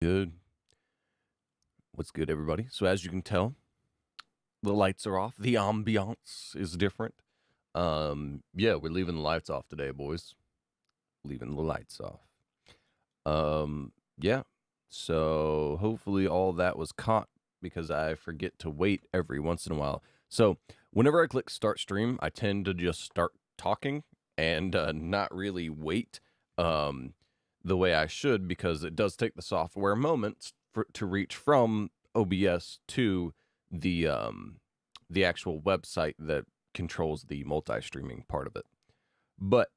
Good. What's good, everybody? So as you can tell, the lights are off. The ambiance is different. Yeah, we're leaving the lights off today, boys. Leaving the lights off. Yeah. So hopefully all that was caught because I forget to wait every once in a while. So whenever I click start stream, I tend to just start talking and not really wait the way I should because it does take the software moments to reach from OBS to the actual website that controls the multi-streaming part of it. But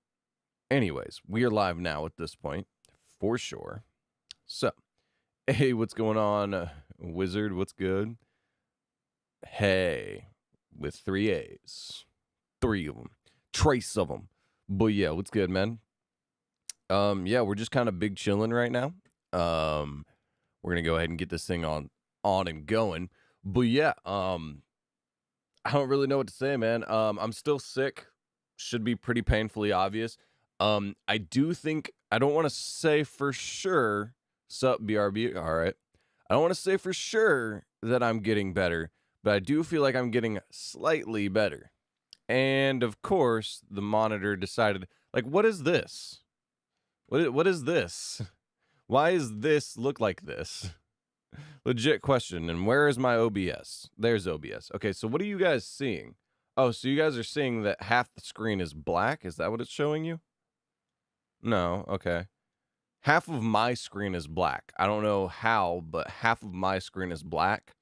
anyways, we are live now at this point for sure. So, hey, what's going on, Wizard? What's good? Hey, with 3 A's, 3 of them, trace of them. But yeah, what's good, man? Yeah, we're just kind of big chilling right now. We're gonna go ahead and get this thing on and going. But yeah, I don't really know what to say, man. I'm still sick. Should be pretty painfully obvious. I do think I don't want to say for sure. Sup, BRB? All right. I don't want to say for sure that I'm getting better, but I do feel like I'm getting slightly better. And of course, the monitor decided, like, what is this? What is this? Why does this look like this? Legit question. And where is my OBS? There's OBS. Okay, so what are you guys seeing? Oh, so you guys are seeing that half the screen is black? Is that what it's showing you? No, okay. Half of my screen is black. I don't know how, but half of my screen is black.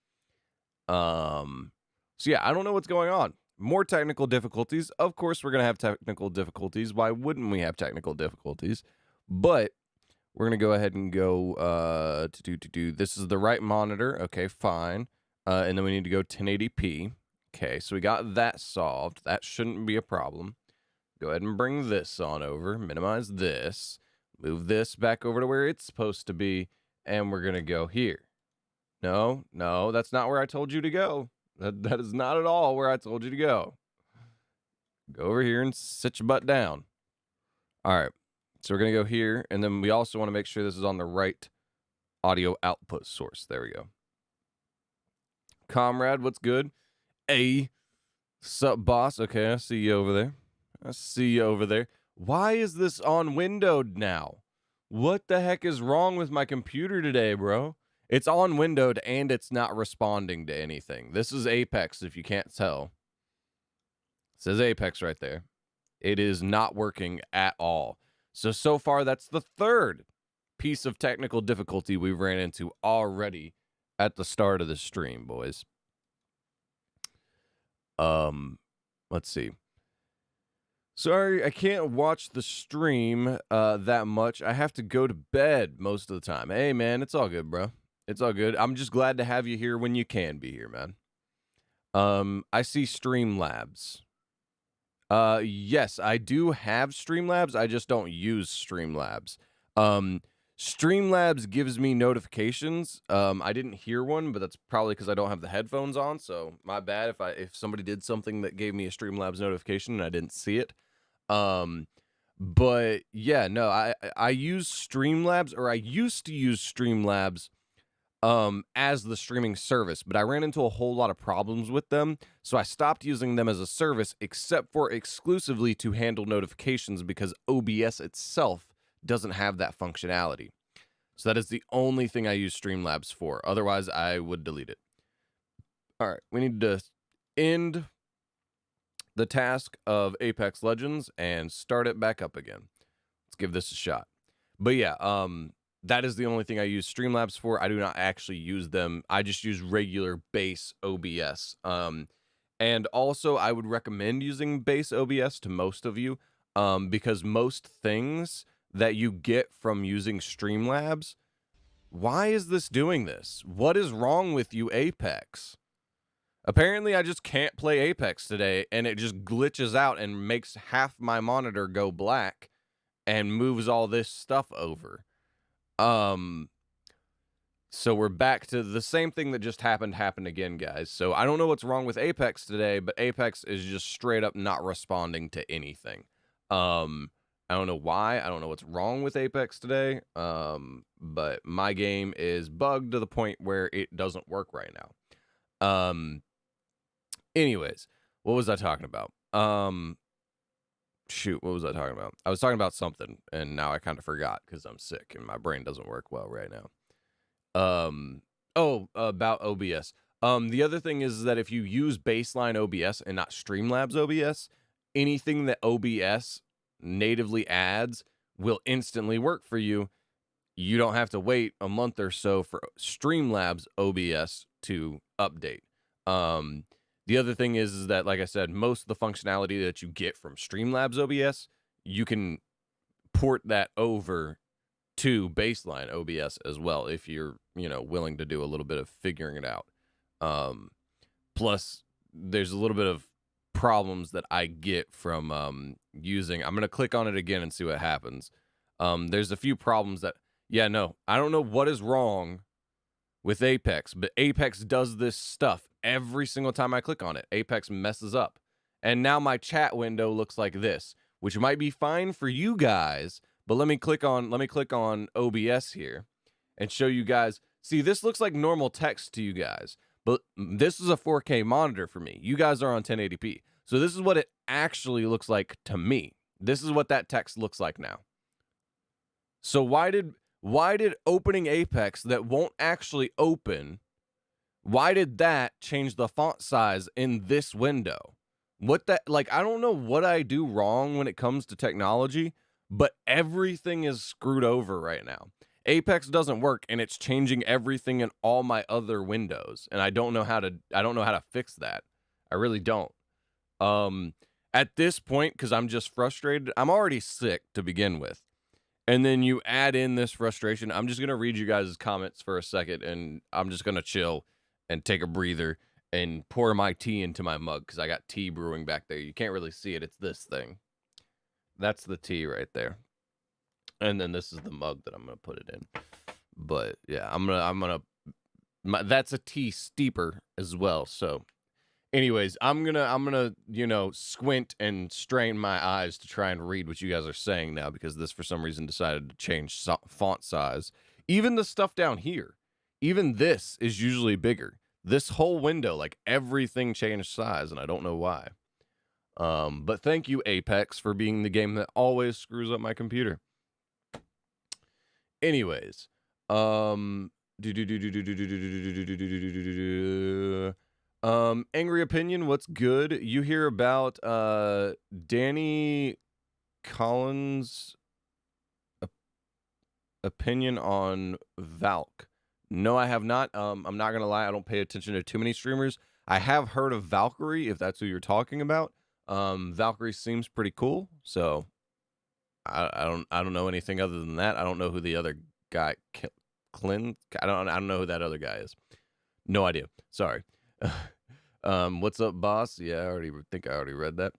So yeah, I don't know what's going on. More technical difficulties. Of course, we're going to have technical difficulties. Why wouldn't we have technical difficulties? But we're going to go ahead and go this is the right monitor. Okay, fine. And then we need to go 1080p. Okay, so we got that solved. That shouldn't be a problem. Go ahead and bring this on over. Minimize this. Move this back over to where it's supposed to be. And we're going to go here. No, that's not where I told you to go. That is not at all where I told you to go. Go over here and sit your butt down. All right. So we're going to go here, and then we also want to make sure this is on the right audio output source. There we go. Comrade, what's good? Hey, sup, boss? Okay, I see you over there. I see you over there. Why is this on windowed now? What the heck is wrong with my computer today, bro? It's on windowed, and it's not responding to anything. This is Apex, if you can't tell. It says Apex right there. It is not working at all. So far, that's the third piece of technical difficulty we ran into already at the start of the stream, boys. Let's see. Sorry, I can't watch the stream that much. I have to go to bed most of the time. Hey, man, it's all good, bro. It's all good. I'm just glad to have you here when you can be here, man. I see Streamlabs. Yes, I do have Streamlabs. I just don't use Streamlabs. Streamlabs gives me notifications. I didn't hear one, but that's probably because I don't have the headphones on. So my bad if somebody did something that gave me a Streamlabs notification and I didn't see it. But yeah, no, I use Streamlabs, or I used to use Streamlabs as the streaming service, but I ran into a whole lot of problems with them, so I stopped using them as a service except for exclusively to handle notifications because OBS itself doesn't have that functionality. So that is the only thing I use Streamlabs for. Otherwise, I would delete it. All right, we need to end the task of Apex Legends and start it back up again. Let's give this a shot. But yeah, that is the only thing I use Streamlabs for. I do not actually use them. I just use regular base OBS. And also, I would recommend using base OBS to most of you because most things that you get from using Streamlabs, why is this doing this? What is wrong with you, Apex? Apparently, I just can't play Apex today, and it just glitches out and makes half my monitor go black and moves all this stuff over. So we're back to the same thing that just happened again, guys. So I don't know what's wrong with Apex today, but Apex is just straight up not responding to anything. I don't know why. I don't know what's wrong with Apex today. But my game is bugged to the point where it doesn't work right now. Anyways, what was I talking about? Shoot, what was I talking about? I was talking about something, and now I kind of forgot because I'm sick and my brain doesn't work well right now. About OBS. The other thing is that if you use baseline OBS and not Streamlabs OBS, anything that OBS natively adds will instantly work for you. You don't have to wait a month or so for Streamlabs OBS to update. The other thing is that, like I said, most of the functionality that you get from Streamlabs OBS, you can port that over to baseline OBS as well if you're, willing to do a little bit of figuring it out. Plus, there's a little bit of problems that I get from using. I'm going to click on it again and see what happens. There's a few problems that, I don't know what is wrong with Apex, but Apex does this stuff every single time I click on it. Apex messes up. And now my chat window looks like this, which might be fine for you guys, but let me click on OBS here and show you guys. See, this looks like normal text to you guys, but this is a 4K monitor for me. You guys are on 1080p. So this is what it actually looks like to me. This is what that text looks like now. So why did opening Apex that won't actually open, why did that change the font size in this window? I don't know what I do wrong when it comes to technology, but everything is screwed over right now. Apex doesn't work, and it's changing everything in all my other windows, and I don't know how to fix that. I really don't. At this point, because I'm just frustrated, I'm already sick to begin with. And then you add in this frustration. I'm just going to read you guys' comments for a second, and I'm just going to chill and take a breather and pour my tea into my mug because I got tea brewing back there. You can't really see it. It's this thing. That's the tea right there. And then this is the mug that I'm going to put it in. But yeah, that's a tea steeper as well. So anyways, I'm gonna squint and strain my eyes to try and read what you guys are saying now, because this for some reason decided to change font size. Even the stuff down here, even this is usually bigger. This whole window, like everything changed size, and I don't know why. But thank you, Apex, for being the game that always screws up my computer. Anyways, Angry Opinion, what's good? You hear about Danny Collins' opinion on Valk? No, I have not. I'm not gonna lie, I don't pay attention to too many streamers. I have heard of Valkyrie, if that's who you're talking about. Valkyrie seems pretty cool, so I don't know anything other than that. I don't know who the other guy, Clint. I don't know who that other guy is. No idea. Sorry. What's up, boss? Yeah, I think I already read that.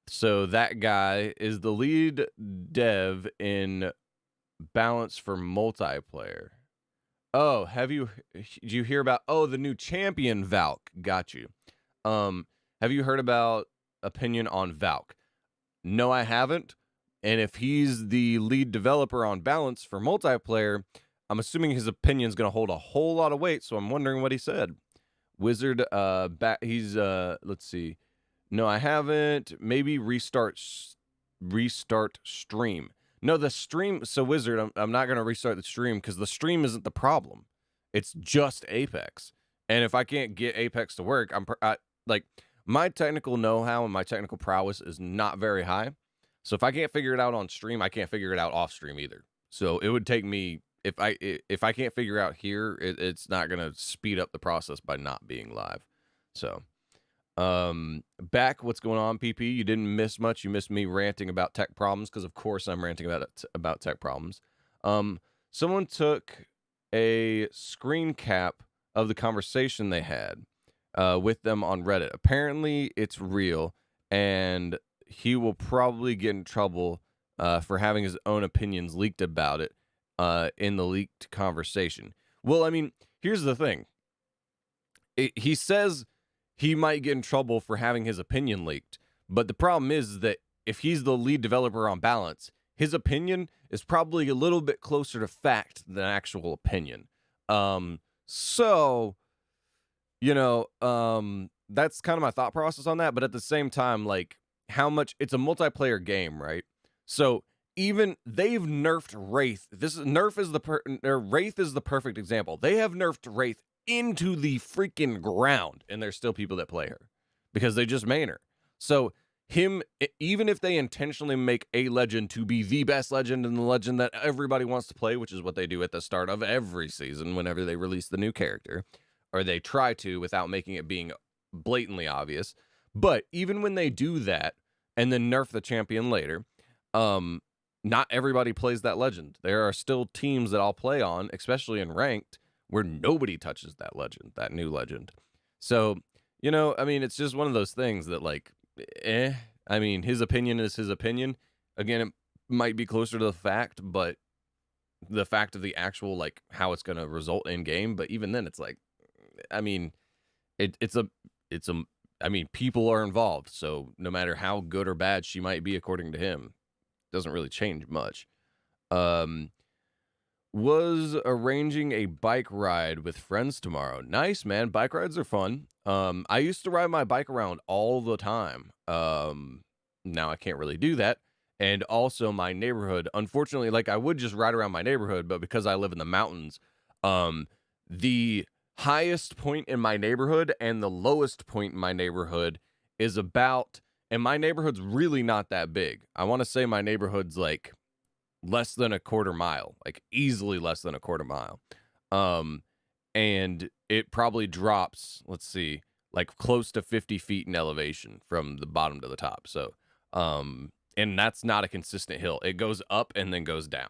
So that guy is the lead dev in Balance for multiplayer. Oh, did you hear about the new champion Valk? Got you. Have you heard about opinion on Valk? No, I haven't. And if he's the lead developer on Balance for multiplayer, I'm assuming his opinion's going to hold a whole lot of weight, so I'm wondering what he said. Wizard, he's, let's see. No, I haven't. Maybe restart stream. No, the stream, so Wizard, I'm not going to restart the stream because the stream isn't the problem. It's just Apex. And if I can't get Apex to work, my technical know-how and my technical prowess is not very high. So if I can't figure it out on stream, I can't figure it out off stream either. So it would take me, if I can't figure out here, it's not going to speed up the process by not being live. So back, what's going on, PP? You didn't miss much. You missed me ranting about tech problems, because of course I'm ranting about tech problems. Someone took a screen cap of the conversation they had with them on Reddit. Apparently it's real, and he will probably get in trouble for having his own opinions leaked about it in the leaked conversation. Well, I mean, here's the thing. He says he might get in trouble for having his opinion leaked, but the problem is that if he's the lead developer on balance, his opinion is probably a little bit closer to fact than actual opinion. So, that's kind of my thought process on that. But at the same time, like, how much it's a multiplayer game, right? So even they've nerfed Wraith. Wraith is the perfect example. They have nerfed Wraith into the freaking ground, and there's still people that play her because they just main her. So even if they intentionally make a legend to be the best legend and the legend that everybody wants to play, which is what they do at the start of every season whenever they release the new character, or they try to without making it being blatantly obvious. But even when they do that and then nerf the champion later, not everybody plays that legend. There are still teams that I'll play on, especially in ranked, where nobody touches that legend, that new legend. So, it's just one of those things that, like, his opinion is his opinion. Again, it might be closer to the fact, but the fact of the actual, like, how it's going to result in game. But even then, it's like, people are involved. So no matter how good or bad she might be, according to him, doesn't really change much. Was arranging a bike ride with friends tomorrow. Nice, man. Bike rides are fun. I used to ride my bike around all the time. Now I can't really do that. And also my neighborhood, unfortunately, like, I would just ride around my neighborhood, but because I live in the mountains, the highest point in my neighborhood and the lowest point in my neighborhood is about, and my neighborhood's really not that big. I want to say my neighborhood's like less than a quarter mile, like easily less than a quarter mile. And it probably drops, let's see, like close to 50 feet in elevation from the bottom to the top. So, and that's not a consistent hill. It goes up and then goes down.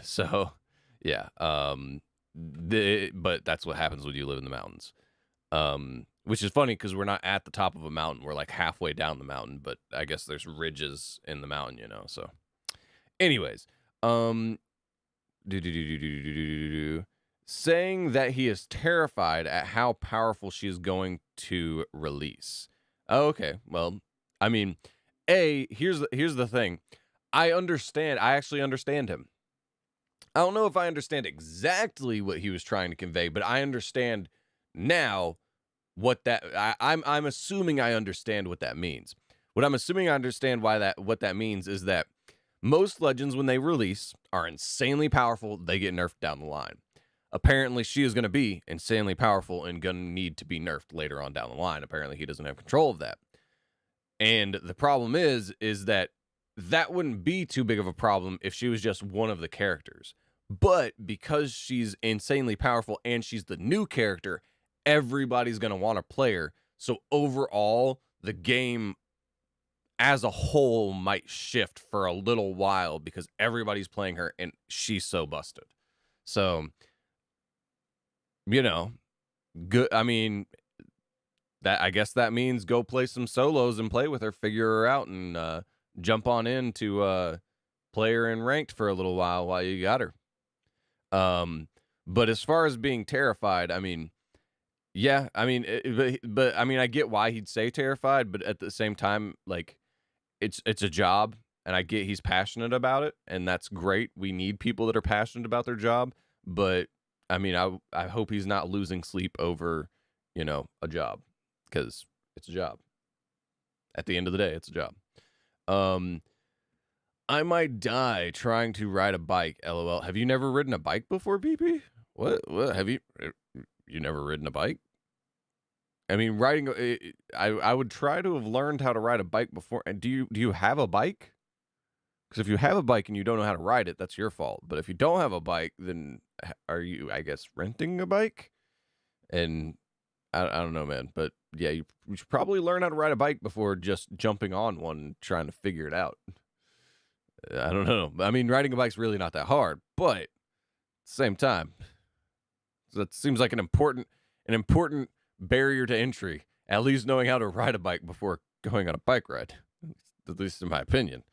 So, yeah. But that's what happens when you live in the mountains. Which is funny because we're not at the top of a mountain. We're like halfway down the mountain, but I guess there's ridges in the mountain, so. Anyways, saying that he is terrified at how powerful she is going to release. Oh, okay. Well, here's the thing. I actually understand him. I don't know if I understand exactly what he was trying to convey, but I understand now what that I'm assuming I understand what that means. What I'm assuming I understand what that means is that most legends, when they release, are insanely powerful. They get nerfed down the line. Apparently, she is going to be insanely powerful and going to need to be nerfed later on down the line. Apparently, he doesn't have control of that. And the problem is that wouldn't be too big of a problem if she was just one of the characters. But because she's insanely powerful and she's the new character, everybody's going to want to play her. So overall, the game as a whole might shift for a little while because everybody's playing her and she's so busted. So, good. I guess that means go play some solos and play with her, figure her out, and jump on in to play her in ranked for a little while you got her. But as far as being terrified, yeah, but I get why he'd say terrified, but at the same time, like, it's a job, and I get he's passionate about it, and that's great. We need people that are passionate about their job, but I hope he's not losing sleep over, a job, because it's a job. At the end of the day, it's a job. I might die trying to ride a bike. LOL. Have you never ridden a bike before, PP? What? Have you never ridden a bike? Riding. I would try to have learned how to ride a bike before. And do you have a bike? Because if you have a bike and you don't know how to ride it, that's your fault. But if you don't have a bike, then are you, I guess, renting a bike? And I don't know, man. But yeah, you should probably learn how to ride a bike before just jumping on one and trying to figure it out. I don't know. Riding a bike's really not that hard, but at the same time, that seems like an important barrier to entry. At least knowing how to ride a bike before going on a bike ride, at least in my opinion.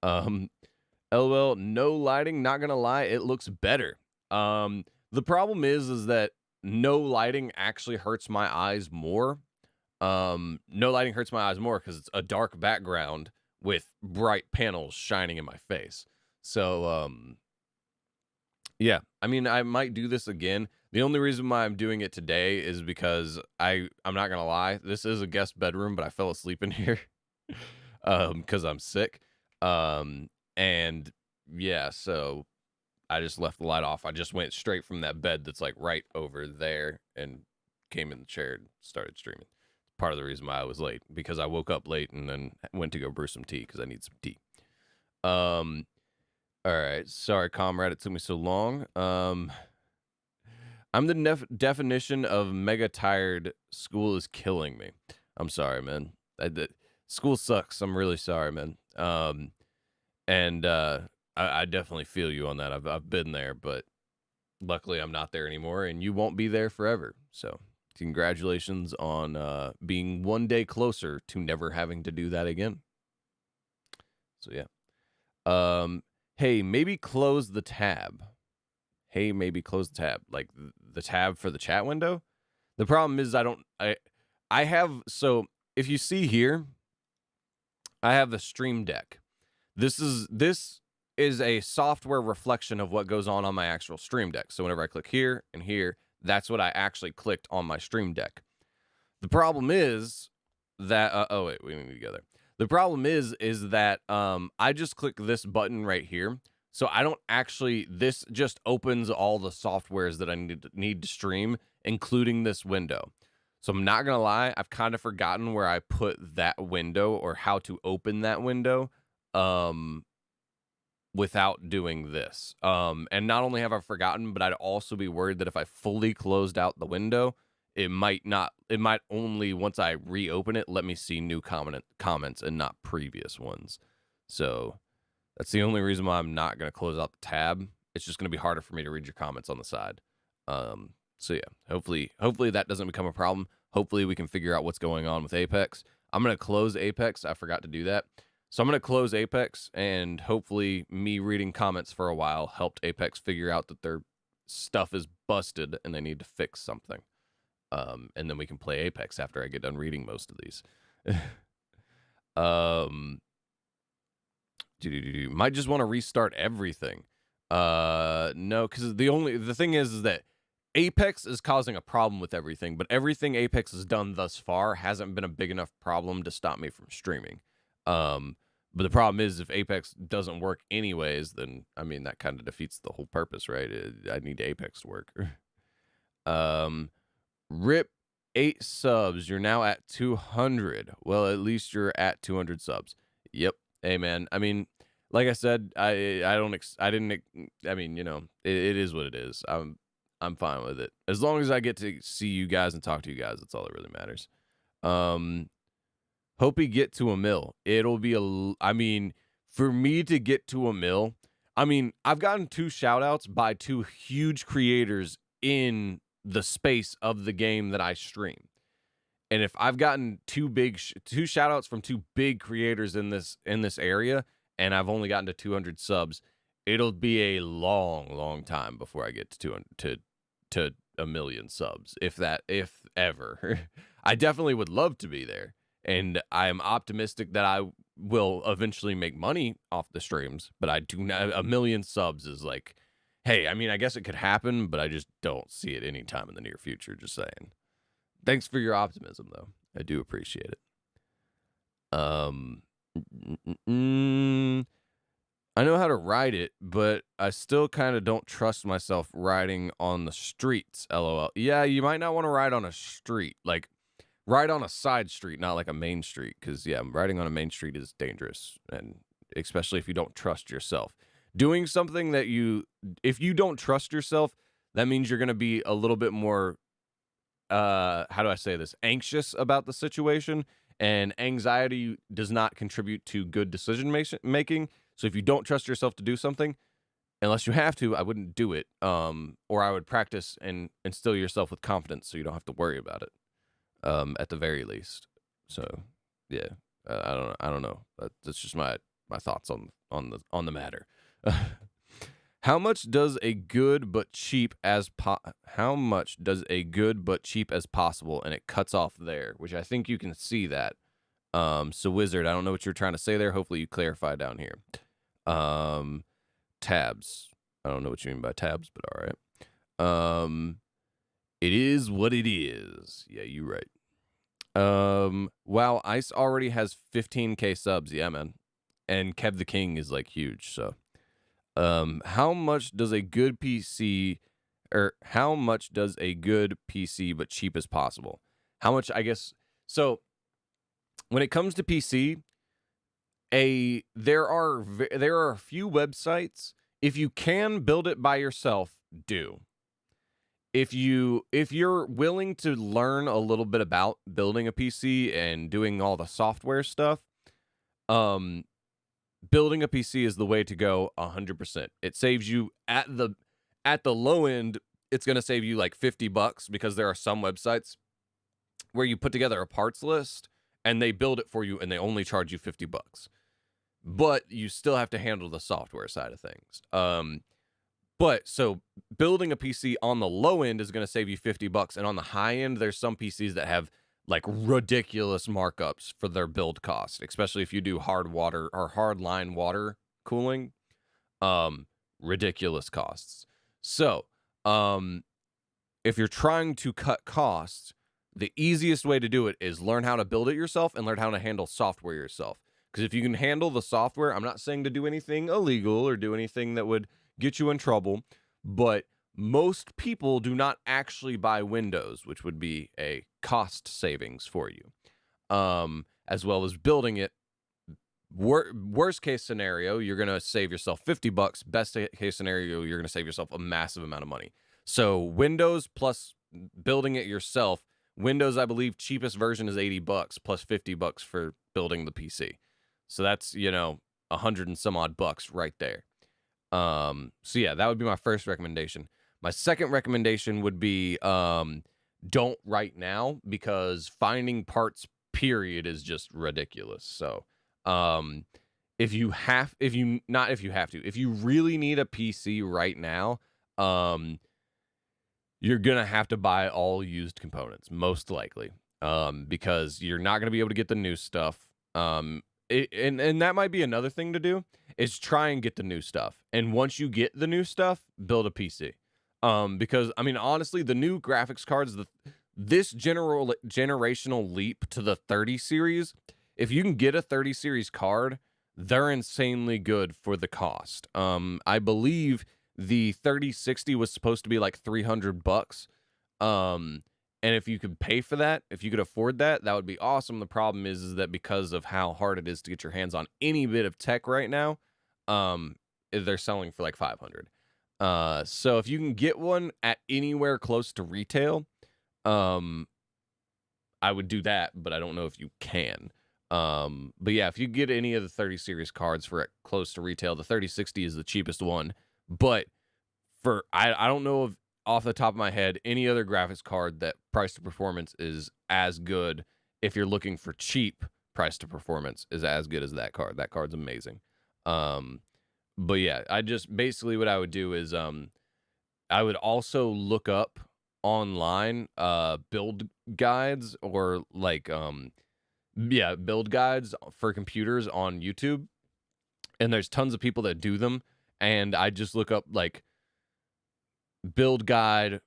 LOL, no lighting. Not gonna lie, it looks better. The problem is that no lighting actually hurts my eyes more. No lighting hurts my eyes more because it's a dark background with bright panels shining in my face. So, yeah, I mean, I might do this again. The only reason why I'm doing it today is because I'm not gonna lie, this is a guest bedroom, but I fell asleep in here because I'm sick. And yeah, so I just left the light off. I just went straight from that bed that's like right over there and came in the chair and started streaming. Part of the reason why I was late, because I woke up late and then went to go brew some tea because I need some tea. All right. Sorry, comrade. It took me so long. I'm the definition of mega tired. School is killing me. I'm sorry, man. School sucks. I'm really sorry, man. And I definitely feel you on that. I've been there, but luckily I'm not there anymore, and you won't be there forever. So congratulations on being one day closer to never having to do that again. So yeah. Hey, maybe close the tab. Hey, maybe close the tab. Like the tab for the chat window. The problem is I have, so if you see here, I have the Stream Deck. This is a software reflection of what goes on my actual Stream Deck. So whenever I click here and here, that's what I actually clicked on my Stream Deck. The problem is that oh wait, we need to go there. The problem is that I just click this button right here. So I don't actually, this just opens all the softwares that I need to stream, including this window. So I'm not going to lie, I've kind of forgotten where I put that window or how to open that window without doing this. And not only have I forgotten, but I'd also be worried that if I fully closed out the window, it might only, once I reopen it, let me see new comments and not previous ones. So that's the only reason why I'm not going to close out the tab. It's just going to be harder for me to read your comments on the side. So yeah, hopefully that doesn't become a problem. Hopefully we can figure out what's going on with Apex. I'm going to close Apex. I forgot to do that. So I'm going to close Apex, and hopefully me reading comments for a while helped Apex figure out that their stuff is busted and they need to fix something. And then we can play Apex after I get done reading most of these. Might just want to restart everything. No, because the thing is that Apex is causing a problem with everything, but everything Apex has done thus far hasn't been a big enough problem to stop me from streaming. But the problem is, if Apex doesn't work anyways, then I mean that kind of defeats the whole purpose, right? I need Apex to work. Rip 8 subs. You're now at 200. Well, at least you're at 200 subs. Yep. Hey man, I mean, like I said, I mean, you know, it is what it is. I'm fine with it. As long as I get to see you guys and talk to you guys, that's all that really matters. Hope we get to a mil. It'll be I mean, for me to get to a mil, I mean, I've gotten 2 shout outs by 2 huge creators in the space of the game that I stream. And if I've gotten 2 shout outs from 2 big creators in this area, and I've only gotten to 200 subs, it'll be a long time before I get to 200 to a million subs, if ever. I definitely would love to be there, and I'm optimistic that I will eventually make money off the streams, but I do not. A million subs is like, hey, I mean, I guess it could happen, but I just don't see it anytime in the near future. Just saying. Thanks for your optimism, though. I do appreciate it. I know how to ride it, but I still kind of don't trust myself riding on the streets, LOL. Yeah, you might not want to ride on a street. Like, ride on a side street, not like a main street. Because, yeah, riding on a main street is dangerous. And especially if you don't trust yourself. Doing something that if you don't trust yourself, that means you're going to be a little bit more, how do I say this? Anxious about the situation. And anxiety does not contribute to good decision making. So if you don't trust yourself to do something, unless you have to, I wouldn't do it. Or I would practice and instill yourself with confidence so you don't have to worry about it. At the very least. So yeah, I don't know. That's just my thoughts on the matter. How much does a good but cheap as possible? And it cuts off there, which I think you can see that. So Wizard, I don't know what you're trying to say there. Hopefully you clarify down here. Tabs. I don't know what you mean by tabs, but all right. It is what it is. Yeah, you're right. Wow, Ice already has 15K subs. Yeah, man. And Kev the King is like huge. So, how much does a good PC, or how much does a good PC but cheap as possible? How much, I guess. So, when it comes to PC, there are a few websites. If you can build it by yourself, do. If you're willing to learn a little bit about building a PC and doing all the software stuff, building a PC is the way to go 100%. It saves you at the low end, it's going to save you like $50 because there are some websites where you put together a parts list and they build it for you and they only charge you $50. But you still have to handle the software side of things. But so building a PC on the low end is going to save you $50, and on the high end, there's some PCs that have like ridiculous markups for their build cost, especially if you do hard water or hard line water cooling. Ridiculous costs. So, if you're trying to cut costs, the easiest way to do it is learn how to build it yourself and learn how to handle software yourself. Because if you can handle the software, I'm not saying to do anything illegal or do anything that would get you in trouble, but most people do not actually buy Windows, which would be a cost savings for you, as well as building it. Worst case scenario, you're going to save yourself $50. Best case scenario, you're going to save yourself a massive amount of money. So Windows plus building it yourself. Windows, I believe, cheapest version is $80 plus $50 for building the PC. So that's, 100 and some odd bucks right there. So yeah, that would be my first recommendation. My second recommendation would be don't right now, because finding parts period is just ridiculous. So if you really need a PC right now, you're gonna have to buy all used components, most likely, because you're not gonna be able to get the new stuff. And that might be another thing to do, is try and get the new stuff. And once you get the new stuff, build a PC. Because I mean, honestly, the new graphics cards, this generational leap to the 30 series, if you can get a 30 series card, they're insanely good for the cost. I believe the 3060 was supposed to be like $300. And if you could pay for that, if you could afford that, that would be awesome. The problem is that because of how hard it is to get your hands on any bit of tech right now, they're selling for like $500. So if you can get one at anywhere close to retail, I would do that, but I don't know if you can. But yeah, if you get any of the 30 series cards for close to retail, the 3060 is the cheapest one. But I don't know of, off the top of my head, any other graphics card that price to performance is as good. If you're looking for cheap, price to performance is as good as that card. That card's amazing. But yeah, I just basically what I would do is I would also look up online build guides, or like build guides for computers on YouTube. And there's tons of people that do them, and I just look up like build guide,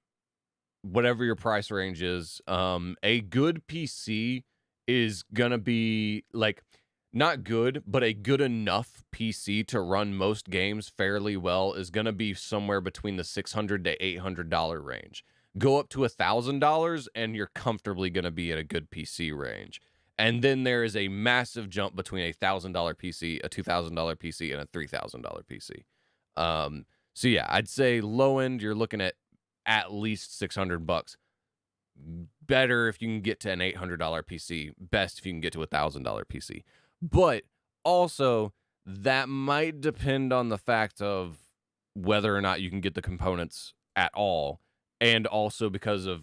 whatever your price range is. A good PC is gonna be like, not good, but a good enough PC to run most games fairly well is gonna be somewhere between the $600 to $800 range. Go up to $1,000 and you're comfortably gonna be at a good PC range. And then there is a massive jump between a $1,000 PC, a $2,000 PC, and a $3,000 PC. So yeah, I'd say low end, you're looking at least $600. Better if you can get to an $800 PC. Best if you can get to a $1,000 PC. But also, that might depend on the fact of whether or not you can get the components at all. And also because of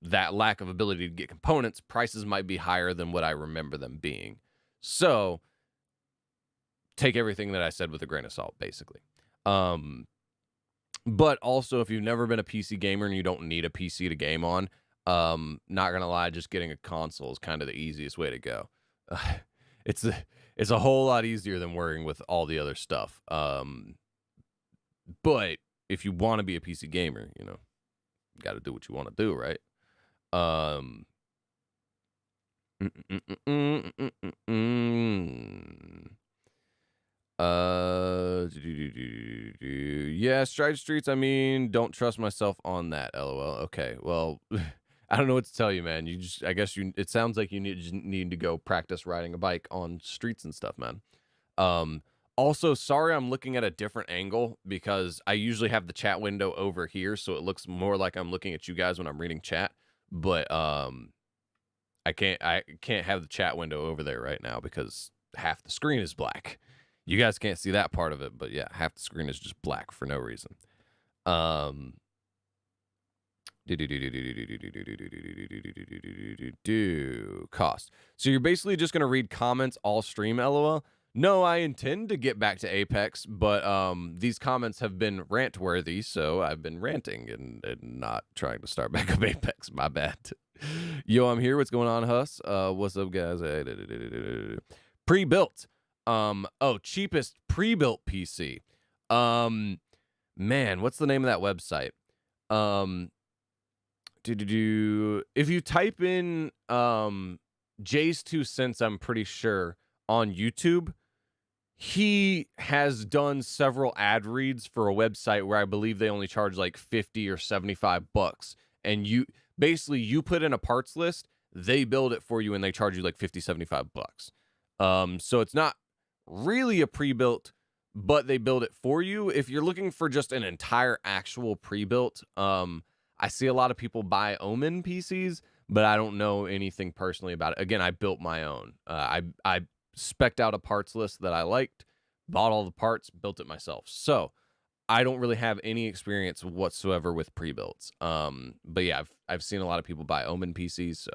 that lack of ability to get components, prices might be higher than what I remember them being. So take everything that I said with a grain of salt, basically. But also, if you've never been a PC gamer and you don't need a PC to game on, not gonna lie, just getting a console is kind of the easiest way to go. it's a whole lot easier than worrying with all the other stuff. But if you want to be a PC gamer, you got to do what you want to do, right? Um, yeah, Stride Streets. I mean, don't trust myself on that. LOL. Okay, well, I don't know what to tell you, man. I guess it sounds like you need to go practice riding a bike on streets and stuff, man. Also, sorry, I'm looking at a different angle because I usually have the chat window over here, so it looks more like I'm looking at you guys when I'm reading chat. But I can't have the chat window over there right now because half the screen is black. You guys can't see that part of it, but yeah, half the screen is just black for no reason. Cost. So you're basically just gonna read comments all stream, LOL. No, I intend to get back to Apex, but these comments have been rant worthy, so I've been ranting and not trying to start back up Apex. My bad. Yo, I'm here. What's going on, Huss? What's up, guys? Pre-built. Cheapest pre-built PC. Man, what's the name of that website? If you type in Jay's 2 cents, I'm pretty sure on YouTube, he has done several ad reads for a website where I believe they only charge like 50 or 75 bucks. And you put in a parts list, they build it for you and they charge you like 50, 75 bucks. So it's not really a pre-built, but they build it for you. If you're looking for just an entire actual pre-built, I see a lot of people buy Omen PCs, but I don't know anything personally about it. Again, I built my own. I spec'd out a parts list that I liked, bought all the parts, built it myself. So I don't really have any experience whatsoever with pre-builds. But yeah, I've seen a lot of people buy Omen PCs, so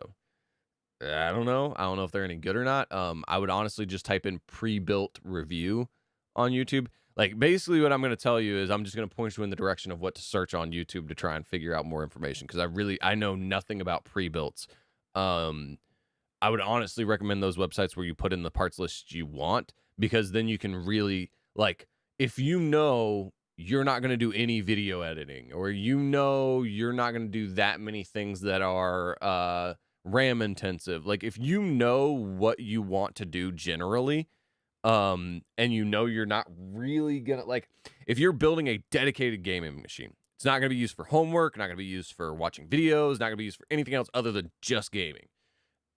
I don't know. I don't know if they're any good or not. I would honestly just type in pre-built review on YouTube. Like, basically what I'm going to tell you is I'm just going to point you in the direction of what to search on YouTube to try and figure out more information, because I know nothing about pre-builts. I would honestly recommend those websites where you put in the parts list you want, because then you can really, like, if you know you're not going to do any video editing, or you know you're not going to do that many things that are RAM intensive, like if you know what you want to do generally, and you know you're not really gonna, like, if you're building a dedicated gaming machine, it's not gonna be used for homework, not gonna be used for watching videos, not gonna be used for anything else other than just gaming.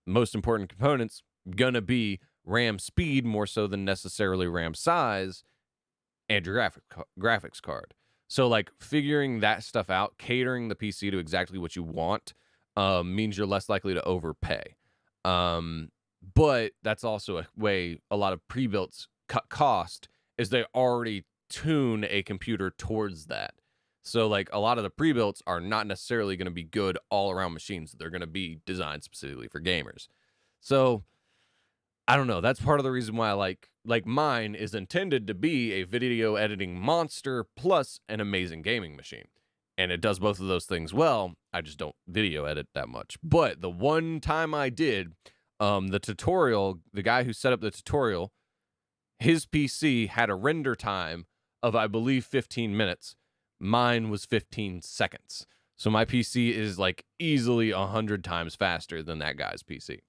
Most important components gonna be RAM speed more so than necessarily RAM size, and your graphics card. So like figuring that stuff out, catering the PC to exactly what you want, means you're less likely to overpay. But that's also a way a lot of pre-builts cut cost, is they already tune a computer towards that. So like a lot of the pre-builts are not necessarily going to be good all around machines. They're going to be designed specifically for gamers. So I don't know. That's part of the reason why I like mine is intended to be a video editing monster plus an amazing gaming machine. And it does both of those things well. I just don't video edit that much. But the one time I did, the tutorial, the guy who set up the tutorial, his PC had a render time of, I believe, 15 minutes. Mine was 15 seconds. So my PC is like easily 100 times faster than that guy's PC.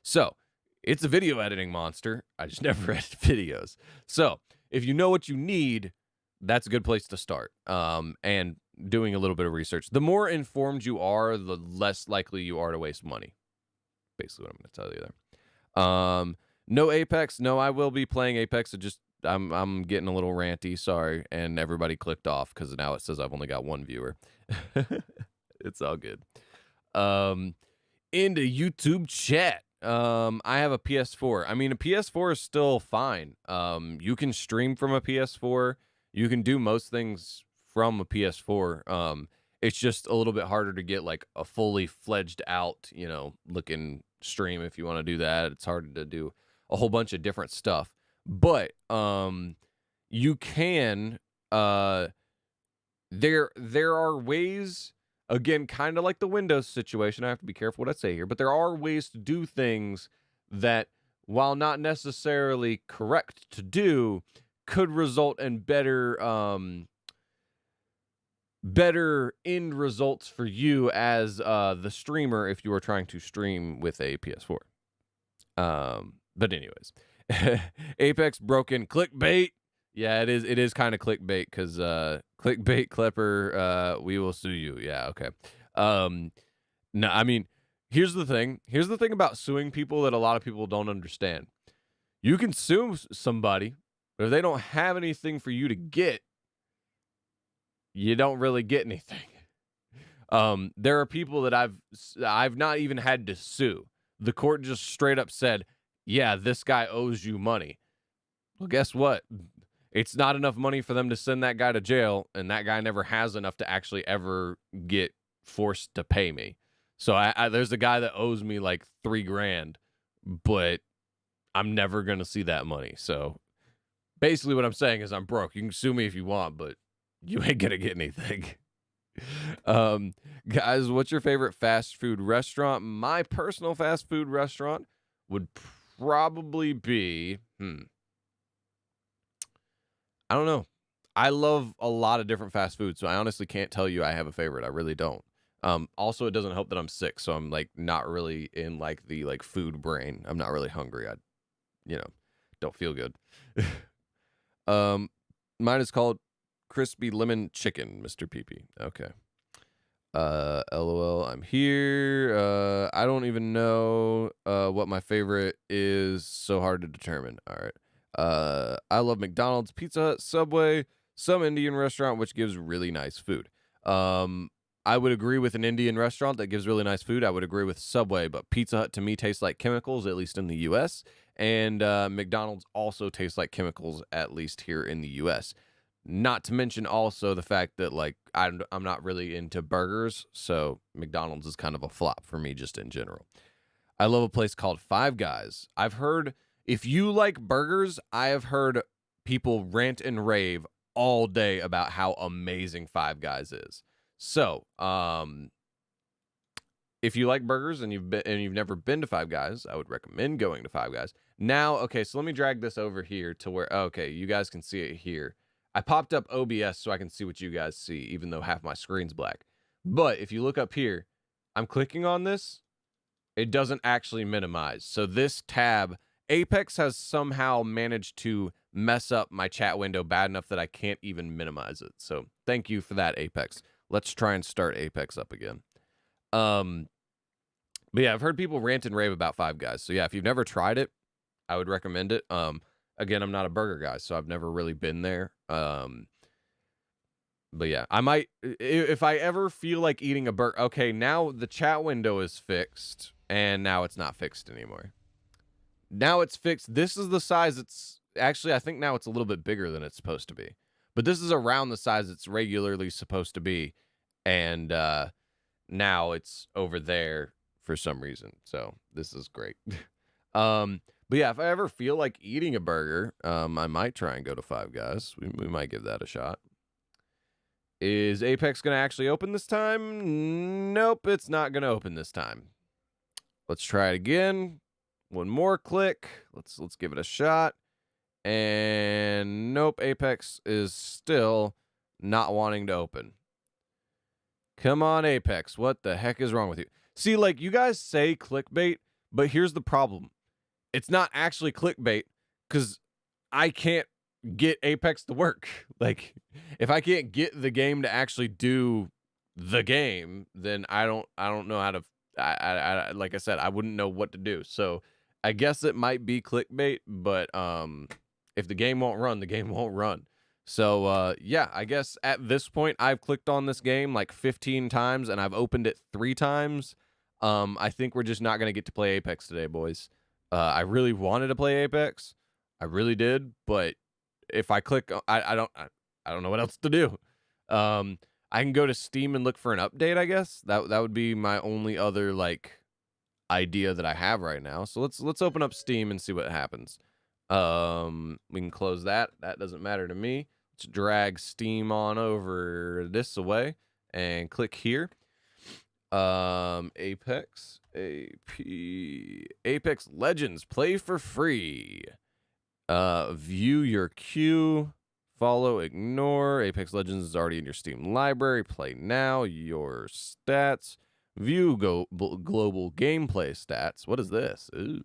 So it's a video editing monster. I just never edit videos. So if you know what you need, that's a good place to start. And doing a little bit of research. The more informed you are, the less likely you are to waste money. Basically what I'm going to tell you there. No Apex. No, I will be playing Apex. I'm getting a little ranty. Sorry. And everybody clicked off because now it says I've only got one viewer. It's all good. Into YouTube chat. I have a PS4. I mean, a PS4 is still fine. You can stream from a PS4. You can do most things from a PS4. It's just a little bit harder to get like a fully fledged out, looking stream. If you want to do that, it's hard to do a whole bunch of different stuff. But you can. There are ways. Again, kind of like the Windows situation. I have to be careful what I say here, but there are ways to do things that while not necessarily correct to do, could result in better end results for you as the streamer if you are trying to stream with a PS4. But anyways, Apex broken clickbait. Yeah, it is kind of clickbait because clickbait Klepper, we will sue you. Yeah, okay. No, I mean, here's the thing. Here's the thing about suing people that a lot of people don't understand. You can sue somebody, but if they don't have anything for you to get, you don't really get anything. There are people that I've not even had to sue. The court just straight up said, yeah, this guy owes you money. Well, guess what? It's not enough money for them to send that guy to jail, and that guy never has enough to actually ever get forced to pay me. So there's a guy that owes me like $3,000, but I'm never going to see that money. So basically what I'm saying is I'm broke. You can sue me if you want, but you ain't going to get anything. Guys, what's your favorite fast food restaurant? My personal fast food restaurant would probably be, I don't know. I love a lot of different fast food, so I honestly can't tell you I have a favorite. I really don't. Also, it doesn't help that I'm sick, so I'm like not really in like the like food brain. I'm not really hungry. I don't feel good. Mine is called Crispy Lemon Chicken, Mr. PP. Okay. LOL, I'm here. I don't even know what my favorite is. So hard to determine. All right. I love McDonald's, Pizza Hut, Subway, some Indian restaurant which gives really nice food. I would agree with an Indian restaurant that gives really nice food. I would agree with Subway, but Pizza Hut to me tastes like chemicals, at least in the U.S. And McDonald's also tastes like chemicals, at least here in the U.S. Not to mention also the fact that like I'm not really into burgers, so McDonald's is kind of a flop for me just in general. I love a place called Five Guys. I've heard if you like burgers, I have heard people rant and rave all day about how amazing Five Guys is. So, if you like burgers and you've never been to Five Guys, I would recommend going to Five Guys. Now, okay, so let me drag this over here to where okay, you guys can see it here. I popped up OBS so I can see what you guys see, even though half my screen's black. But if you look up here, I'm clicking on this. It doesn't actually minimize. So this tab, Apex has somehow managed to mess up my chat window bad enough that I can't even minimize it. So thank you for that, Apex. Let's try and start Apex up again. But yeah, I've heard people rant and rave about Five Guys. So yeah, if you've never tried it, I would recommend it. Again, I'm not a burger guy, so I've never really been there. But yeah, I might, if I ever feel like eating a burger. Okay, now the chat window is fixed, and now it's not fixed anymore. Now it's fixed. This is the size it's, actually, I think now it's a little bit bigger than it's supposed to be. But this is around the size it's regularly supposed to be. And now it's over there for some reason. So this is great. But yeah, if I ever feel like eating a burger, I might try and go to Five Guys. We might give that a shot. Is Apex going to actually open this time? Nope, it's not going to open this time. Let's try it again. One more click. Let's give it a shot. And nope, Apex is still not wanting to open. Come on, Apex. What the heck is wrong with you? See, like, you guys say clickbait, but here's the problem. It's not actually clickbait because I can't get Apex to work. Like, if I can't get the game to actually do the game, then I don't know how to, I like I said, I wouldn't know what to do. So I guess it might be clickbait, but if the game won't run, the game won't run. So yeah, I guess at this point I've clicked on this game like 15 times and I've opened it 3 times. I think we're just not going to get to play Apex today, boys. I really wanted to play Apex. I really did, but if I click, I don't know what else to do. I can go to Steam and look for an update, I guess. That would be my only other like idea that I have right now. So let's open up Steam and see what happens. We can close that. That doesn't matter to me. Let's drag Steam on over this away and click here. Apex Legends, play for free. View your queue, follow, ignore. Apex Legends is already in your Steam library. Play now. Your stats. View global gameplay stats. What is this? Ooh.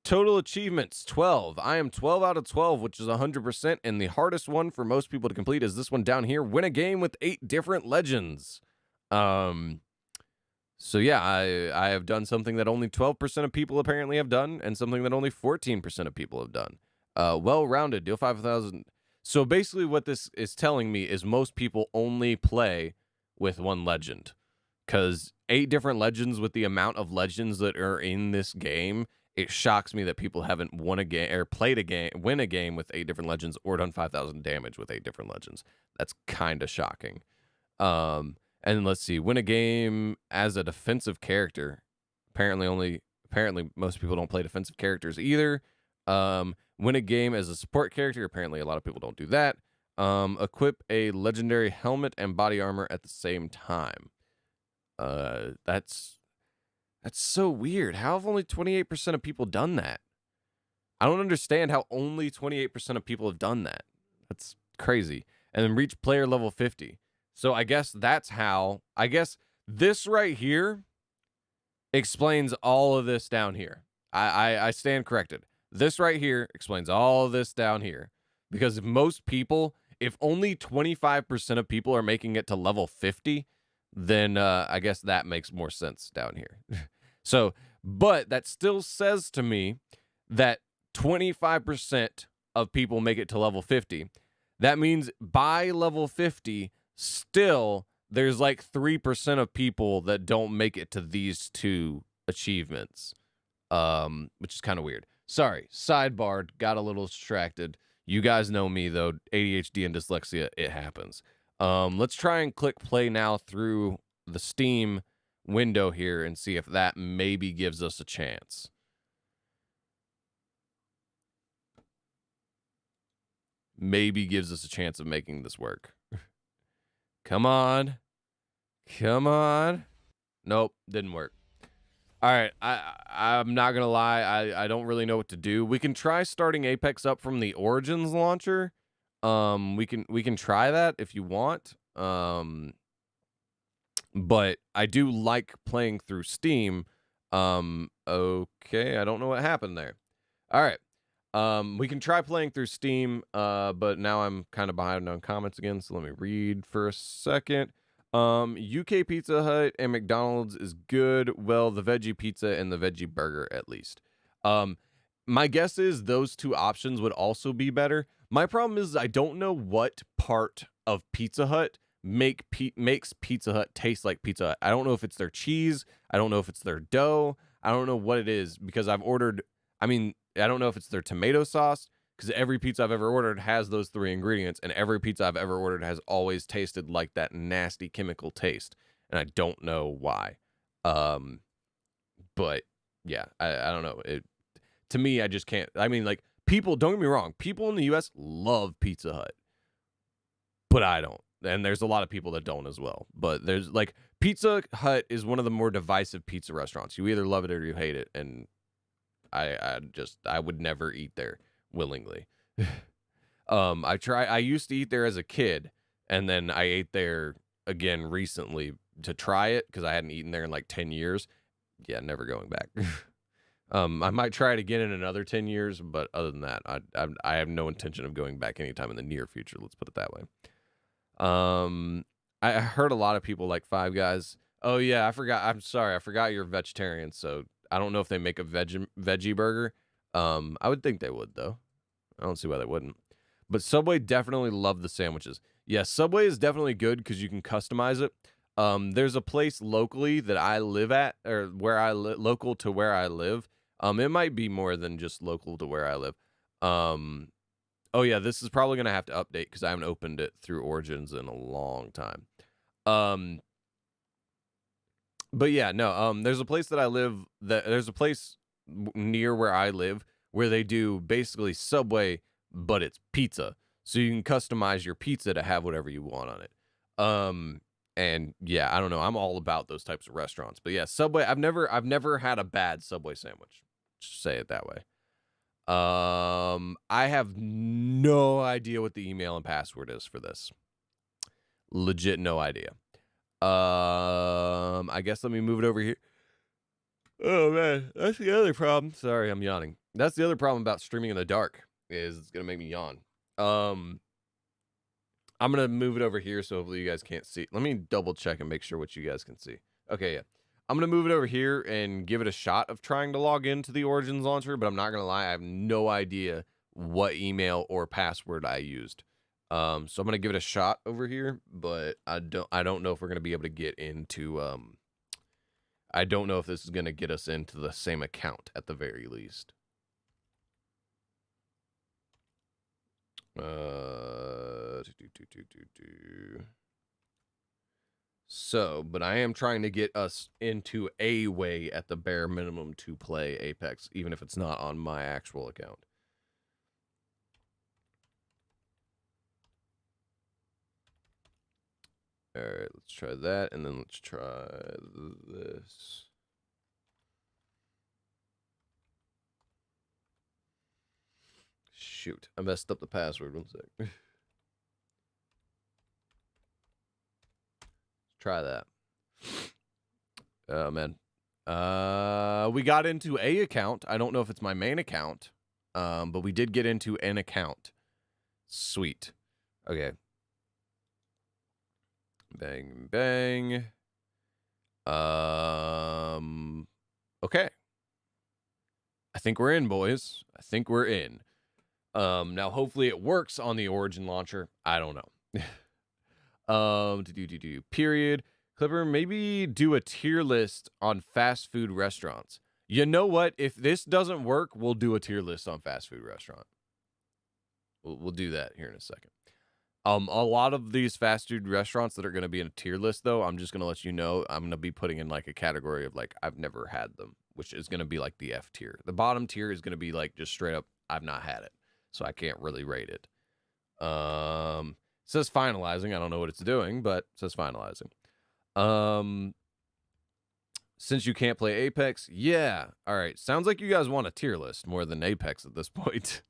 Total achievements 12. I am 12 out of 12, which is 100%. And the hardest one for most people to complete is this one down here. Win a game with 8 different legends. So yeah, I have done something that only 12% of people apparently have done, and something that only 14% of people have done. Well-rounded, deal 5,000. So basically what this is telling me is most people only play with one legend. Because 8 different legends with the amount of legends that are in this game, it shocks me that people haven't won a game or win a game with 8 different legends or done 5,000 damage with 8 different legends. That's kind of shocking. And let's see, win a game as a defensive character. Apparently most people don't play defensive characters either. Win a game as a support character. Apparently a lot of people don't do that. Equip a legendary helmet and body armor at the same time. That's so weird. How have only 28% of people done that? I don't understand how only 28% of people have done that. That's crazy. And then reach player level 50. So I guess that's how. I guess this right here explains all of this down here. I stand corrected. This right here explains all of this down here. Because if only 25% of people are making it to level 50, then I guess that makes more sense down here. So, but that still says to me that 25% of people make it to level 50. That means by level 50, still there's like 3% of people that don't make it to these 2 achievements, which is kind of weird. Sorry, sidebarred, got a little distracted. You guys know me though, ADHD and dyslexia, it happens. Let's try and click play now through the Steam window here and see if that maybe gives us a chance. Maybe gives us a chance of making this work. Come on. Come on. Nope, didn't work. All right, I'm not going to lie. I don't really know what to do. We can try starting Apex up from the Origins launcher. We can try that if you want. But I do like playing through Steam. Okay, I don't know what happened there. All right. We can try playing through Steam, but now I'm kind of behind on comments again, so let me read for a second. UK Pizza Hut and McDonald's is good. Well, the veggie pizza and the veggie burger at least. My guess is those 2 options would also be better. My problem is I don't know what part of Pizza Hut makes Pizza Hut taste like Pizza Hut. I don't know if it's their cheese. I don't know if it's their dough. I don't know what it is because I don't know if it's their tomato sauce, because every pizza I've ever ordered has those 3 ingredients, and every pizza I've ever ordered has always tasted like that nasty chemical taste, and I don't know why. But yeah, I don't know. To me, I just can't. I mean, like, people, don't get me wrong, people in the US love Pizza Hut, but I don't. And there's a lot of people that don't as well. But there's like, Pizza Hut is one of the more divisive pizza restaurants. You either love it or you hate it, and I would never eat there willingly. I used to eat there as a kid, and then I ate there again recently to try it because I hadn't eaten there in like 10 years. Yeah, never going back. I might try it again in another 10 years, but other than that, I have no intention of going back anytime in the near future. Let's put it that way. I heard a lot of people like Five Guys. Oh yeah, I forgot. I'm sorry, I forgot you're vegetarian, so I don't know if they make a veggie burger. I would think they would though. I don't see why they wouldn't. But Subway definitely love the sandwiches. Yeah, Subway is definitely good because you can customize it. There's a place locally that I live at, or where local to where I live. It might be more than just local to where I live. Oh yeah, this is probably gonna have to update because I haven't opened it through Origins in a long time. But yeah, no. There's a place that I live. There's a place near where I live where they do basically Subway, but it's pizza. So you can customize your pizza to have whatever you want on it. And yeah, I don't know. I'm all about those types of restaurants. But yeah, Subway. I've never had a bad Subway sandwich. Just say it that way. I have no idea what the email and password is for this. Legit no idea. I guess let me move it over here. Oh man, that's the other problem. Sorry, I'm yawning. That's the other problem about streaming in the dark, is it's gonna make me yawn. I'm gonna move it over here so hopefully you guys can't see. Let me double check and make sure what you guys can see. Okay, yeah. I'm gonna move it over here and give it a shot of trying to log into the Origins launcher, but I'm not gonna lie, I have no idea what email or password I used. So I'm gonna give it a shot over here, but I don't know if we're gonna be able to get into I don't know if this is gonna get us into the same account at the very least. So, but I am trying to get us into a way at the bare minimum to play Apex, even if it's not on my actual account. All right, let's try that, and then let's try this. Shoot, I messed up the password. 1 sec. Try that. Oh, man. We got into a account. I don't know if it's my main account, but we did get into an account. Sweet. Okay. Bang, bang. Okay. I think we're in, boys. I think we're in. Now hopefully it works on the Origin launcher. I don't know. Period. Clipper, maybe do a tier list on fast food restaurants. You know what? If this doesn't work, we'll do a tier list on fast food restaurant. We'll do that here in a second. A lot of these fast food restaurants that are going to be in a tier list, though, I'm just going to let you know, I'm going to be putting in like a category of like, I've never had them, which is going to be like the F tier. The bottom tier is going to be like just straight up, I've not had it, so I can't really rate it. Says finalizing. I don't know what it's doing, but it says finalizing. Since you can't play Apex, yeah. All right. Sounds like you guys want a tier list more than Apex at this point.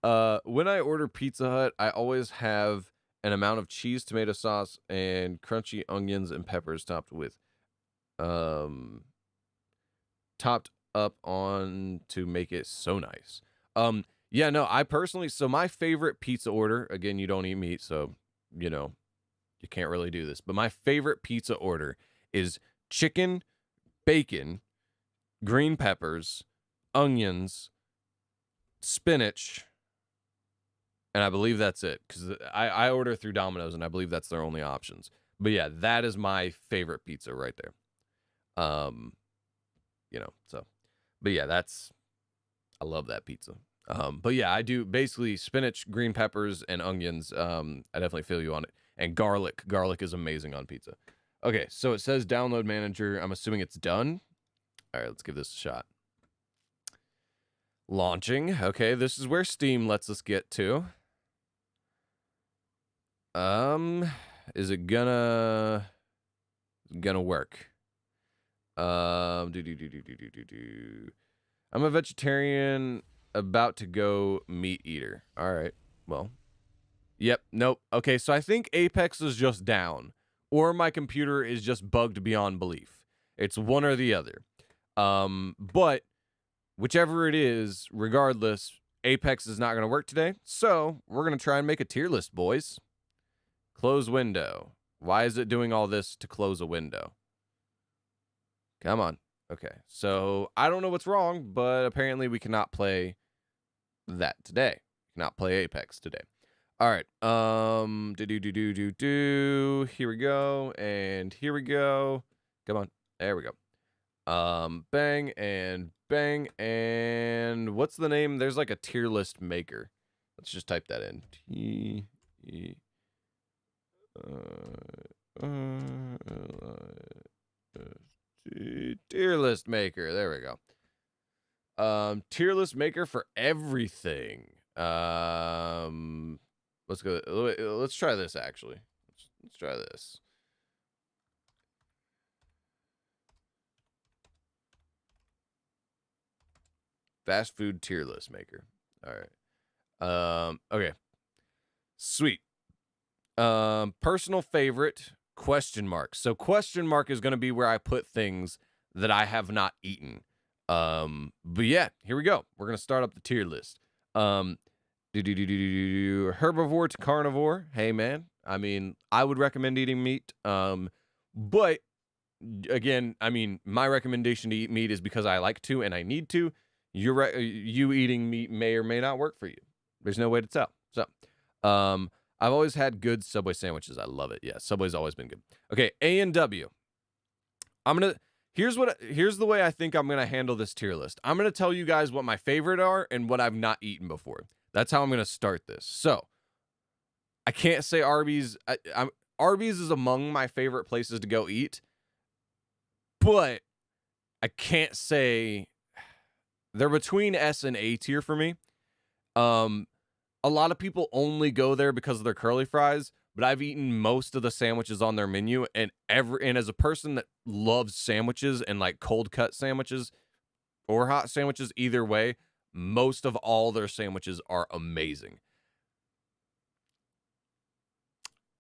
When I order Pizza Hut, I always have an amount of cheese, tomato sauce, and crunchy onions and peppers topped up on to make it so nice. Yeah, no, I personally, so my favorite pizza order, again, you don't eat meat, so, you know, you can't really do this, but my favorite pizza order is chicken, bacon, green peppers, onions, spinach, and I believe that's it, because I order through Domino's, and I believe that's their only options. But yeah, that is my favorite pizza right there. You know, so, but yeah, I love that pizza. But yeah, I do basically spinach, green peppers, and onions. I definitely feel you on it. And garlic. Garlic is amazing on pizza. Okay, so it says download manager. I'm assuming it's done. All right, let's give this a shot. Launching. Okay, this is where Steam lets us get to. Is it gonna work? I'm a vegetarian about to go meat eater. All right. Well, yep. Nope. Okay. So I think Apex is just down, or my computer is just bugged beyond belief. It's one or the other. But whichever it is, regardless, Apex is not going to work today. So we're going to try and make a tier list, boys. Close window. Why is it doing all this to close a window? Come on. Okay. So I don't know what's wrong, but apparently we cannot play that today. Cannot play Apex today. All right. Here we go. And here we go. Come on. There we go. Bang and bang. And what's the name? There's like a tier list maker. Let's just type that in. Tier list maker. There we go. Tier list maker for everything. Let's go. Let's try this actually. Let's try this. Fast food tier list maker. All right. Okay. Sweet. Personal favorite, question mark. So question mark is going to be where I put things that I have not eaten. But yeah, here we go. We're going to start up the tier list. Herbivore to carnivore. Hey man, I mean, I would recommend eating meat. But again, I mean, my recommendation to eat meat is because I like to and I need to. You eating meat may or may not work for you. There's no way to tell. So, I've always had good Subway sandwiches. I love it. Yeah, Subway's always been good. Okay, A&W. Here's the way I think I'm gonna handle this tier list. I'm gonna tell you guys what my favorite are and what I've not eaten before. That's how I'm gonna start this. So, I can't say Arby's. Arby's is among my favorite places to go eat, but I can't say they're between S and A tier for me. A lot of people only go there because of their curly fries, but I've eaten most of the sandwiches on their menu, and as a person that loves sandwiches and like cold cut sandwiches or hot sandwiches, either way, most of all their sandwiches are amazing.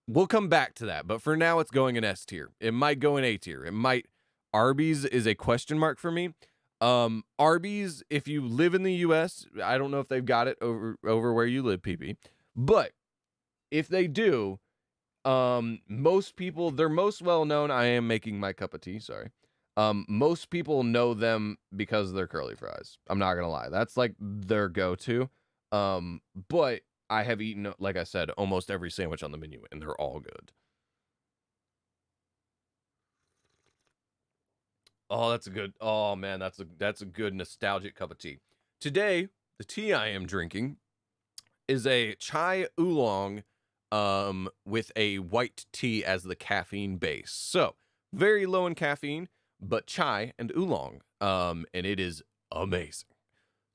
We'll come back to that, but for now it's going in S tier. It might go in A tier. Arby's is a question mark for me. Arby's, if you live in the US, I don't know if they've got it over where you live, PP, but if they do, most people, they're most well known. I am making my cup of tea, sorry. Most people know them because of their curly fries. I'm not gonna lie. That's like their go-to. But I have eaten, like I said, almost every sandwich on the menu, and they're all good. Oh, that's a good. Oh man, that's a good nostalgic cup of tea. Today, the tea I am drinking is a chai oolong, with a white tea as the caffeine base. So very low in caffeine, but chai and oolong. And it is amazing.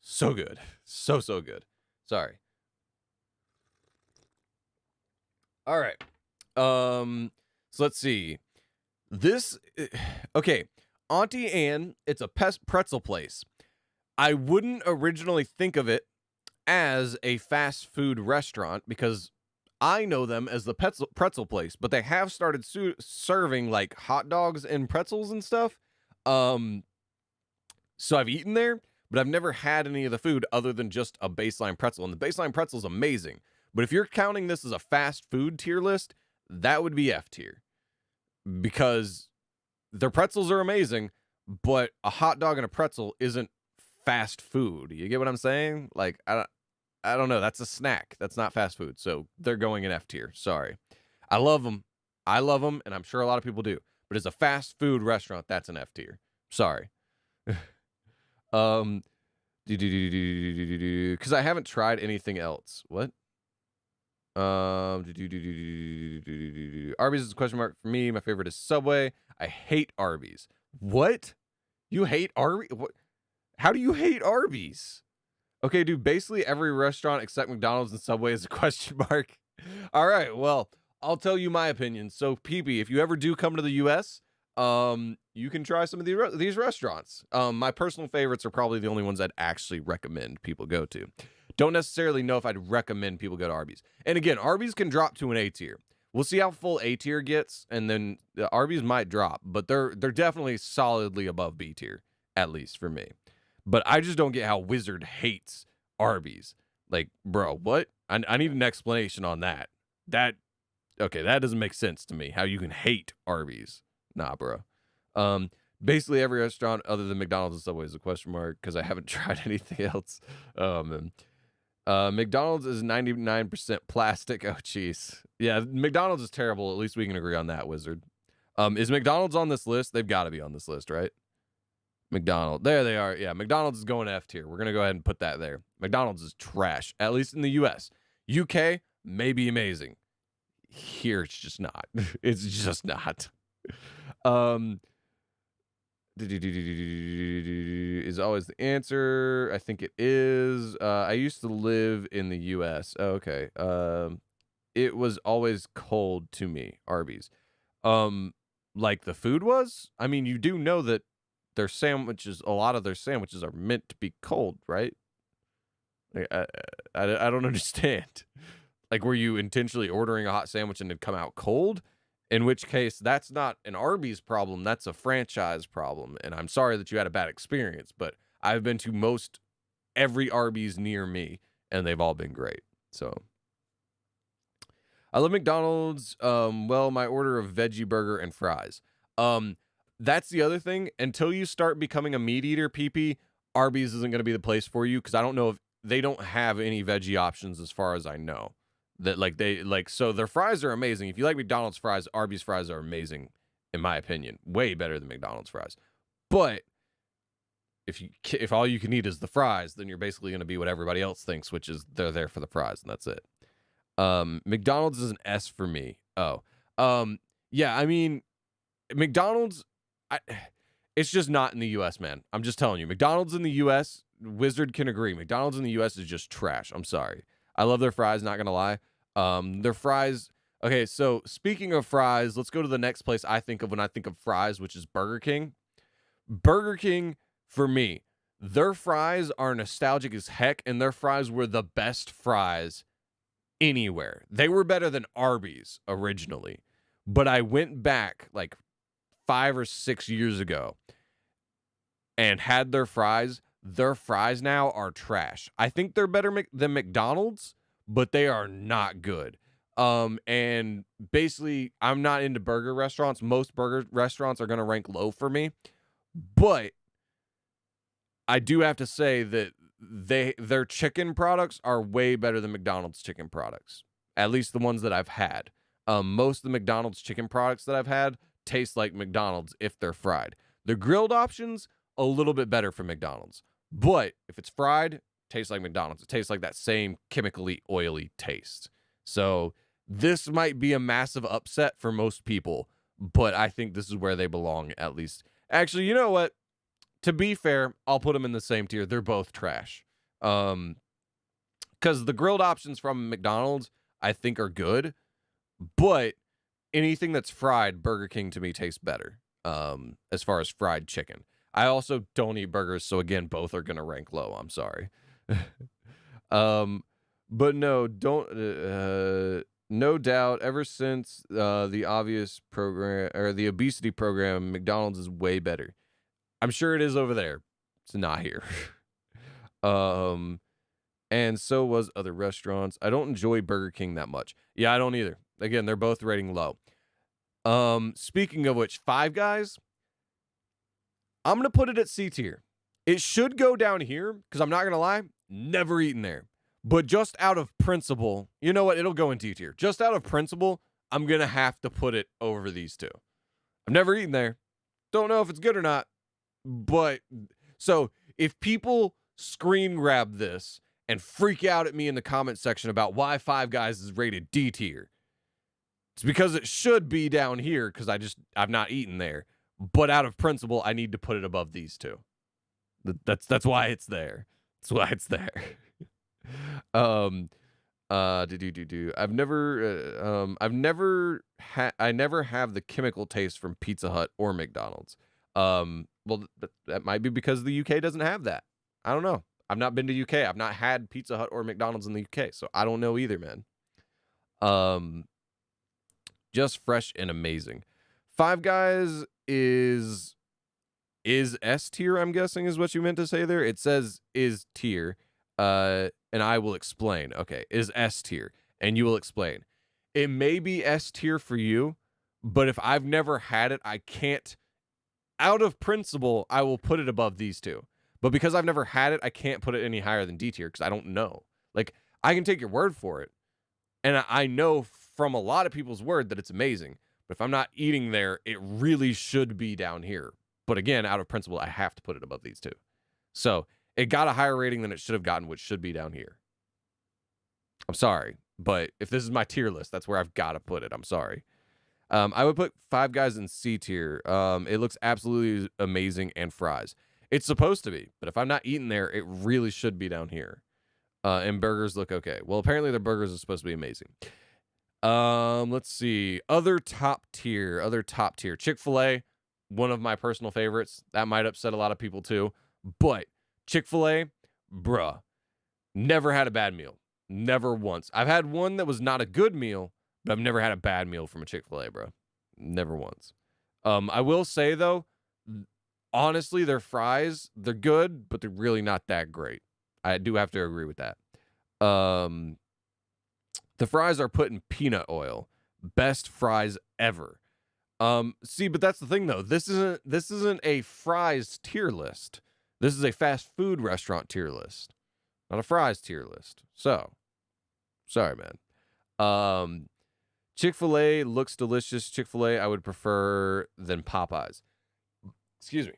So good, so good. Sorry. All right. So let's see. This okay. Auntie Anne, it's a pretzel place. I wouldn't originally think of it as a fast food restaurant because I know them as the pretzel place, but they have started serving like hot dogs and pretzels and stuff. So I've eaten there, but I've never had any of the food other than just a baseline pretzel. And the baseline pretzel is amazing. But if you're counting this as a fast food tier list, that would be F tier because their pretzels are amazing, but a hot dog and a pretzel isn't fast food. You get what I'm saying? Like, I don't know. That's a snack. That's not fast food. So they're going in F tier. Sorry. I love them. And I'm sure a lot of people do. But as a fast food restaurant, that's an F tier. Sorry. Because I haven't tried anything else. What? Arby's is a question mark for me. My favorite is Subway. I hate Arby's. What? You hate Arby's? What? How do you hate Arby's? Okay, dude, basically every restaurant except McDonald's and Subway is a question mark. All right, well, I'll tell you my opinion. So, PB, if you ever do come to the US, you can try some of these restaurants. My personal favorites are probably the only ones I'd actually recommend people go to. Don't necessarily know if I'd recommend people go to Arby's. And again, Arby's can drop to an A tier. We'll see how full A tier gets, and then the Arby's might drop, but they're definitely solidly above B tier, at least for me. But I just don't get how Wizard hates Arby's. Like, bro, what? I need an explanation on that. Okay, that doesn't make sense to me. How you can hate Arby's? Nah, bro. Basically every restaurant other than McDonald's and Subway is a question mark because I haven't tried anything else. McDonald's is 99% plastic. Oh, jeez. Yeah, McDonald's is terrible. At least we can agree on that, Wizard. Is McDonald's on this list? They've got to be on this list, right? McDonald's. There they are. Yeah, McDonald's is going F tier. We're going to go ahead and put that there. McDonald's is trash, at least in the US. UK may be amazing. Here, it's just not. It's just not. Is always the answer. I think it is. I used to live in the US. Oh, okay. It was always cold to me, Arby's. Like the food was? I mean, you do know that their sandwiches, a lot of their sandwiches are meant to be cold, right? Like, I don't understand. Like, were you intentionally ordering a hot sandwich and it come out cold? In which case, that's not an Arby's problem. That's a franchise problem. And I'm sorry that you had a bad experience, but I've been to most every Arby's near me, and they've all been great. So, I love McDonald's. Well, my order of veggie burger and fries. That's the other thing. Until you start becoming a meat eater, PP, Arby's isn't going to be the place for you, because I don't know if they don't have any veggie options as far as I know. So their fries are amazing. If you like McDonald's fries, Arby's fries are amazing, in my opinion. Way better than McDonald's fries. But if all you can eat is the fries, then you're basically going to be what everybody else thinks, which is they're there for the fries, and that's it. McDonald's is an S for me. Yeah, I mean, McDonald's, it's just not in the U.S., man. I'm just telling you. McDonald's in the U.S., Wizard can agree. McDonald's in the U.S. is just trash. I'm sorry. I love their fries, not going to lie. Their fries... Okay, so speaking of fries, let's go to the next place I think of when I think of fries, which is Burger King. Burger King, for me, their fries are nostalgic as heck, and their fries were the best fries anywhere. They were better than Arby's originally. But I went back like 5 or 6 years ago and had their fries. Their fries now are trash. I think they're better than McDonald's, but they are not good. And basically, I'm not into burger restaurants. Most burger restaurants are going to rank low for me. But I do have to say that their chicken products are way better than McDonald's chicken products. At least the ones that I've had. Most of the McDonald's chicken products that I've had taste like McDonald's if they're fried. The grilled options, a little bit better for McDonald's. But if it's fried, it tastes like McDonald's. It tastes like that same chemically oily taste. So this might be a massive upset for most people, but I think this is where they belong, at least. Actually, you know what? To be fair, I'll put them in the same tier. They're both trash. Because the grilled options from McDonald's, I think, are good. But anything that's fried, Burger King to me tastes better. As far as fried chicken. I also don't eat burgers, so again, both are going to rank low. I'm sorry. But no, no doubt, ever since the obvious program, or the obesity program, McDonald's is way better. I'm sure it is over there. It's not here. And so was other restaurants. I don't enjoy Burger King that much. Yeah, I don't either. Again, they're both rating low. Speaking of which, Five Guys, I'm going to put it at C tier. It should go down here, because I'm not going to lie, never eaten there. But just out of principle, you know what? It'll go in D tier. Just out of principle, I'm going to have to put it over these two. I've never eaten there. Don't know if it's good or not. But, so, if people screen grab this and freak out at me in the comment section about why Five Guys is rated D tier, it's because it should be down here, because I've not eaten there. But out of principle, I need to put it above these two. That's why it's there. That's why it's there. I never have the chemical taste from Pizza Hut or McDonald's. Well, that might be because the UK doesn't have that. I don't know. I've not been to UK. I've not had Pizza Hut or McDonald's in the UK, so I don't know either, man. Just fresh and amazing. Five Guys is S tier, I'm guessing is what you meant to say there. It says is tier, and I will explain. Okay, is S tier, and you will explain. It may be S tier for you, but if I've never had it, I can't. Out of principle, I will put it above these two. But because I've never had it, I can't put it any higher than D tier because I don't know. Like, I can take your word for it. And I know from a lot of people's word that it's amazing. But if I'm not eating there, it really should be down here. But again, out of principle, I have to put it above these two. So it got a higher rating than it should have gotten, which should be down here. I'm sorry. But if this is my tier list, that's where I've got to put it. I'm sorry. I would put Five Guys in C tier. It looks absolutely amazing, and fries. It's supposed to be, but if I'm not eating there, it really should be down here. And burgers look okay. Well, apparently their burgers are supposed to be amazing. Let's see. Other top tier. Chick-fil-A, one of my personal favorites. That might upset a lot of people too. But Chick-fil-A, bruh, never had a bad meal. Never once. I've had one that was not a good meal, but I've never had a bad meal from a Chick-fil-A, bro. Never once. I will say, though, honestly, their fries, they're good, but they're really not that great. I do have to agree with that. The fries are put in peanut oil. Best fries ever. See, but that's the thing, though. This isn't a fries tier list. This is a fast food restaurant tier list, not a fries tier list. So, sorry, man. Chick-fil-A looks delicious. Chick-fil-A I would prefer than Popeyes. Excuse me.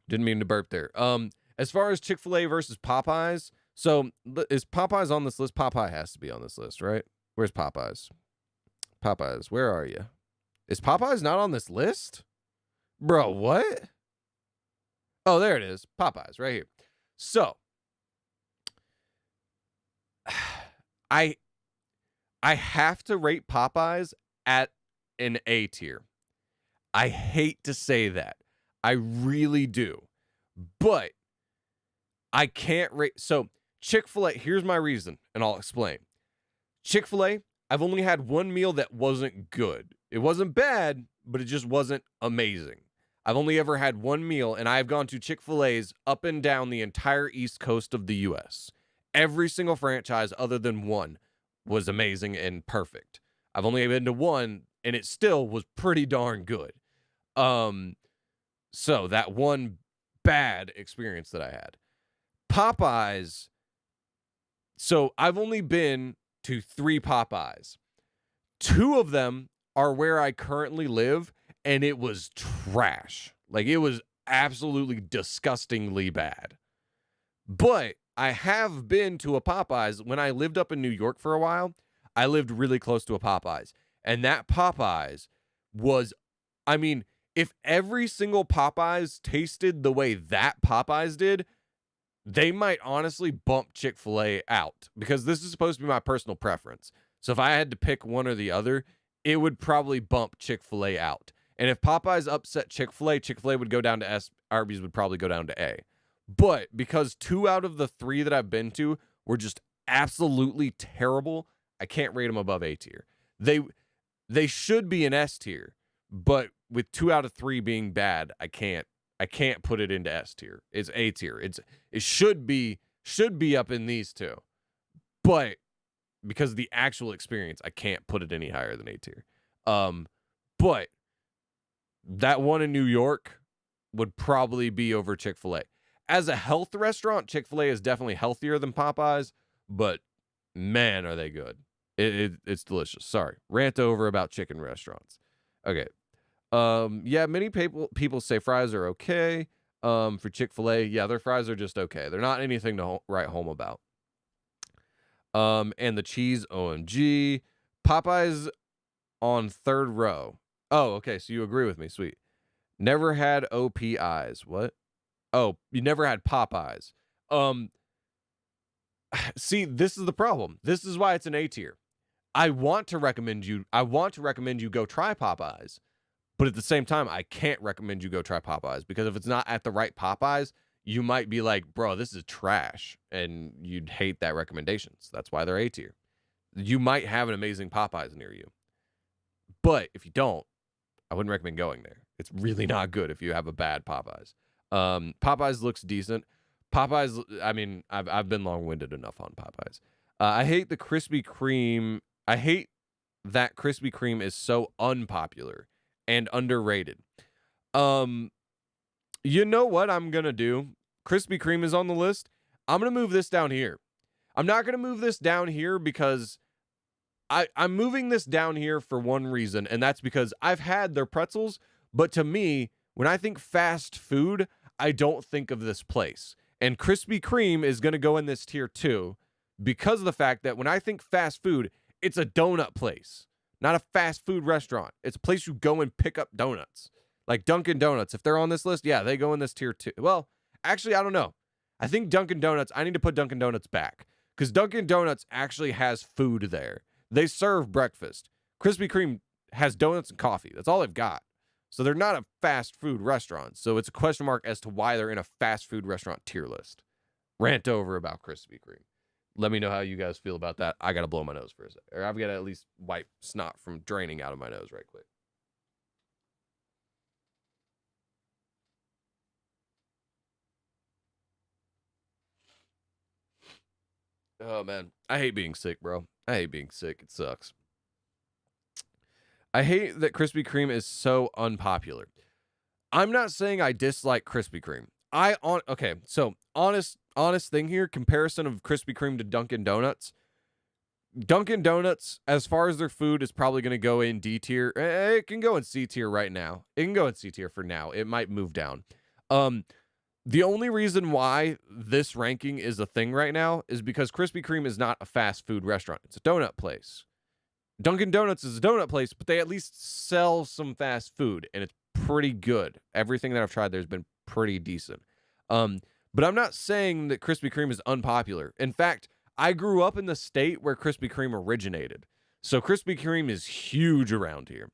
Didn't mean to burp there. As far as Chick-fil-A versus Popeyes, so is Popeyes on this list? Popeye has to be on this list, right? Where's Popeyes? Popeyes, where are you? Is Popeyes not on this list? Bro, what? Oh, there it is. Popeyes, right here. So, I have to rate Popeyes at an A tier. I hate to say that. I really do. But I can't rate. So, Chick-fil-A, here's my reason, and I'll explain. Chick-fil-A, I've only had one meal that wasn't good. It wasn't bad, but it just wasn't amazing. I've only ever had one meal, and I've gone to Chick-fil-A's up and down the entire East Coast of the U.S. Every single franchise other than one was amazing and perfect. I've only been to one, and it still was pretty darn good. So that one bad experience that I had. Popeyes, so I've only been to 3 Popeyes. 2 of them are where I currently live, and it was trash. Like, it was absolutely disgustingly bad. But I have been to a Popeyes. When I lived up in New York for a while, I lived really close to a Popeyes. And that Popeyes was, I mean, if every single Popeyes tasted the way that Popeyes did, they might honestly bump Chick-fil-A out, because this is supposed to be my personal preference. So if I had to pick one or the other, it would probably bump Chick-fil-A out. And if Popeyes upset Chick-fil-A, Chick-fil-A would go down to S, Arby's would probably go down to A. But because 2 out of the 3 that I've been to were just absolutely terrible, I can't rate them above A tier. They should be an S tier, but with 2 out of 3 being bad, I can't put it into S tier. It's A tier. It should be up in these 2. But because of the actual experience, I can't put it any higher than A tier. But that one in New York would probably be over Chick-fil-A. As a health restaurant, Chick-fil-A is definitely healthier than Popeyes, but man, are they good. It's delicious. Sorry. Rant over about chicken restaurants. Okay. Yeah, many people say fries are okay. For Chick-fil-A, yeah, their fries are just okay. They're not anything to write home about. And the cheese, OMG. Popeyes on 3rd row. Oh, okay, so you agree with me. Sweet. Never had OPIs. What? Oh, you never had Popeyes. See, this is the problem. This is why it's an A tier. I want to recommend you go try Popeyes. But at the same time, I can't recommend you go try Popeyes, because if it's not at the right Popeyes, you might be like, bro, this is trash, and you'd hate that recommendation. So that's why they're A tier. You might have an amazing Popeyes near you. But if you don't, I wouldn't recommend going there. It's really not good if you have a bad Popeyes. Popeyes looks decent. Popeyes, I mean, I've been long-winded enough on Popeyes. I hate the Krispy Kreme. I hate that Krispy Kreme is so unpopular and underrated. You know what I'm going to do? Krispy Kreme is on the list. I'm going to move this down here. I'm not going to move this down here because I'm moving this down here for one reason, and that's because I've had their pretzels, but to me, when I think fast food, I don't think of this place. And Krispy Kreme is going to go in this tier too, because of the fact that when I think fast food, it's a donut place, not a fast food restaurant. It's a place you go and pick up donuts. Like Dunkin Donuts, if they're on this list, yeah, they go in this tier too. Well, actually, I don't know. I think Dunkin Donuts, I need to put Dunkin Donuts back, because Dunkin Donuts actually has food there. They serve breakfast. Krispy Kreme has donuts and coffee. That's all they've got. So they're not a fast food restaurant. So it's a question mark as to why they're in a fast food restaurant tier list. Rant over about Krispy Kreme. Let me know how you guys feel about that. I got to blow my nose for a second. Or I've got to at least wipe snot from draining out of my nose right quick. Oh, man. I hate being sick, bro. I hate being sick. It sucks. I hate that Krispy Kreme is so unpopular. I'm not saying I dislike Krispy Kreme. Okay, so honest thing here, comparison of Krispy Kreme to Dunkin Donuts. Dunkin Donuts, as far as their food, is probably going to go in D tier. It can go in C tier right now. It can go in C tier for now. It might move down. The only reason why this ranking is a thing right now is because Krispy Kreme is not a fast food restaurant. It's a donut place. Dunkin' Donuts is a donut place, but they at least sell some fast food, and it's pretty good. Everything that I've tried there has been pretty decent. But I'm not saying that Krispy Kreme is unpopular. In fact, I grew up in the state where Krispy Kreme originated. So Krispy Kreme is huge around here.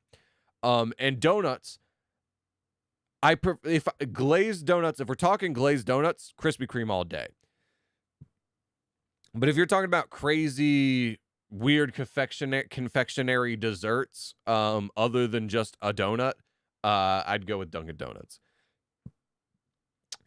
And donuts, if glazed donuts, if we're talking glazed donuts, Krispy Kreme all day. But if you're talking about crazy, weird confectionery desserts, other than just a donut, I'd go with Dunkin' Donuts.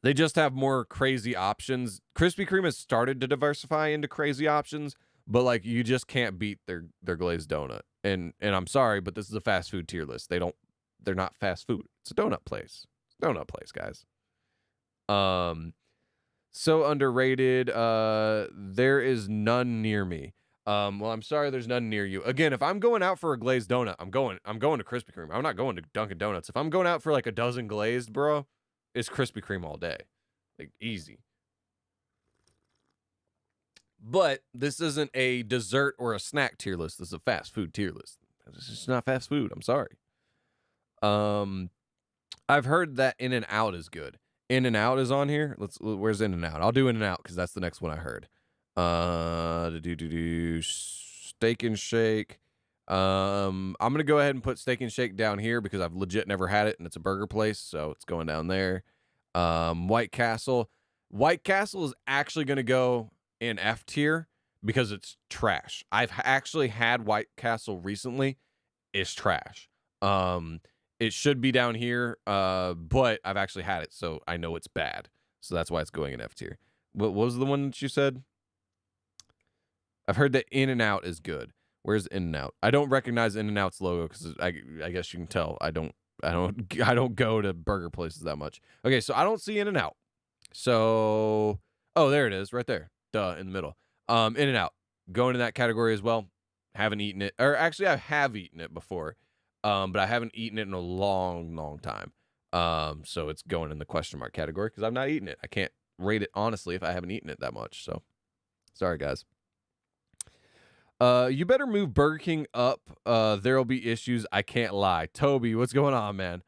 They just have more crazy options. Krispy Kreme has started to diversify into crazy options, but like you just can't beat their glazed donut. And I'm sorry, but this is a fast food tier list. They're not fast food. It's a donut place. Donut place, guys. So underrated. There is none near me. Well, I'm sorry there's none near you. Again, if I'm going out for a glazed donut, I'm going to Krispy Kreme. I'm not going to Dunkin' Donuts. If I'm going out for like a dozen glazed, bro, it's Krispy Kreme all day. Like, easy. But this isn't a dessert or a snack tier list. This is a fast food tier list. This is not fast food. I'm sorry. I've heard that In-N-Out is good. In-N-Out is on here. Where's In-N-Out? I'll do In-N-Out because that's the next one I heard. Steak and Shake. I'm gonna go ahead and put Steak and Shake down here because I've legit never had it and it's a burger place, so it's going down there. White Castle. White Castle is actually gonna go in F tier because it's trash. I've actually had White Castle recently. It's trash. It should be down here, but I've actually had it, so I know it's bad. So that's why it's going in F tier. What was the one that you said? I've heard that In-N-Out is good. Where's In-N-Out? I don't recognize In-N-Out's logo because I guess you can tell I don't go to burger places that much. Okay, so I don't see In-N-Out. So, oh, there it is, right there. Duh, in the middle. In-N-Out. Go into that category as well. Haven't eaten it. Or actually, I have eaten it before. But I haven't eaten it in a long, long time. So it's going in the question mark category because I've not eaten it. I can't rate it honestly if I haven't eaten it that much. So, sorry, guys. You better move Burger King up. There'll be issues. I can't lie. Toby, what's going on, man?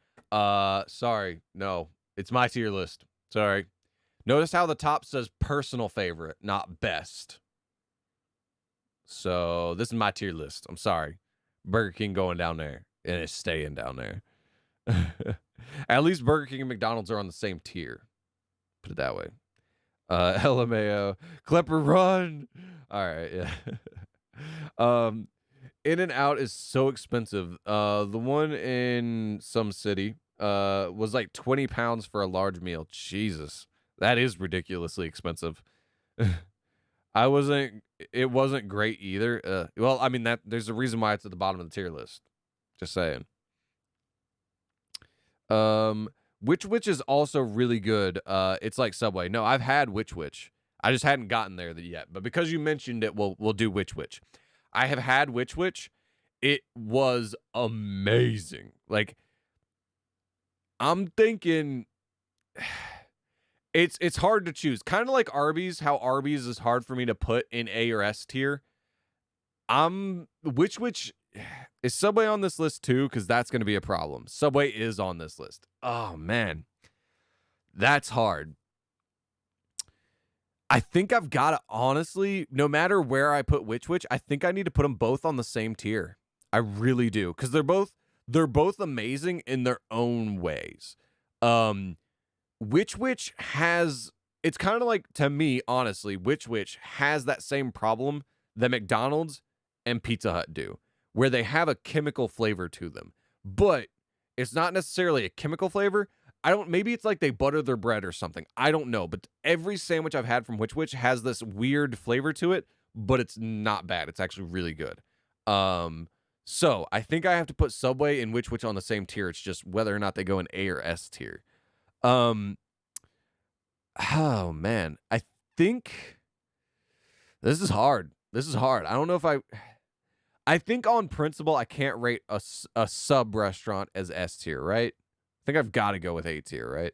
Sorry. No, it's my tier list. Sorry. Notice how the top says personal favorite, not best. So this is my tier list. I'm sorry. Burger King going down there, and it's staying down there. At least Burger King and McDonald's are on the same tier. Put it that way. LMAO. Klepper, run. All right, yeah. In-N-Out is so expensive. The one in some city was like 20 pounds for a large meal. Jesus, that is ridiculously expensive. It wasn't great either. Well, I mean, there's a reason why it's at the bottom of the tier list. Just saying. Which is also really good. It's like Subway. No, I've had Which. I just hadn't gotten there yet. But because you mentioned it, we'll do Which. I have had Which. It was amazing. Like, I'm thinking it's hard to choose. Kind of like Arby's, how Arby's is hard for me to put in A or S tier. Which is Subway on this list too? Because that's going to be a problem. Subway is on this list. Oh, man. That's hard. I think I've got to, honestly, no matter where I put Which, I think I need to put them both on the same tier. I really do. Because they're both they're both amazing in their own ways. Um, Which has it's kind of like, to me, honestly, which has that same problem that McDonald's and Pizza Hut do, where they have a chemical flavor to them. But it's not necessarily a chemical flavor. Maybe it's like they butter their bread or something. I don't know. But every sandwich I've had from which has this weird flavor to it, but it's not bad. It's actually really good. So I think I have to put Subway and which on the same tier. It's just whether or not they go in A or S tier. Oh man, I think this is hard. This is hard. I don't know if I think on principle I can't rate a sub restaurant as S tier, right? I think I've got to go with A tier, right?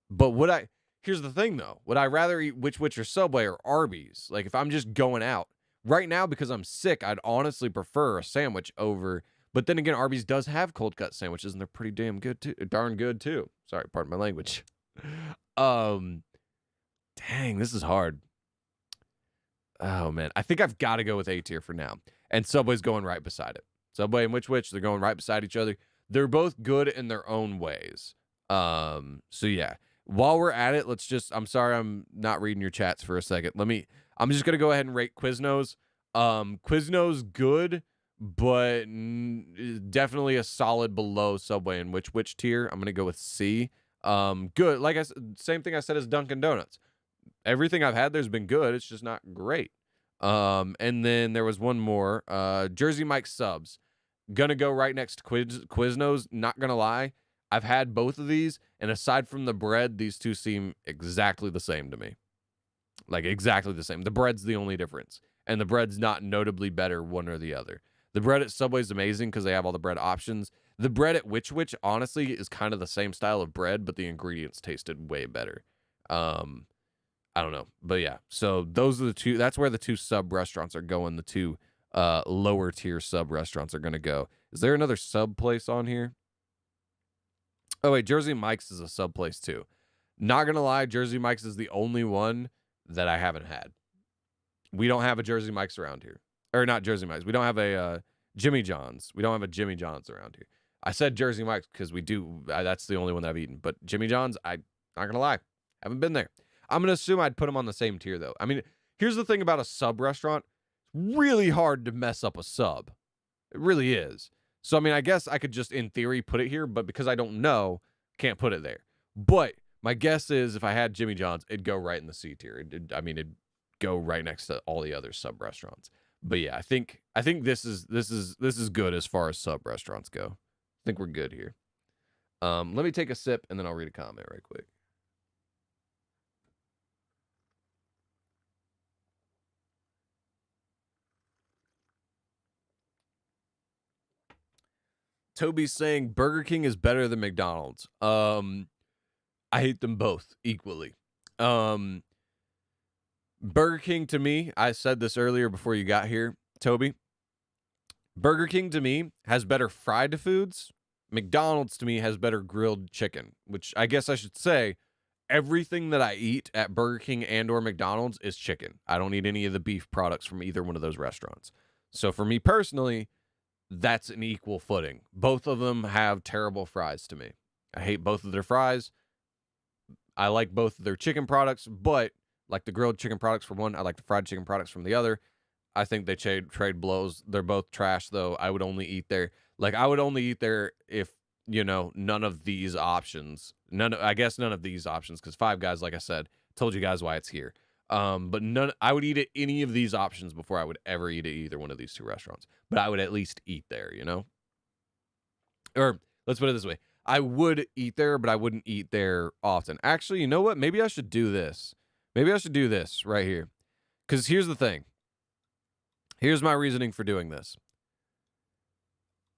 But here's the thing though. Would I rather eat which or Subway or Arby's? Like if I'm just going out right now because I'm sick, I'd honestly prefer a sandwich over. But then again, Arby's does have cold cut sandwiches and they're pretty darn good too. Sorry, pardon my language. Dang, this is hard. Oh man, I think I've got to go with A tier for now. And Subway's going right beside it. Subway and which they're going right beside each other. They're both good in their own ways. So yeah. While we're at it, I'm sorry I'm not reading your chats for a second. I'm just gonna go ahead and rate Quiznos. Quiznos good, but definitely a solid below Subway and which tier. I'm gonna go with C. Good. Like I said, same thing I said as Dunkin Donuts. Everything I've had there's been good. It's just not great. And then there was one more. Jersey Mike's subs. Gonna go right next to Quiznos. Not gonna lie. I've had both of these, and aside from the bread, these two seem exactly the same to me. Like, exactly the same. The bread's the only difference. And the bread's not notably better one or the other. The bread at Subway's amazing because they have all the bread options. The bread at which, honestly, is kind of the same style of bread, but the ingredients tasted way better. I don't know. But yeah, so those are the two. That's where the two sub restaurants are going. The two lower tier sub restaurants are going to go. Is there another sub place on here? Oh, wait, Jersey Mike's is a sub place too. Not going to lie, Jersey Mike's is the only one that I haven't had. We don't have a Jersey Mike's around here. Or not Jersey Mike's. We don't have a Jimmy John's. We don't have a Jimmy John's around here. I said Jersey Mike's because we do. That's the only one that I've eaten. But Jimmy John's, I'm not going to lie, haven't been there. I'm going to assume I'd put them on the same tier, though. I mean, here's the thing about a sub restaurant. It's really hard to mess up a sub. It really is. So, I mean, I guess I could just, in theory, put it here, but because I don't know, can't put it there. But my guess is if I had Jimmy John's, it'd go right in the C tier. It'd go right next to all the other sub restaurants. But yeah, I think this is good as far as sub restaurants go. I think we're good here. Let me take a sip and then I'll read a comment right quick. Toby's saying Burger King is better than McDonald's. I hate them both equally. Burger King to me, I said this earlier before you got here, Toby. Burger King to me has better fried foods. McDonald's to me has better grilled chicken, which I guess I should say everything that I eat at Burger King and or McDonald's is chicken. I don't eat any of the beef products from either one of those restaurants. So for me personally, that's an equal footing. Both of them have terrible fries to me. I hate both of their fries. I like both of their chicken products, but like the grilled chicken products from one, I like the fried chicken products from the other. I think they trade blows. They're both trash, though. I would only eat there. Like, I would only eat there if, none of these options. I guess none of these options, because Five Guys, like I said, told you guys why it's here. But I would eat at any of these options before I would ever eat at either one of these two restaurants. But I would at least eat there, Or let's put it this way. I would eat there, but I wouldn't eat there often. Actually, you know what? Maybe I should do this. Maybe I should do this right here. Because here's the thing. Here's my reasoning for doing this.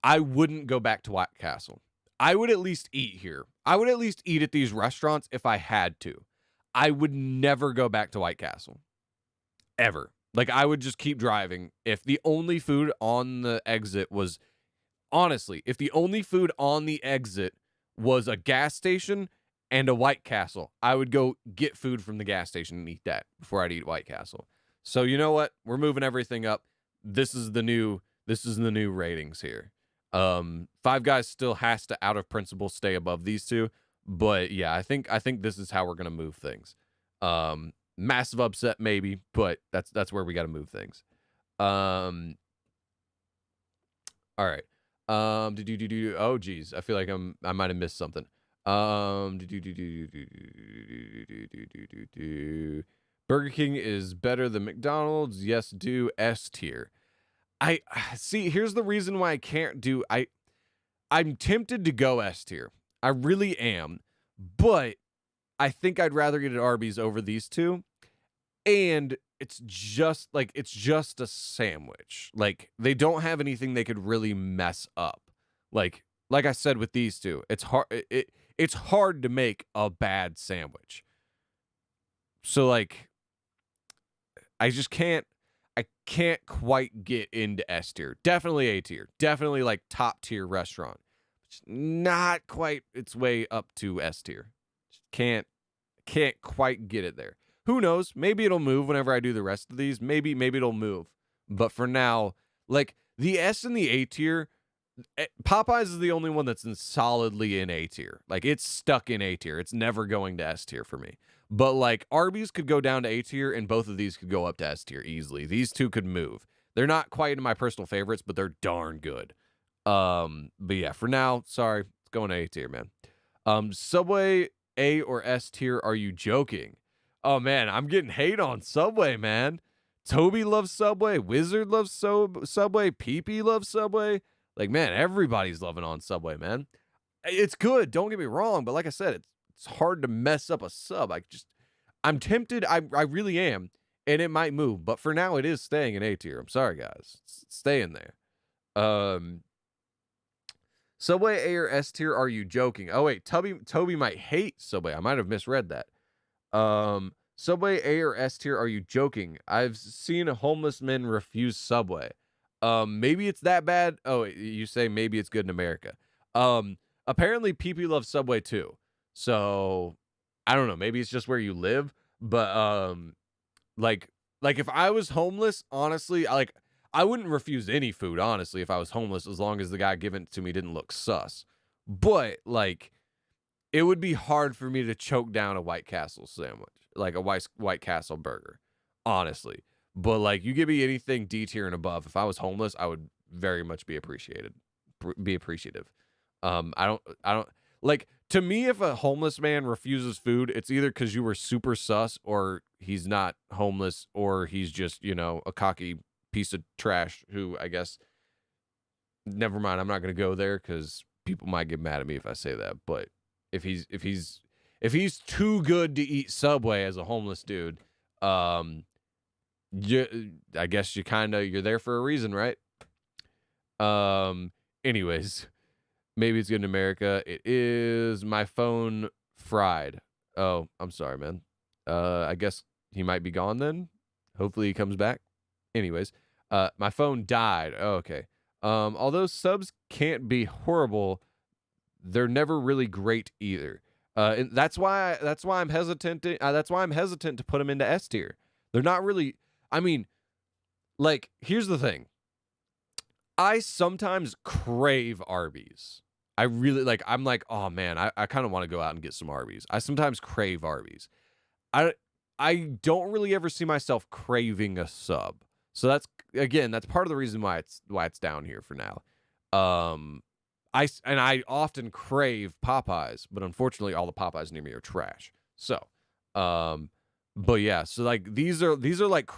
I wouldn't go back to White Castle. I would at least eat here. I would at least eat at these restaurants if I had to. I would never go back to White Castle. Ever. Like, I would just keep driving. If the only food on the exit was... Honestly, if the only food on the exit was a gas station and a White Castle, I would go get food from the gas station and eat that before I'd eat White Castle. So you know what? We're moving everything up. This is the new ratings here. Five Guys still has to, out of principle, stay above these two. But yeah, I think this is how we're gonna move things. Massive upset maybe, but that's where we got to move things. Um, all right. Oh geez, I feel like I might have missed something. Burger King is better than McDonald's. Yes, do S tier. I see. Here's the reason why I can't do. I'm tempted to go S tier. I really am, but I think I'd rather get at Arby's over these two. And it's just a sandwich. Like they don't have anything they could really mess up. Like I said with these two, it's hard. It's hard to make a bad sandwich. So like, I just can't. I can't quite get into S tier. Definitely A tier. Definitely like top tier restaurant. Just not quite its way up to S tier. Just can't quite get it there. Who knows? Maybe it'll move whenever I do the rest of these. Maybe it'll move. But for now, like the S and the A tier, Popeyes is the only one that's solidly in A tier. Like it's stuck in A tier. It's never going to S tier for me. But like Arby's could go down to A tier and both of these could go up to S tier easily. These two could move. They're not quite in my personal favorites, but they're darn good. But yeah, for now, sorry, it's going to A tier, man. Subway A or S tier, are you joking? Oh man, I'm getting hate on Subway, man. Toby loves Subway. Wizard loves Subway. PP loves Subway. Like, man, everybody's loving on Subway, man. It's good. Don't get me wrong, but like I said, it's hard to mess up a sub. I'm tempted. I really am, and it might move. But for now, it is staying in A tier. I'm sorry, guys. It's staying there. Subway A or S tier? Are you joking? Oh wait, Toby might hate Subway. I might have misread that. Subway A or S tier? Are you joking? I've seen homeless men refuse Subway. Maybe it's that bad. Oh, you say maybe it's good in America. Apparently PP loves Subway too. So I don't know. Maybe it's just where you live. But like if I was homeless, honestly, I wouldn't refuse any food, honestly, if I was homeless, as long as the guy giving it to me didn't look sus. But like, it would be hard for me to choke down a White Castle sandwich, like a White Castle burger, honestly. But like, you give me anything D tier and above. If I was homeless, I would very much be appreciative. I don't like, to me, if a homeless man refuses food, it's either because you were super sus, or he's not homeless, or he's just, a cocky piece of trash who, I guess, never mind. I'm not going to go there because people might get mad at me if I say that. But if he's too good to eat Subway as a homeless dude, I guess you're there for a reason, right? Anyways, maybe it's good in America. It is. My phone fried. Oh, I'm sorry, man. I guess he might be gone then. Hopefully he comes back. Anyways, my phone died. Oh, okay. Although subs can't be horrible, they're never really great either. And that's why I'm hesitant to put them into S tier. They're not really. I mean, like, here's the thing. I sometimes crave Arby's. I really like. I'm like, oh man, I kind of want to go out and get some Arby's. I sometimes crave Arby's. I don't really ever see myself craving a sub. So that's part of the reason why it's down here for now. I often crave Popeyes, but unfortunately all the Popeyes near me are trash. So, but yeah, so like these are like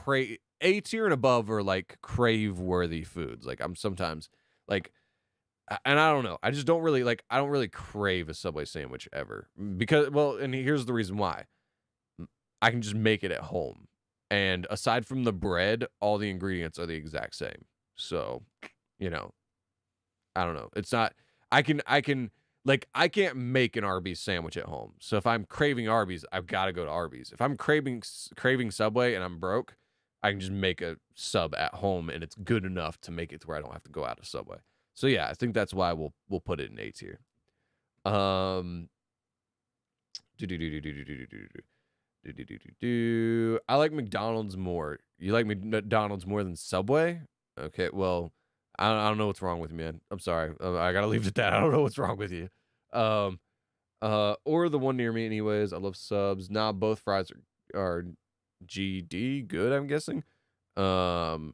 A tier and above are like crave worthy foods. Like I'm sometimes like, and I don't know, I just don't really like, I don't really crave a Subway sandwich ever because, well, and here's the reason why. I can just make it at home. And aside from the bread, all the ingredients are the exact same. So, I don't know. It's not, I can't make an Arby's sandwich at home. So if I'm craving Arby's, I've got to go to Arby's. If I'm craving Subway and I'm broke, I can just make a sub at home and it's good enough to make it to where I don't have to go out to Subway. So yeah, I think that's why we'll put it in A tier. I like McDonald's more. You like McDonald's more than Subway? Okay, well, I don't know what's wrong with me, man. I'm sorry. I gotta leave it at that. I don't know what's wrong with you. Um, or the one near me, anyways. I love subs. Nah, both fries are GD good. I'm guessing. Um,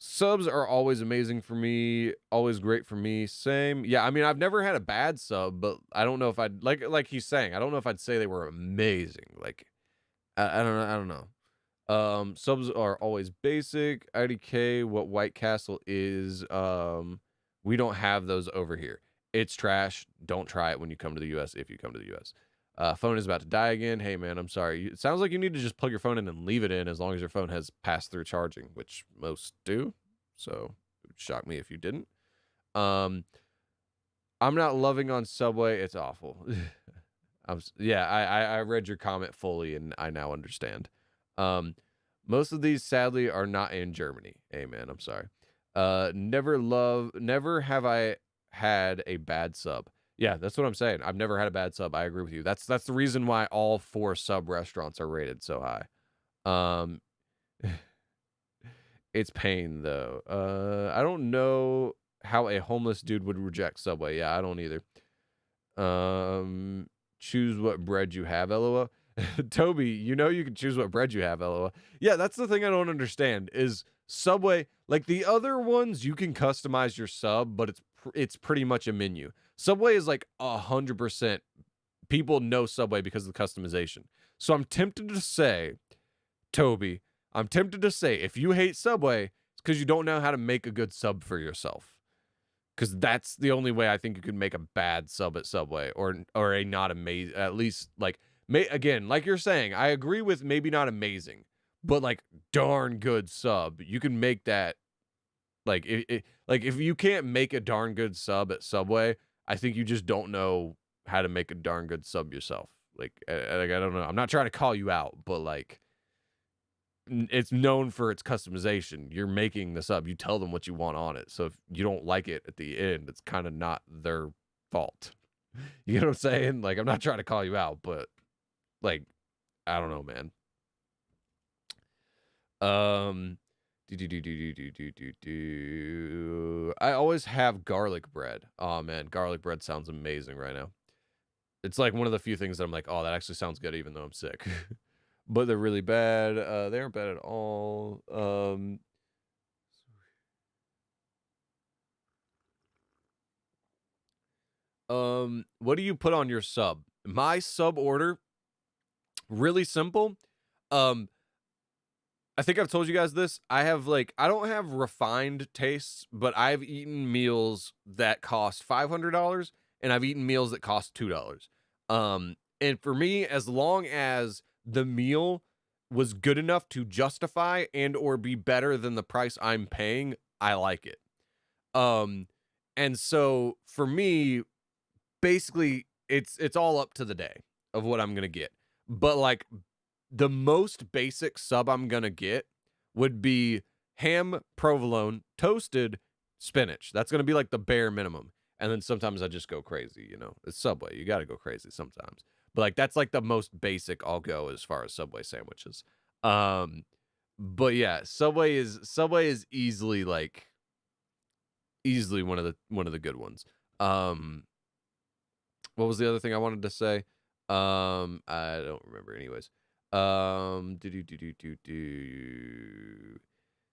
Subs are always amazing for me. Always great for me. Same. Yeah, I mean, I've never had a bad sub, but I don't know if I'd like he's saying. I don't know if I'd say they were amazing. Like, I don't know. I don't know. Subs are always basic. IDK, what White Castle is. We don't have those over here. It's trash. Don't try it when you come to the US if you come to the US. Phone is about to die again. Hey man, I'm sorry. It sounds like you need to just plug your phone in and leave it in as long as your phone has pass through charging, which most do. So it would shock me if you didn't. I'm not loving on Subway. It's awful. I read your comment fully and I now understand. Most of these sadly are not in Germany. Amen. I'm sorry. Never have I had a bad sub. Yeah, that's what I'm saying. I've never had a bad sub. I agree with you. That's the reason why all 4 sub restaurants are rated so high. Um It's pain though. I don't know how a homeless dude would reject Subway. Yeah, I don't either. Choose what bread you have, LOL. Toby, you know you can choose what bread you have, LOL. Yeah, that's the thing I don't understand is Subway, like the other ones, you can customize your sub, but it's pretty much a menu. Subway is like 100% people know Subway because of the customization. So I'm tempted to say, Toby, if you hate Subway, it's because you don't know how to make a good sub for yourself. Because that's the only way I think you could make a bad sub at Subway or a not amazing, at least like, again, like you're saying, I agree with maybe not amazing, but like darn good sub. You can make that like like if you can't make a darn good sub at Subway, I think you just don't know how to make a darn good sub yourself. Like I don't know. I'm not trying to call you out, but like it's known for its customization. You're making the sub. You tell them what you want on it. So if you don't like it at the end, it's kind of not their fault. You know what I'm saying? Like, I'm not trying to call you out, but like, I don't know, man. I always have garlic bread. Oh man, garlic bread sounds amazing right now. It's like one of the few things that I'm like, oh, that actually sounds good, even though I'm sick. But they're really bad. They aren't bad at all. What do you put on your sub? My sub order, really simple. I think I've told you guys this. I don't have refined tastes, but I've eaten meals that cost $500 and I've eaten meals that cost $2. And for me, as long as the meal was good enough to justify and or be better than the price I'm paying, I like it. And so for me, basically it's all up to the day of what I'm going to get. But like the most basic sub I'm going to get would be ham, provolone, toasted, spinach. That's going to be like the bare minimum. And then sometimes I just go crazy, you know. It's Subway. You got to go crazy sometimes. But like that's like the most basic I'll go as far as Subway sandwiches. But yeah, Subway is easily one of the good ones. What was the other thing I wanted to say? I don't remember anyways.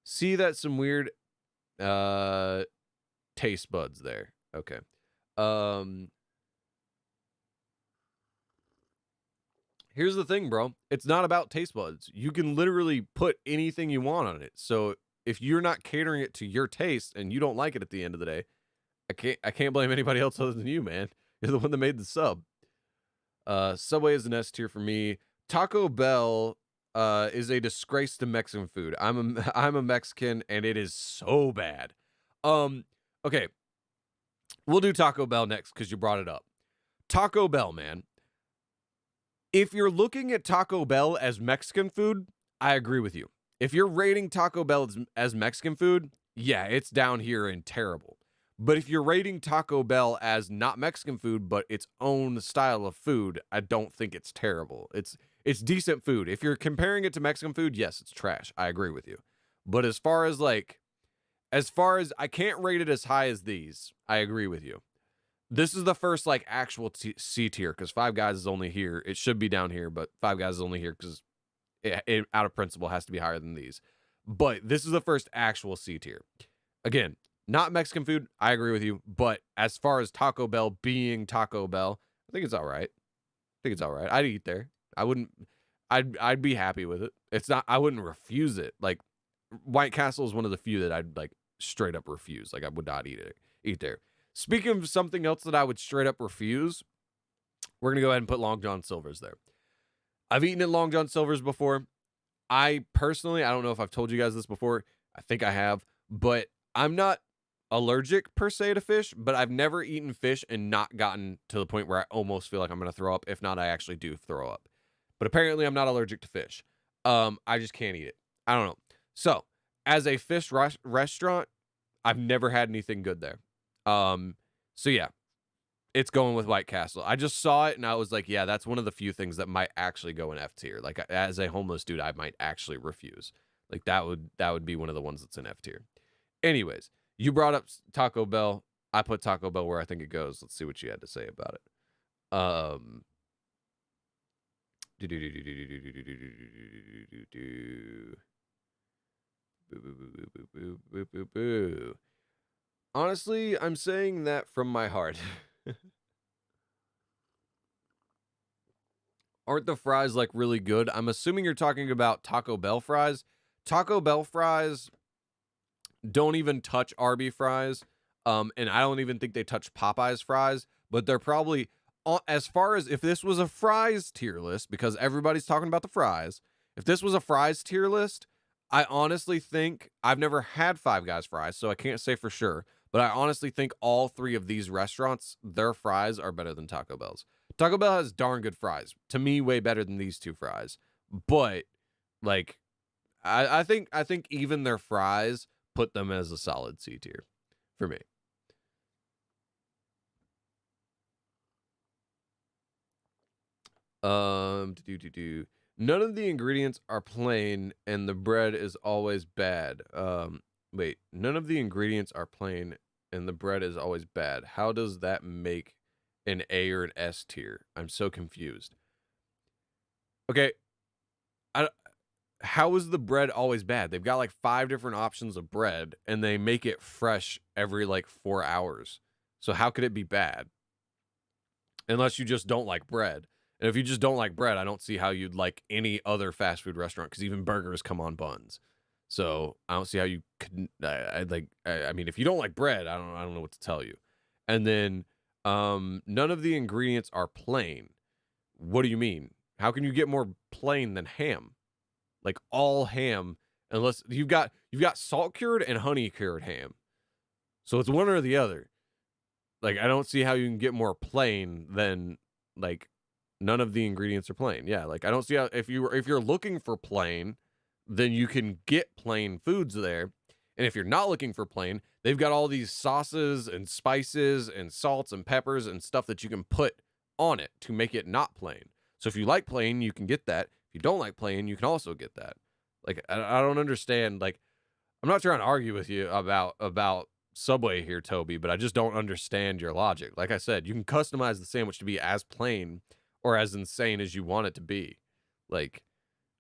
See that some weird taste buds there. Okay. Here's the thing, bro. It's not about taste buds. You can literally put anything you want on it. So if you're not catering it to your taste and you don't like it at the end of the day, I can't blame anybody else other than you, man. You're the one that made the sub. Subway is an S tier for me. Taco Bell is a disgrace to Mexican food. I'm a Mexican and it is so bad. Okay. We'll do Taco Bell next because you brought it up. Taco Bell, man. If you're looking at Taco Bell as Mexican food, I agree with you. If you're rating Taco Bell as Mexican food, yeah, it's down here and terrible. But if you're rating Taco Bell as not Mexican food, but its own style of food, I don't think it's terrible. It's decent food. If you're comparing it to Mexican food, yes, it's trash. I agree with you. But as far as like as far as I can't rate it as high as these. I agree with you. This is the first like actual C tier because Five Guys is only here. It should be down here, but Five Guys is only here because it out of principle has to be higher than these. But this is the first actual C tier. Again, not Mexican food. I agree with you. But as far as Taco Bell being Taco Bell, I think it's all right. I think it's all right. I'd eat there. I wouldn't. I'd be happy with it. It's not. I wouldn't refuse it. Like White Castle is one of the few that I'd like straight up refuse. Like I would not eat there. Speaking of something else that I would straight up refuse, we're gonna go ahead and put Long John Silver's there. I've eaten at Long John Silver's before. I personally, I don't know if I've told you guys this before. I think I have, but I'm not allergic per se to fish, but I've never eaten fish and not gotten to the point where I almost feel like I'm gonna throw up. If not, I actually do throw up. But apparently I'm not allergic to fish. I just can't eat it. I don't know. So as a fish restaurant, I've never had anything good there. So yeah, it's going with White Castle. I just saw it and I was like, yeah, that's one of the few things that might actually go in F tier. Like as a homeless dude, I might actually refuse. Like that would be one of the ones that's in F tier. Anyways, you brought up Taco Bell. I put Taco Bell where I think it goes. Let's see what you had to say about it. Honestly, I'm saying that from my heart. Aren't the fries like really good? I'm assuming you're talking about Taco Bell fries. Taco Bell fries don't even touch Arby fries. And I don't even think they touch Popeyes fries, but they're probably, as far as if this was a fries tier list, because everybody's talking about the fries, if this was a fries tier list, I honestly think, I've never had Five Guys fries, so I can't say for sure, but I honestly think all three of these restaurants, their fries are better than Taco Bell's. Taco Bell has darn good fries. To me, way better than these two fries. But, like, I think even their fries put them as a solid C tier for me. None of the ingredients are plain and the bread is always bad. Wait, none of the ingredients are plain and the bread is always bad. How does that make an A or an S tier? I'm so confused. Okay, how is the bread always bad? They've got like 5 different options of bread and they make it fresh every like 4 hours. So how could it be bad? Unless you just don't like bread. And if you just don't like bread, I don't see how you'd like any other fast food restaurant because even burgers come on buns. So I don't see how you could. I mean, if you don't like bread, I don't know what to tell you. And then, none of the ingredients are plain. What do you mean? How can you get more plain than ham? Like all ham, unless you've got salt cured and honey cured ham. So it's one or the other. Like I don't see how you can get more plain than like none of the ingredients are plain. Yeah, like I don't see how if you're looking for plain, then you can get plain foods there. And if you're not looking for plain, they've got all these sauces and spices and salts and peppers and stuff that you can put on it to make it not plain. So if you like plain, you can get that. If you don't like plain, you can also get that. Like I don't understand. Like I'm not trying to argue with you about Subway here, Toby, but I just don't understand your logic. Like I said, you can customize the sandwich to be as plain or as insane as you want it to be. Like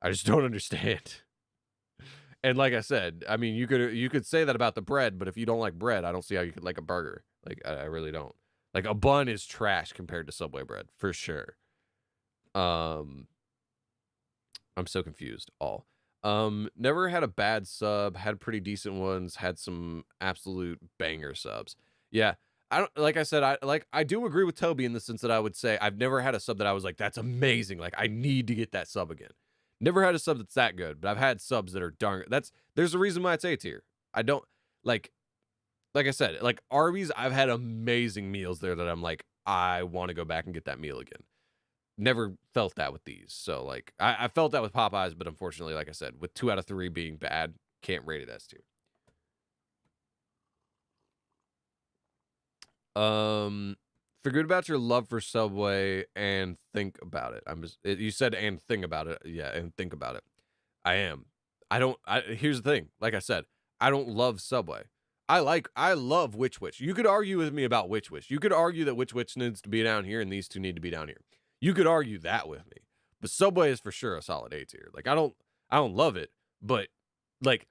I just don't understand. And like I said, I mean, you could say that about the bread, but if you don't like bread, I don't see how you could like a burger. Like I really don't. Like a bun is trash compared to Subway bread for sure. I'm so confused. Never had a bad sub, had pretty decent ones, had some absolute banger subs. Yeah. I don't, like I said, I do agree with Toby in the sense that I would say I've never had a sub that I was like, that's amazing. Like I need to get that sub again. Never had a sub that's that good, but I've had subs that are darn, there's a reason why it's A tier. I don't like I said, like Arby's, I've had amazing meals there that I'm like, I want to go back and get that meal again. Never felt that with these. So like I felt that with Popeyes, but unfortunately, like I said, with 2 out of 3 being bad, can't rate it as tier. Forget about your love for Subway and think about it. You said and think about it. Yeah, and think about it. I am. Here's the thing. Like I said, I don't love Subway. I love Which. You could argue with me about Which. You could argue that Which needs to be down here and these two need to be down here. You could argue that with me. But Subway is for sure a solid A tier. Like I don't love it, but like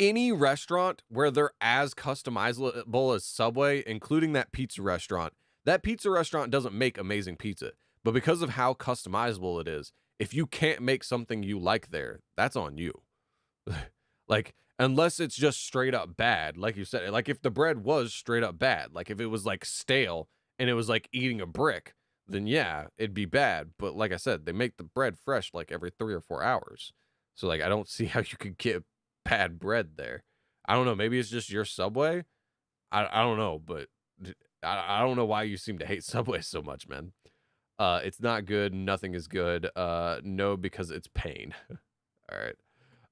any restaurant where they're as customizable as Subway, including that pizza restaurant doesn't make amazing pizza. But because of how customizable it is, if you can't make something you like there, that's on you. Like, unless it's just straight up bad, like you said, like if the bread was straight up bad, like if it was like stale and it was like eating a brick, then yeah, it'd be bad. But like I said, they make the bread fresh like every 3 or 4 hours. So like, I don't see how you could get bad bread there. I don't know. Maybe it's just your Subway. I don't know, but I don't know why you seem to hate Subway so much, man. It's not good. Nothing is good. No, because it's pain. All right.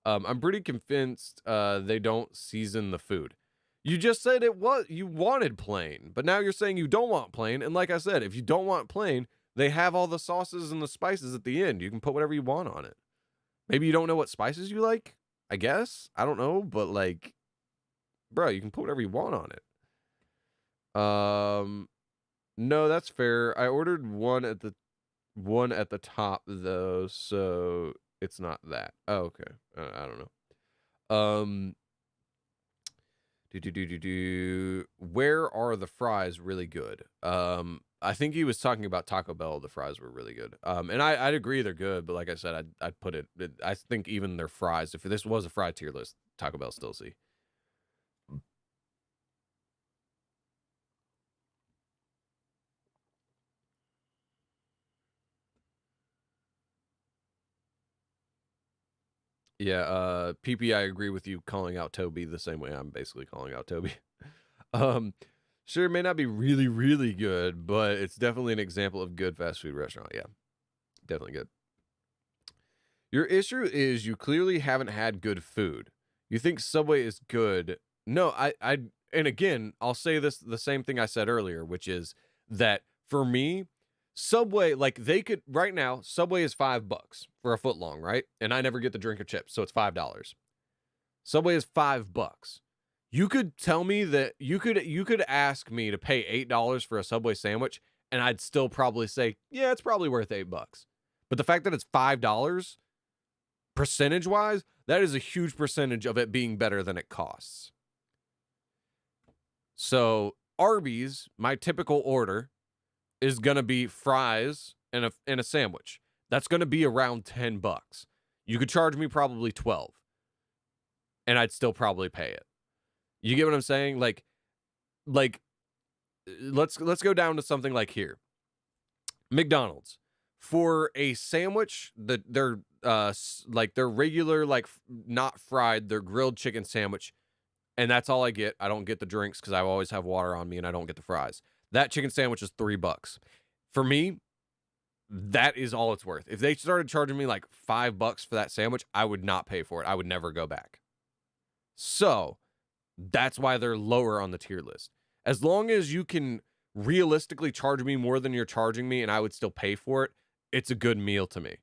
I'm pretty convinced they don't season the food. You just said you wanted plain, but now you're saying you don't want plain. And like I said, if you don't want plain, they have all the sauces and the spices at the end. You can put whatever you want on it. Maybe you don't know what spices you like, I guess. I don't know, but like, bro, you can put whatever you want on it. No, that's fair. I ordered one at the top though, so it's not that. Oh, okay. I don't know. Where are the fries really good? I think he was talking about Taco Bell. The fries were really good. And I'd agree they're good, but like I said, I'd put it. I think even their fries, if this was a fry tier list, Taco Bell still C. Yeah, PP, I agree with you calling out Toby the same way I'm basically calling out Toby. Sure, it may not be really, really good, but it's definitely an example of good fast food restaurant. Yeah, definitely good. Your issue is you clearly haven't had good food. You think Subway is good. No, and again, I'll say this the same thing I said earlier, which is that for me, Subway, like they could right now, Subway is $5 for a foot long, right? And I never get the drink or chips, so it's $5. Subway is $5. You could tell me that you could ask me to pay $8 for a Subway sandwich, and I'd still probably say, yeah, it's probably worth $8. But the fact that it's $5, percentage wise, that is a huge percentage of it being better than it costs. So Arby's, my typical order, is gonna be fries and a sandwich. That's gonna be around $10. You could charge me probably 12, and I'd still probably pay it. You get what I'm saying? Like, let's go down to something like here. McDonald's, for a sandwich that they're like their regular, like not fried, their grilled chicken sandwich, and that's all I get. I don't get the drinks because I always have water on me, and I don't get the fries. That chicken sandwich is $3. For me, that is all it's worth. If they started charging me like $5 for that sandwich, I would not pay for it. I would never go back. So that's why they're lower on the tier list. As long as you can realistically charge me more than you're charging me and I would still pay for it, it's a good meal to me.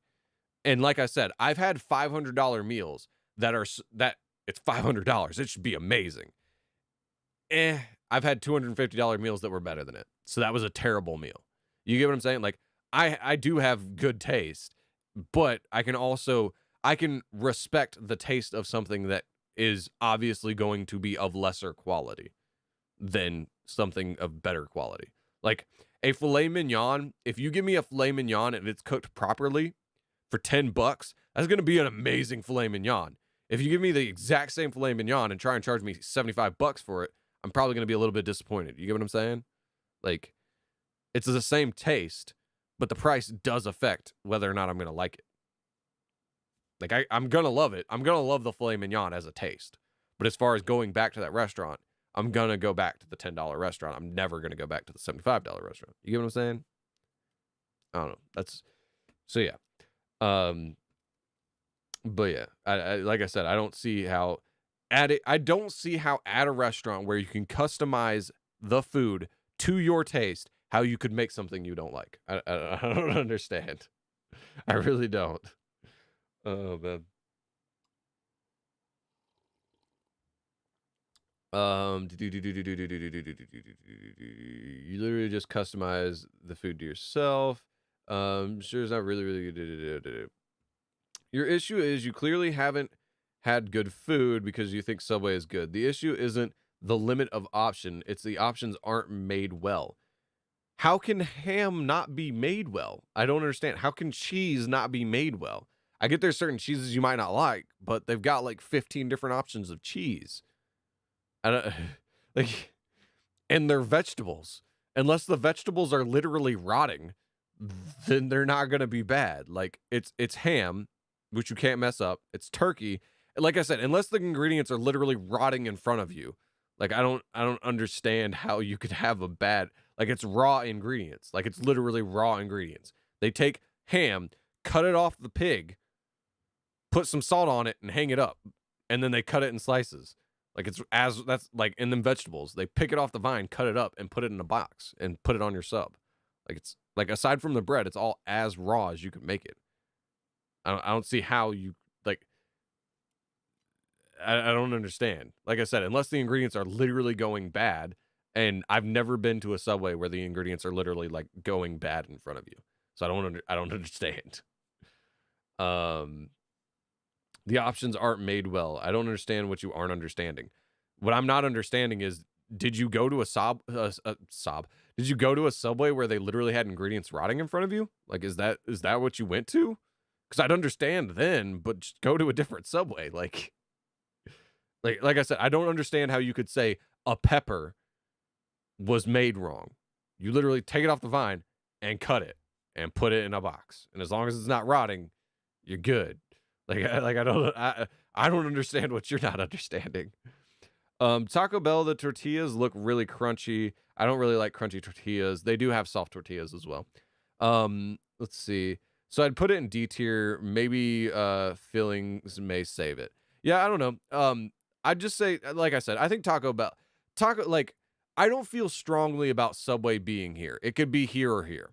And like I said, I've had $500 meals that it's $500. It should be amazing. I've had $250 meals that were better than it. So that was a terrible meal. You get what I'm saying? Like I do have good taste, but I can respect the taste of something that is obviously going to be of lesser quality than something of better quality. Like a filet mignon, if you give me a filet mignon and it's cooked properly for $10, that's going to be an amazing filet mignon. If you give me the exact same filet mignon and try and charge me $75 for it, I'm probably going to be a little bit disappointed. You get what I'm saying? Like, it's the same taste, but the price does affect whether or not I'm going to like it. Like, I'm going to love it. I'm going to love the filet mignon as a taste. But as far as going back to that restaurant, I'm going to go back to the $10 restaurant. I'm never going to go back to the $75 restaurant. You get what I'm saying? I don't know. So yeah. But yeah, I like I said, I don't see how at a restaurant where you can customize the food to your taste, how you could make something you don't like. I don't understand. I really don't. Oh man. You literally just customize the food to yourself. Sure, it's not really good. Your issue is you clearly haven't had good food because you think Subway is good. The issue isn't the limit of option, it's the options aren't made well. How can ham not be made well? I don't understand. How can cheese not be made well? I get there's certain cheeses you might not like, but they've got like 15 different options of cheese. I don't like, and they're vegetables. Unless the vegetables are literally rotting, then they're not gonna be bad. Like it's ham, which you can't mess up. It's turkey. Like I said, unless the ingredients are literally rotting in front of you, like I don't understand how you could have a bad, like it's raw ingredients. Like it's literally raw ingredients. They take ham, cut it off the pig, put some salt on it, and hang it up, and then they cut it in slices. Like it's as that's like in them vegetables. They pick it off the vine, cut it up, and put it in a box and put it on your sub. Like it's like aside from the bread, it's all as raw as you can make it. I don't see how you like. I don't understand. Like I said, unless the ingredients are literally going bad, and I've never been to a Subway where the ingredients are literally like going bad in front of you, so I don't understand. Um, the options aren't made well. I don't understand what you aren't understanding. What I'm not understanding is, did you go to a sob? Did you go to a Subway where they literally had ingredients rotting in front of you? Like, is that what you went to? Because I'd understand then, but just go to a different Subway. Like I said, I don't understand how you could say a pepper was made wrong. You literally take it off the vine and cut it and put it in a box, and as long as it's not rotting, you're good. I don't understand what you're not understanding. Taco Bell, the tortillas look really crunchy. I don't really like crunchy tortillas. They do have soft tortillas as well. Let's see. So I'd put it in D tier. Maybe fillings may save it. Yeah, I don't know. I'd just say, like I said, I think Taco Bell, like I don't feel strongly about Subway being here. It could be here or here.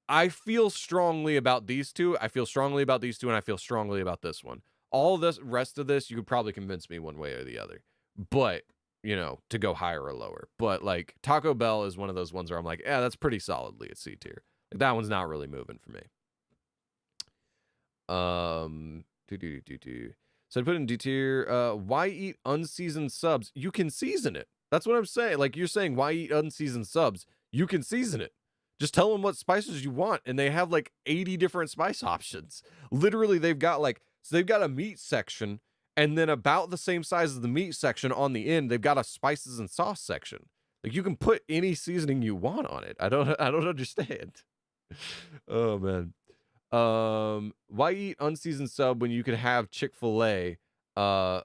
I feel strongly about these two. I feel strongly about these two, and I feel strongly about this one. All this rest of this, you could probably convince me one way or the other. But, to go higher or lower. But like Taco Bell is one of those ones where I'm like, yeah, that's pretty solidly at C tier. Like that one's not really moving for me. So I put in D tier. Why eat unseasoned subs? You can season it. That's what I'm saying. Like you're saying, why eat unseasoned subs? You can season it. Just tell them what spices you want, and they have like 80 different spice options. Literally, they've got a meat section, and then about the same size as the meat section on the end, they've got a spices and sauce section. Like you can put any seasoning you want on it. I don't understand. Oh man. Why eat unseasoned sub when you could have Chick-fil-A, Wingstop,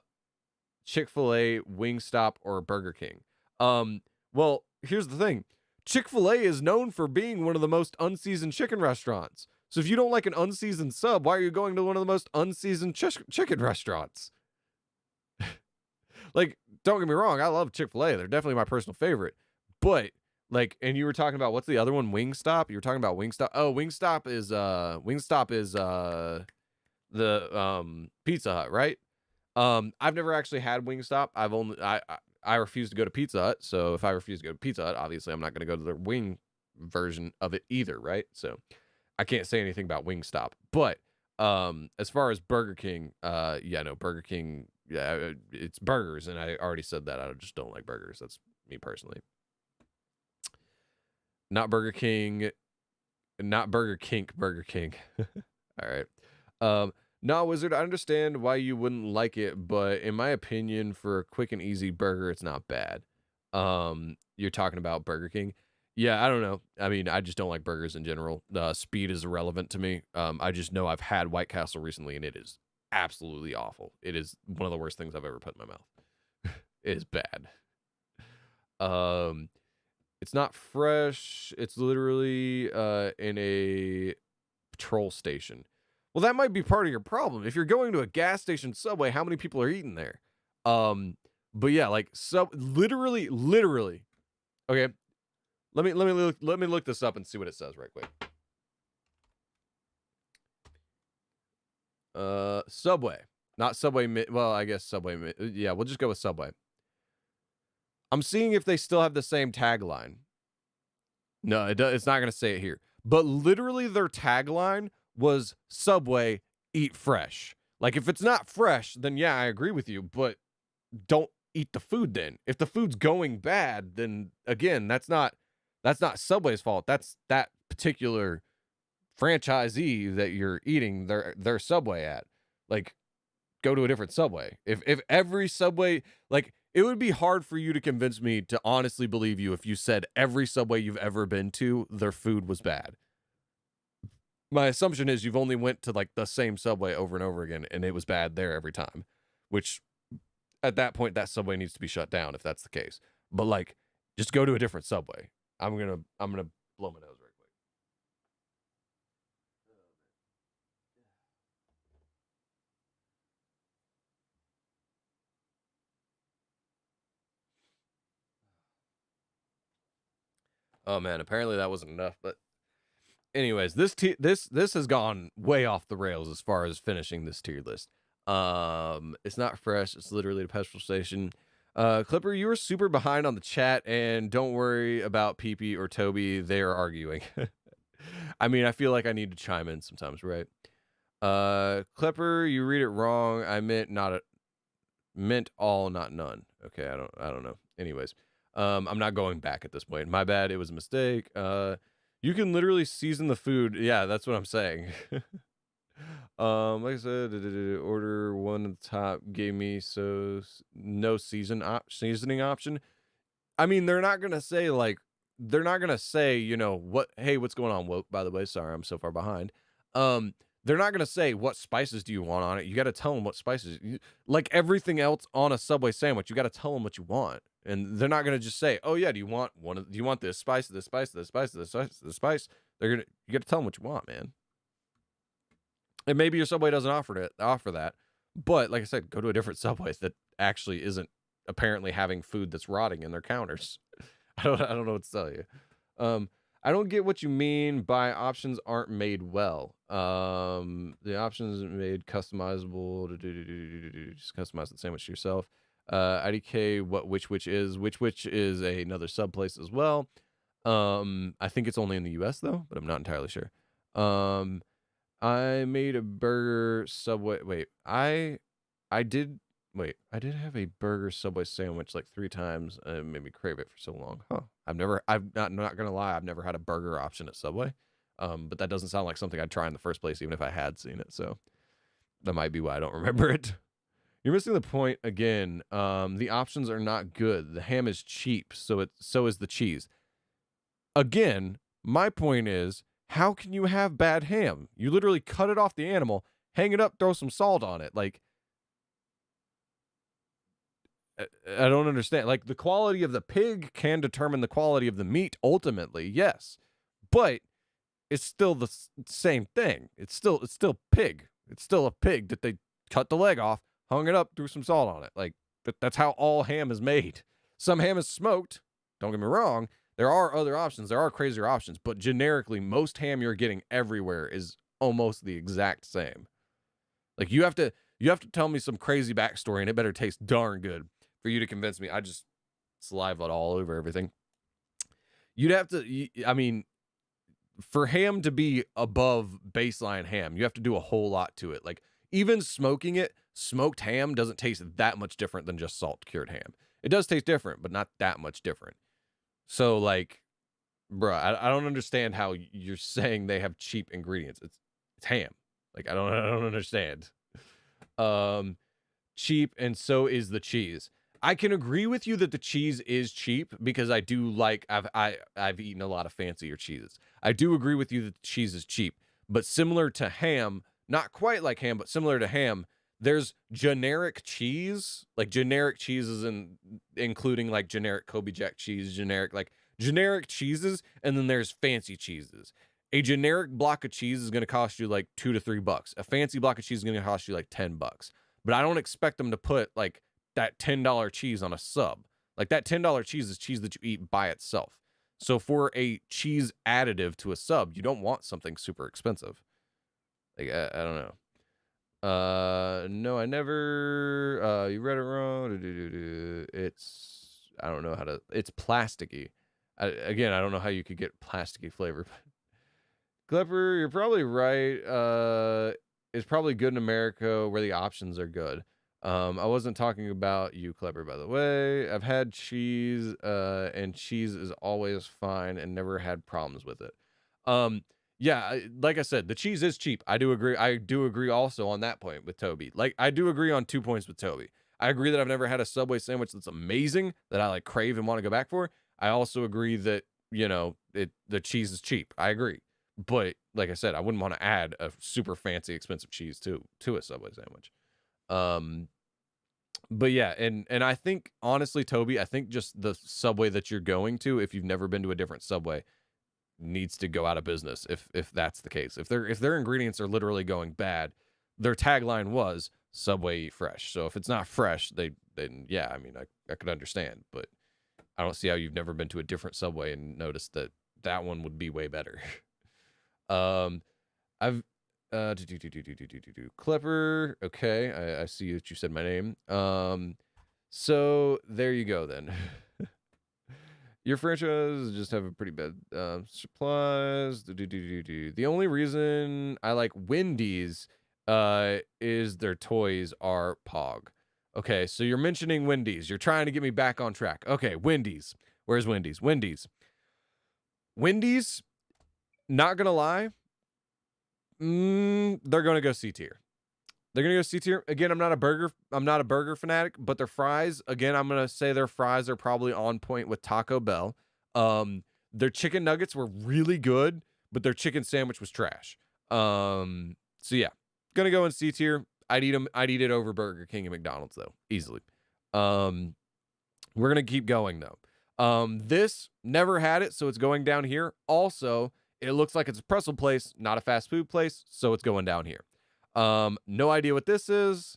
or Burger King? Well, here's the thing. Chick-fil-A is known for being one of the most unseasoned chicken restaurants. So if you don't like an unseasoned sub, why are you going to one of the most unseasoned chicken restaurants? Like, don't get me wrong, I love Chick-fil-A. They're definitely my personal favorite. But like, and you were talking about, what's the other one? Wingstop? You were talking about Wingstop. Oh, Wingstop is the Pizza Hut, right? I've never actually had Wingstop. I refuse to go to Pizza Hut, so if I refuse to go to Pizza Hut, obviously I'm not going to go to the wing version of it either, right? So I can't say anything about Wingstop. But as far as Burger King, Burger King, yeah, it's burgers, and I already said that. I just don't like burgers. That's me personally. Not Burger King, not Burger King, Burger King. All right. No, Wizard, I understand why you wouldn't like it, but in my opinion, for a quick and easy burger, it's not bad. You're talking about Burger King. Yeah, I don't know. I mean, I just don't like burgers in general. Speed is irrelevant to me. I just know I've had White Castle recently, and it is absolutely awful. It is one of the worst things I've ever put in my mouth. It is bad. It's not fresh. It's literally in a patrol station. Well, that might be part of your problem. If you're going to a gas station Subway, how many people are eating there? But yeah, like literally. Okay, let me look this up and see what it says right quick. Subway, not Subway. Well, I guess Subway. Yeah, we'll just go with Subway. I'm seeing if they still have the same tagline. No, it's not going to say it here. But literally their tagline was Subway, eat fresh. Like, if it's not fresh, then yeah, I agree with you, but don't eat the food then. If the food's going bad, then again, that's not Subway's fault. That's that particular franchisee that you're eating their Subway at. Like, go to a different Subway. If every Subway, like, it would be hard for you to convince me to honestly believe you if you said every Subway you've ever been to, their food was bad. My assumption is you've only went to like the same Subway over and over again, and it was bad there every time, which at that point, that Subway needs to be shut down if that's the case. But like, just go to a different Subway. I'm gonna blow my nose right quick. Oh man, apparently that wasn't enough. But anyways, this has gone way off the rails as far as finishing this tier list. It's not fresh. It's literally a petrol station. Clipper, you were super behind on the chat, and don't worry about PP or Toby. They are arguing. I mean, I feel like I need to chime in sometimes, right? Clipper, you read it wrong. I meant meant all, not none. Okay, I don't know. Anyways, I'm not going back at this point. My bad. It was a mistake. You can literally season the food. Yeah, that's what I'm saying. Like I said, order one at the top gave me no seasoning option. I mean, they're not gonna say you know what. Hey, what's going on, woke? By the way, sorry, I'm so far behind. They're not gonna say what spices do you want on it. You got to tell them what spices. Like everything else on a Subway sandwich, you got to tell them what you want, and they're not gonna just say, oh yeah, do you want this spice, this spice, this spice, this spice, this spice? You got to tell them what you want, man. And maybe your Subway doesn't offer that, but like I said, go to a different Subway that actually isn't apparently having food that's rotting in their counters. I don't know what to tell you. I don't get what you mean by options aren't made well. The options made customizable. Just customize the sandwich yourself. IDK, which is another sub place as well. I think it's only in the US though, but I'm not entirely sure. I made a burger Subway. I did have a burger Subway sandwich like 3 times, and it made me crave it for so long. Huh. I'm not gonna lie, I've never had a burger option at Subway. But that doesn't sound like something I'd try in the first place, even if I had seen it. So that might be why I don't remember it. You're missing the point again. The options are not good. The ham is cheap, so is the cheese. Again, my point is, how can you have bad ham? You literally cut it off the animal, hang it up, throw some salt on it. Like, I don't understand. Like, the quality of the pig can determine the quality of the meat ultimately, yes. But it's still the same thing. It's still pig. It's still a pig that they cut the leg off, hung it up, threw some salt on it. Like, that's how all ham is made. Some ham is smoked. Don't get me wrong. There are other options. There are crazier options, but generically, most ham you're getting everywhere is almost the exact same. Like, you have to tell me some crazy backstory, and it better taste darn good for you to convince me. I just saliva all over everything. You'd have to, I mean, for ham to be above baseline ham, you have to do a whole lot to it. Like, even smoking it, smoked ham doesn't taste that much different than just salt cured ham. It does taste different, but not that much different. So, like, bro, I don't understand how you're saying they have cheap ingredients. It's ham. Like, I don't understand. Cheap, and so is the cheese. I can agree with you that the cheese is cheap because I do like I've eaten a lot of fancier cheeses. I do agree with you that the cheese is cheap, but similar to ham, not quite like ham, but similar to ham, there's generic cheese, like generic cheeses, and including like generic Kobe Jack cheese, generic cheeses, and then there's fancy cheeses. A generic block of cheese is going to cost you like $2 to $3. A fancy block of cheese is going to cost you like $10. But I don't expect them to put like that $10 cheese on a sub. Like, that $10 cheese is cheese that you eat by itself. So for a cheese additive to a sub, you don't want something super expensive. Like, I don't know. No, I never. You read it wrong. I don't know how to. It's plasticky. Again, I don't know how you could get plasticky flavor. Clipper, you're probably right. It's probably good in America where the options are good. I wasn't talking about you, Clever, by the way. I've had cheese, and cheese is always fine and never had problems with it. Yeah, like I said, the cheese is cheap. I do agree. I do agree also on that point with Toby. Like, I do agree on 2 points with Toby. I agree that I've never had a Subway sandwich that's amazing that I like crave and want to go back for. I also agree that, the cheese is cheap. I agree. But like I said, I wouldn't want to add a super fancy, expensive cheese to a Subway sandwich. But yeah, and I think honestly, Toby, I think just the Subway that you're going to, if you've never been to a different Subway, needs to go out of business. If that's the case, if their ingredients are literally going bad, their tagline was Subway Eat Fresh. So if it's not fresh, then yeah, I mean, I could understand, but I don't see how you've never been to a different Subway and noticed that one would be way better. I've Clipper. Okay, I see that you said my name. So there you go then. Your franchise just have a pretty bad supplies. The only reason I like Wendy's is their toys are Pog. Okay, so you're mentioning Wendy's. You're trying to get me back on track. Okay, Wendy's. Where's Wendy's? Wendy's, not gonna lie, they're gonna go C tier. They're gonna go C tier. Again, I'm not a burger fanatic, but their fries, again, I'm gonna say their fries are probably on point with Taco Bell. Their chicken nuggets were really good, but their chicken sandwich was trash. So yeah, gonna go in C tier. I'd eat it over Burger King and McDonald's though, easily. We're gonna keep going though. This never had it, so it's going down here. Also, it looks like it's a pretzel place, not a fast food place, so it's going down here. No idea what this is.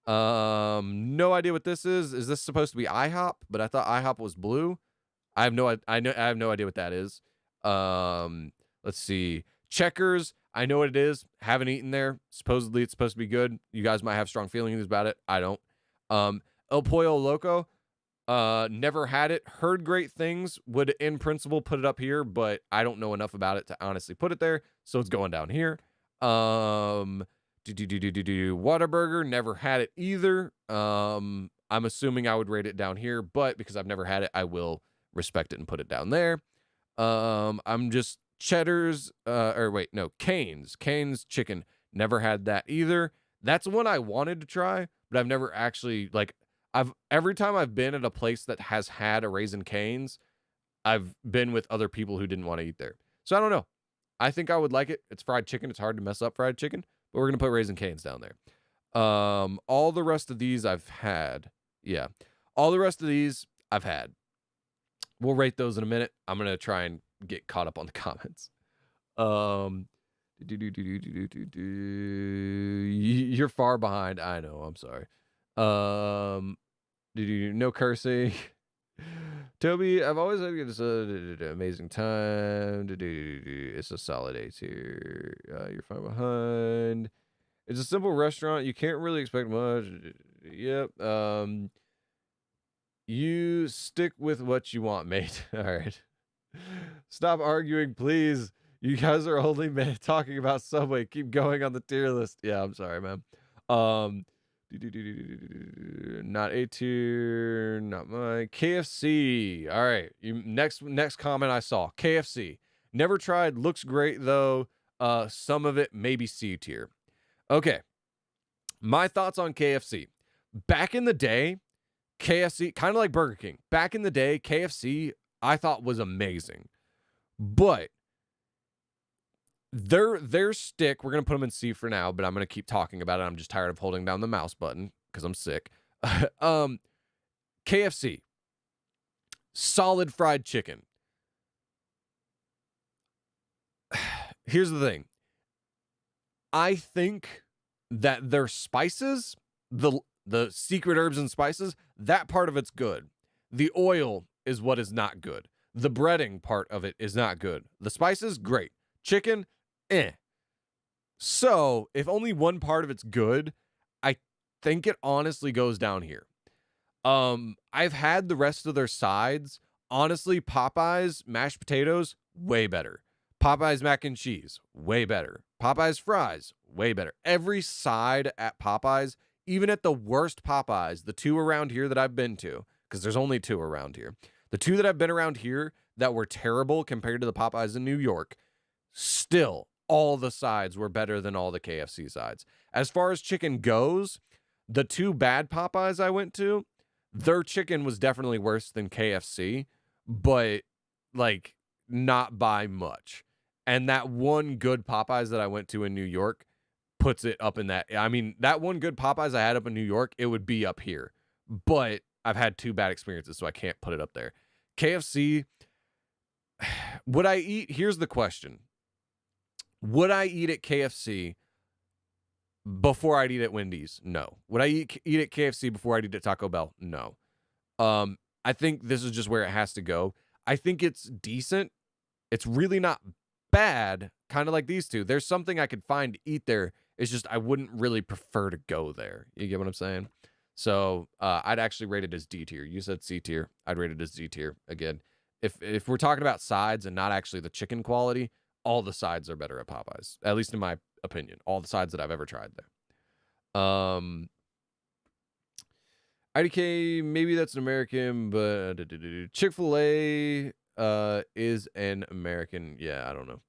No idea what this is. Is this supposed to be IHOP? But I thought IHOP was blue. I have no idea what that is. Let's see. Checkers. I know what it is. Haven't eaten there. Supposedly it's supposed to be good. You guys might have strong feelings about it. I don't. El Pollo Loco. Never had it. Heard great things. Would in principle put it up here, but I don't know enough about it to honestly put it there. So it's going down here. Whataburger, never had it either. I'm assuming I would rate it down here, but because I've never had it, I will respect it and put it down there. I'm just Cheddar's, Cane's chicken, never had that either. That's one I wanted to try, but I've never actually, every time I've been at a place that has had a Raisin Cane's, I've been with other people who didn't want to eat there. So I don't know. I think I would like it. It's fried chicken. It's hard to mess up fried chicken, but we're going to put Raisin Cane's down there. All the rest of these I've had. Yeah. All the rest of these I've had. We'll rate those in a minute. I'm going to try and get caught up on the comments. You're far behind. I know. I'm sorry. No cursing. Toby, I've always had this amazing time. It's a solid A tier. You're far behind. It's a simple restaurant. You can't really expect much. Yep. You stick with what you want, mate. All right. Stop arguing, please. You guys are only talking about Subway. Keep going on the tier list. Yeah, I'm sorry, man. Not A tier, not mine. KFC. All right. Next comment I saw. KFC. Never tried. Looks great though. Some of it maybe C tier. Okay. My thoughts on KFC. Back in the day, KFC, kind of like Burger King. Back in the day, KFC I thought was amazing. But their stick, we're going to put them in C for now, but I'm going to keep talking about it. I'm just tired of holding down the mouse button because I'm sick. KFC. Solid fried chicken. Here's the thing. I think that their spices, the secret herbs and spices, that part of it's good. The oil is what is not good. The breading part of it is not good. The spices, great. Chicken, eh. So, if only one part of it's good, I think it honestly goes down here. I've had the rest of their sides. Honestly, Popeyes mashed potatoes, way better. Popeyes mac and cheese, way better. Popeyes fries, way better. Every side at Popeyes, even at the worst Popeyes, the two around here that I've been to, because there's only two around here. The two that I've been around here that were terrible compared to the Popeyes in New York, still all the sides were better than all the KFC sides. As far as chicken goes, the two bad Popeyes I went to, their chicken was definitely worse than KFC, but like not by much. And that one good Popeyes that I went to in New York puts it up in that. I mean, that one good Popeyes I had up in New York, it would be up here. But I've had two bad experiences, so I can't put it up there. KFC, would I eat? Here's the question. Would I eat at KFC before I'd eat at Wendy's? No. Would I eat at KFC before I'd eat at Taco Bell? No. I think this is just where it has to go. I think it's decent. It's really not bad, kind of like these two. There's something I could find to eat there. It's just I wouldn't really prefer to go there. You get what I'm saying? So I'd actually rate it as D tier. You said C tier. I'd rate it as D tier. Again, if we're talking about sides and not actually the chicken quality, all the sides are better at Popeyes, at least in my opinion. All the sides that I've ever tried there. IDK, maybe that's an American, but Chick-Fil-A is an American. Yeah, I don't know.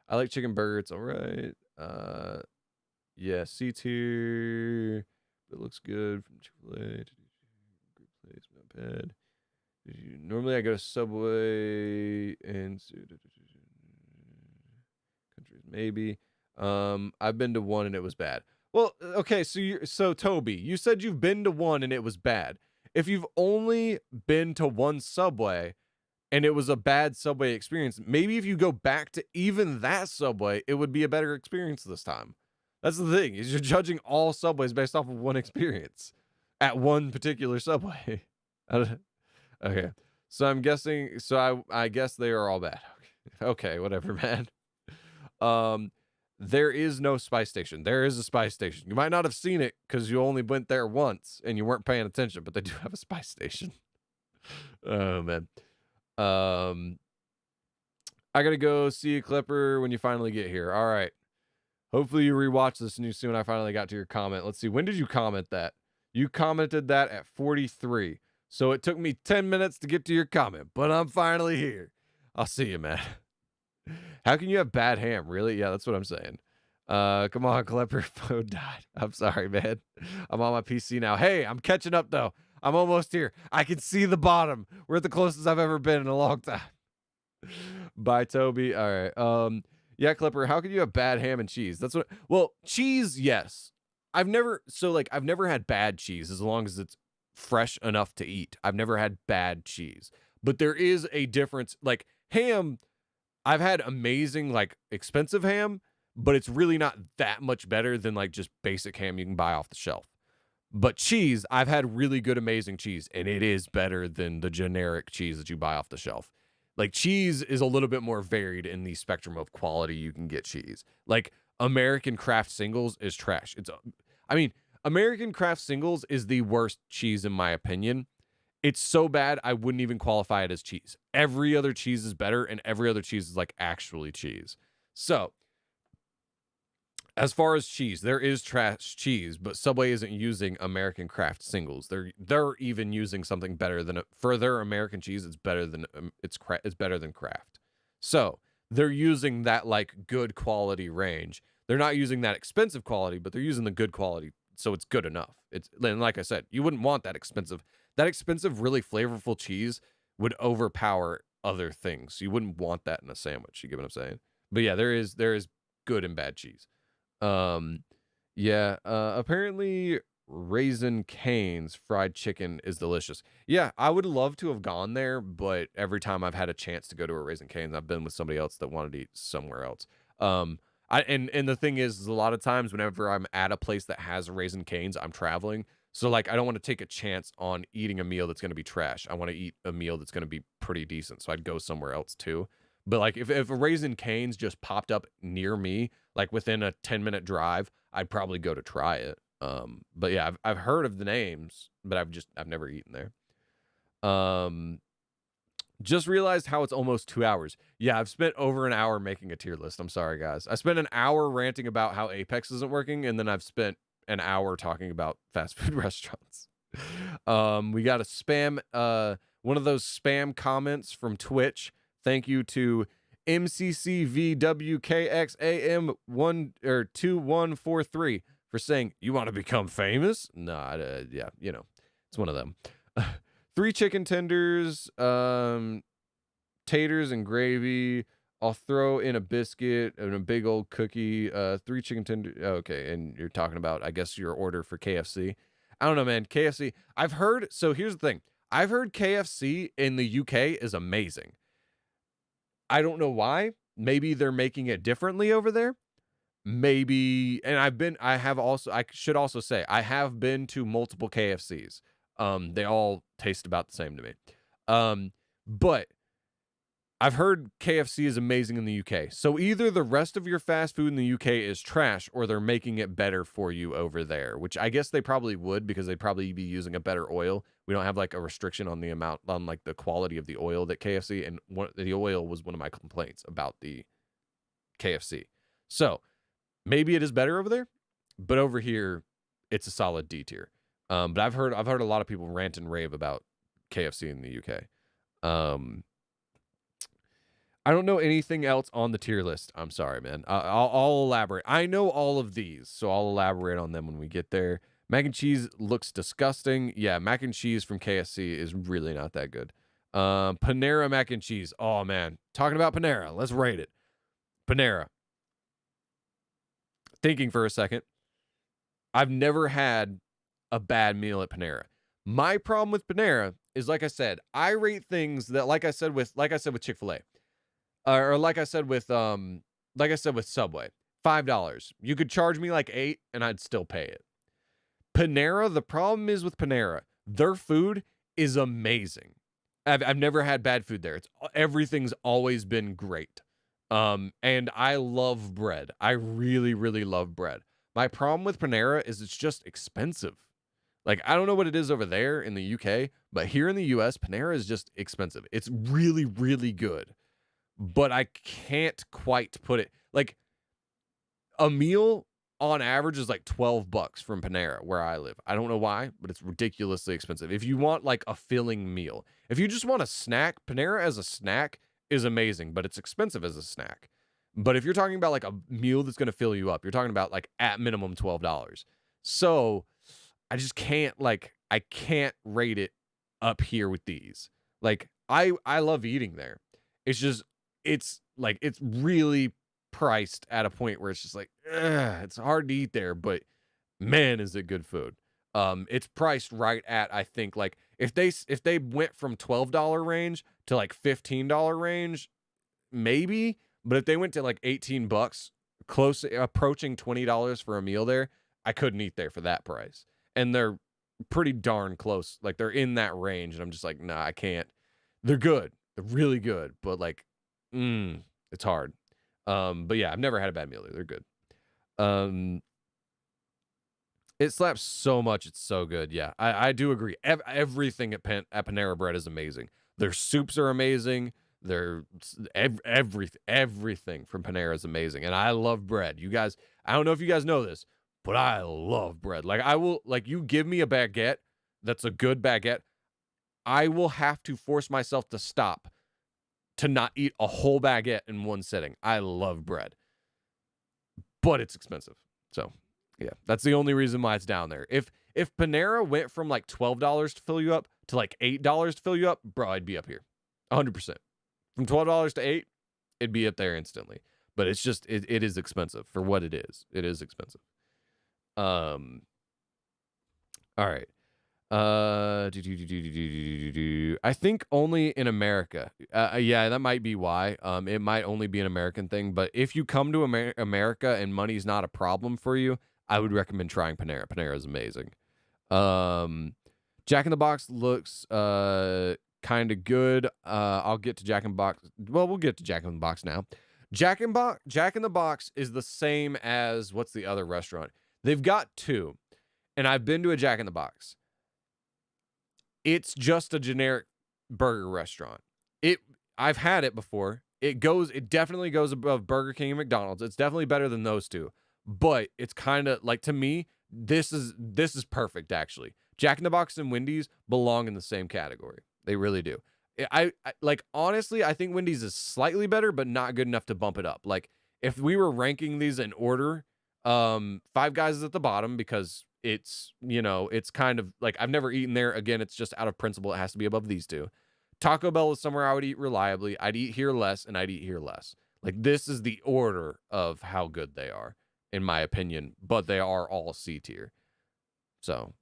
I like chicken burger. It's all right. Yeah, C tier. It looks good from Chick-fil-A. Great place, not bad. Normally I go to Subway and countries maybe. I've been to one and it was bad. Well, okay, so Toby, you said you've been to one and it was bad. If you've only been to one Subway and it was a bad Subway experience, maybe if you go back to even that Subway, it would be a better experience this time. That's the thing, is you're judging all Subways based off of one experience at one particular Subway. Okay. So I'm guessing, I guess they are all bad. Okay, whatever, man. There is no spice station. There is a spice station. You might not have seen it because you only went there once and you weren't paying attention, but they do have a spice station. Oh, man. I gotta go see a Clipper when you finally get here. All right. Hopefully you rewatch this and you see when I finally got to your comment. Let's see. When did you comment that? You commented that at 43. So it took me 10 minutes to get to your comment, but I'm finally here. I'll see you, man. How can you have bad ham? Really? Yeah, that's what I'm saying. Come on, Clipper. Phone died. I'm sorry, man. I'm on my PC now. Hey, I'm catching up, though. I'm almost here. I can see the bottom. We're at the closest I've ever been in a long time. Bye, Toby. All right. Yeah, Clipper, how can you have bad ham and cheese? Well, cheese, yes. I've never had bad cheese as long as it's fresh enough to eat. I've never had bad cheese. But there is a difference. Like ham, I've had amazing, like expensive ham, but it's really not that much better than like just basic ham you can buy off the shelf. But cheese, I've had really good, amazing cheese, and it is better than the generic cheese that you buy off the shelf. Like cheese is a little bit more varied in the spectrum of quality you can get cheese. Like American Kraft Singles is trash. American Kraft Singles is the worst cheese in my opinion. It's so bad I wouldn't even qualify it as cheese. Every other cheese is better, and every other cheese is like actually cheese. So, as far as cheese, there is trash cheese, but Subway isn't using American Kraft Singles. They're even using something better than for their American cheese. It's better than it's better than Kraft. So they're using that like good quality range. They're not using that expensive quality, but they're using the good quality, so it's good enough. And like I said, you wouldn't want that expensive. That expensive, really flavorful cheese would overpower other things. You wouldn't want that in a sandwich. You get what I'm saying? But yeah, there is good and bad cheese. Apparently Raisin Cane's fried chicken is delicious. Yeah, I would love to have gone there, but every time I've had a chance to go to a Raisin Cane's, I've been with somebody else that wanted to eat somewhere else. And the thing is a lot of times whenever I'm at a place that has Raisin Cane's, I'm traveling. So like I don't want to take a chance on eating a meal that's going to be trash. I want to eat a meal that's going to be pretty decent. So I'd go somewhere else too. But like if a Raisin Cane's just popped up near me, like within a 10-minute drive, I'd probably go to try it. But yeah, I've heard of the names, but I've never eaten there. Just realized how it's almost 2 hours. Yeah, I've spent over an hour making a tier list. I'm sorry, guys. I spent an hour ranting about how Apex isn't working, and then I've spent an hour talking about fast food restaurants. We got a spam, one of those spam comments from Twitch. Thank you to MCCVWKXAM1 or 2143 for saying, "You want to become famous?" Nah, yeah, it's one of them. 3 chicken tenders, taters and gravy. I'll throw in a biscuit and a big old cookie. 3 chicken tenders. Okay, and you're talking about, I guess, your order for KFC. I don't know, man. KFC. I've heard. So here's the thing. I've heard KFC in the UK is amazing. I don't know why. Maybe they're making it differently over there. Maybe, and I should also say, I have been to multiple KFCs. They all taste about the same to me. But I've heard KFC is amazing in the UK. So either the rest of your fast food in the UK is trash, or they're making it better for you over there, which I guess they probably would, because they'd probably be using a better oil. We don't have like a restriction on the amount, on like the quality of the oil that KFC, and the oil was one of my complaints about the KFC. So maybe it is better over there, but over here it's a solid D tier. But I've heard a lot of people rant and rave about KFC in the UK. I don't know anything else on the tier list. I'm sorry, man. I'll elaborate. I know all of these, so I'll elaborate on them when we get there. Mac and cheese looks disgusting. Yeah, mac and cheese from KFC is really not that good. Panera Mac and Cheese. Oh, man. Talking about Panera. Let's rate it. Panera. Thinking for a second. I've never had a bad meal at Panera. My problem with Panera is, like I said, I rate things that, like I said with Chick-Fil-A, or like I said with Subway, $5. You could charge me like $8 and I'd still pay it. Panera, the problem is with Panera, their food is amazing. I've never had bad food there. Everything's always been great. And I love bread. I really, really love bread. My problem with Panera is it's just expensive. Like, I don't know what it is over there in the UK, but here in the US, Panera is just expensive. It's really, really good, but I can't quite put it, like, a meal on average is like $12 from Panera where I live. I don't know why, but it's ridiculously expensive. If you want like a filling meal, if you just want a snack, Panera as a snack is amazing, but it's expensive as a snack. But if you're talking about like a meal that's going to fill you up, you're talking about like at minimum $12. So I just can't, like, I can't rate it up here with these. Like, I love eating there. It's just, it's like, it's really priced at a point where it's just like, it's hard to eat there, but man, is it good food. It's priced right at, I think, like, if they went from $12 range to like $15 range, maybe, but if they went to like $18, close, approaching $20 for a meal there, I couldn't eat there for that price. And they're pretty darn close. Like, they're in that range, and I'm just like, nah, I can't. They're good. They're really good, but like, it's hard. But yeah, I've never had a bad meal there. They're good. It slaps so much. It's so good. Yeah, I do agree. Everything at Panera Bread is amazing. Their soups are amazing. Their everything from Panera is amazing. And I love bread. You guys, I don't know if you guys know this, but I love bread. Like, I will, like, you give me a baguette that's a good baguette, I will have to force myself to stop to not eat a whole baguette in one sitting. I love bread, but it's expensive. So yeah, that's the only reason why it's down there. If Panera went from like $12 to fill you up to like $8 to fill you up, bro, I'd be up here 100%. From $12 to $8, it'd be up there instantly. But it's just, it is expensive for what it is. It is expensive. All right. I think only in America. Yeah, that might be why. It might only be an American thing. But if you come to America and money's not a problem for you, I would recommend trying Panera. Panera is amazing. Jack in the Box looks kind of good. I'll get to Jack in the Box. Well, we'll get to Jack in the Box now. Jack in the Box is the same as, what's the other restaurant? They've got two. and I've been to a Jack in the Box. It's just a generic burger restaurant. I've had it before. It definitely goes above Burger King and McDonald's. It's definitely better than those two. But it's kind of like, to me, this is perfect actually. Jack in the Box and Wendy's belong in the same category. They really do. I like, honestly, I think Wendy's is slightly better, but not good enough to bump it up. Like, if we were ranking these in order, Five Guys is at the bottom because it's, it's kind of like, I've never eaten there. Again, it's just out of principle. It has to be above these two. Taco Bell is somewhere I would eat reliably. I'd eat here less, and I'd eat here less. Like, this is the order of how good they are, in my opinion, but they are all C tier. So,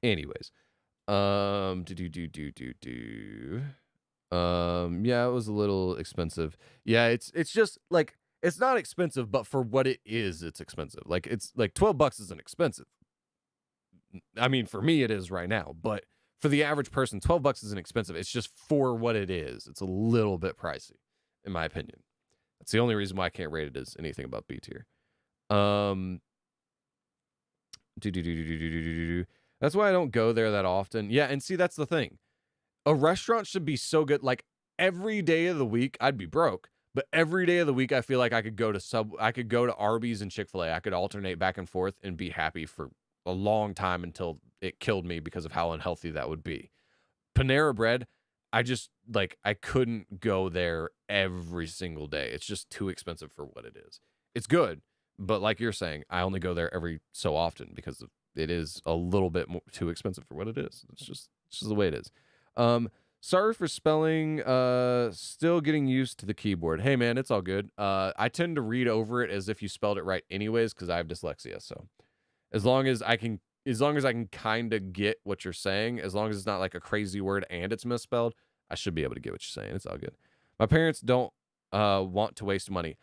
anyways, yeah, it was a little expensive. Yeah, it's just like, it's not expensive, but for what it is, it's expensive. Like, it's like $12 isn't expensive. I mean, for me, it is right now, but for the average person, $12 isn't expensive. It's just for what it is. It's a little bit pricey, in my opinion. That's the only reason why I can't rate it as anything above B tier. That's why I don't go there that often. Yeah, and see, that's the thing. A restaurant should be so good. Like, every day of the week, I'd be broke. But every day of the week, I feel like I could go to Arby's and Chick-Fil-A. I could alternate back and forth and be happy for a long time until it killed me because of how unhealthy that would be. Panera Bread, I couldn't go there every single day. It's just too expensive for what it is. It's good, but like you're saying, I only go there every so often because it is a little bit too expensive for what it is. It's just the way it is. Sorry for spelling, still getting used to the keyboard. Hey man, it's all good. I tend to read over it as if you spelled it right anyways, because I have dyslexia. So as long as I can kind of get what you're saying, as long as it's not like a crazy word and it's misspelled, I should be able to get what you're saying. It's all good. My parents don't want to waste money.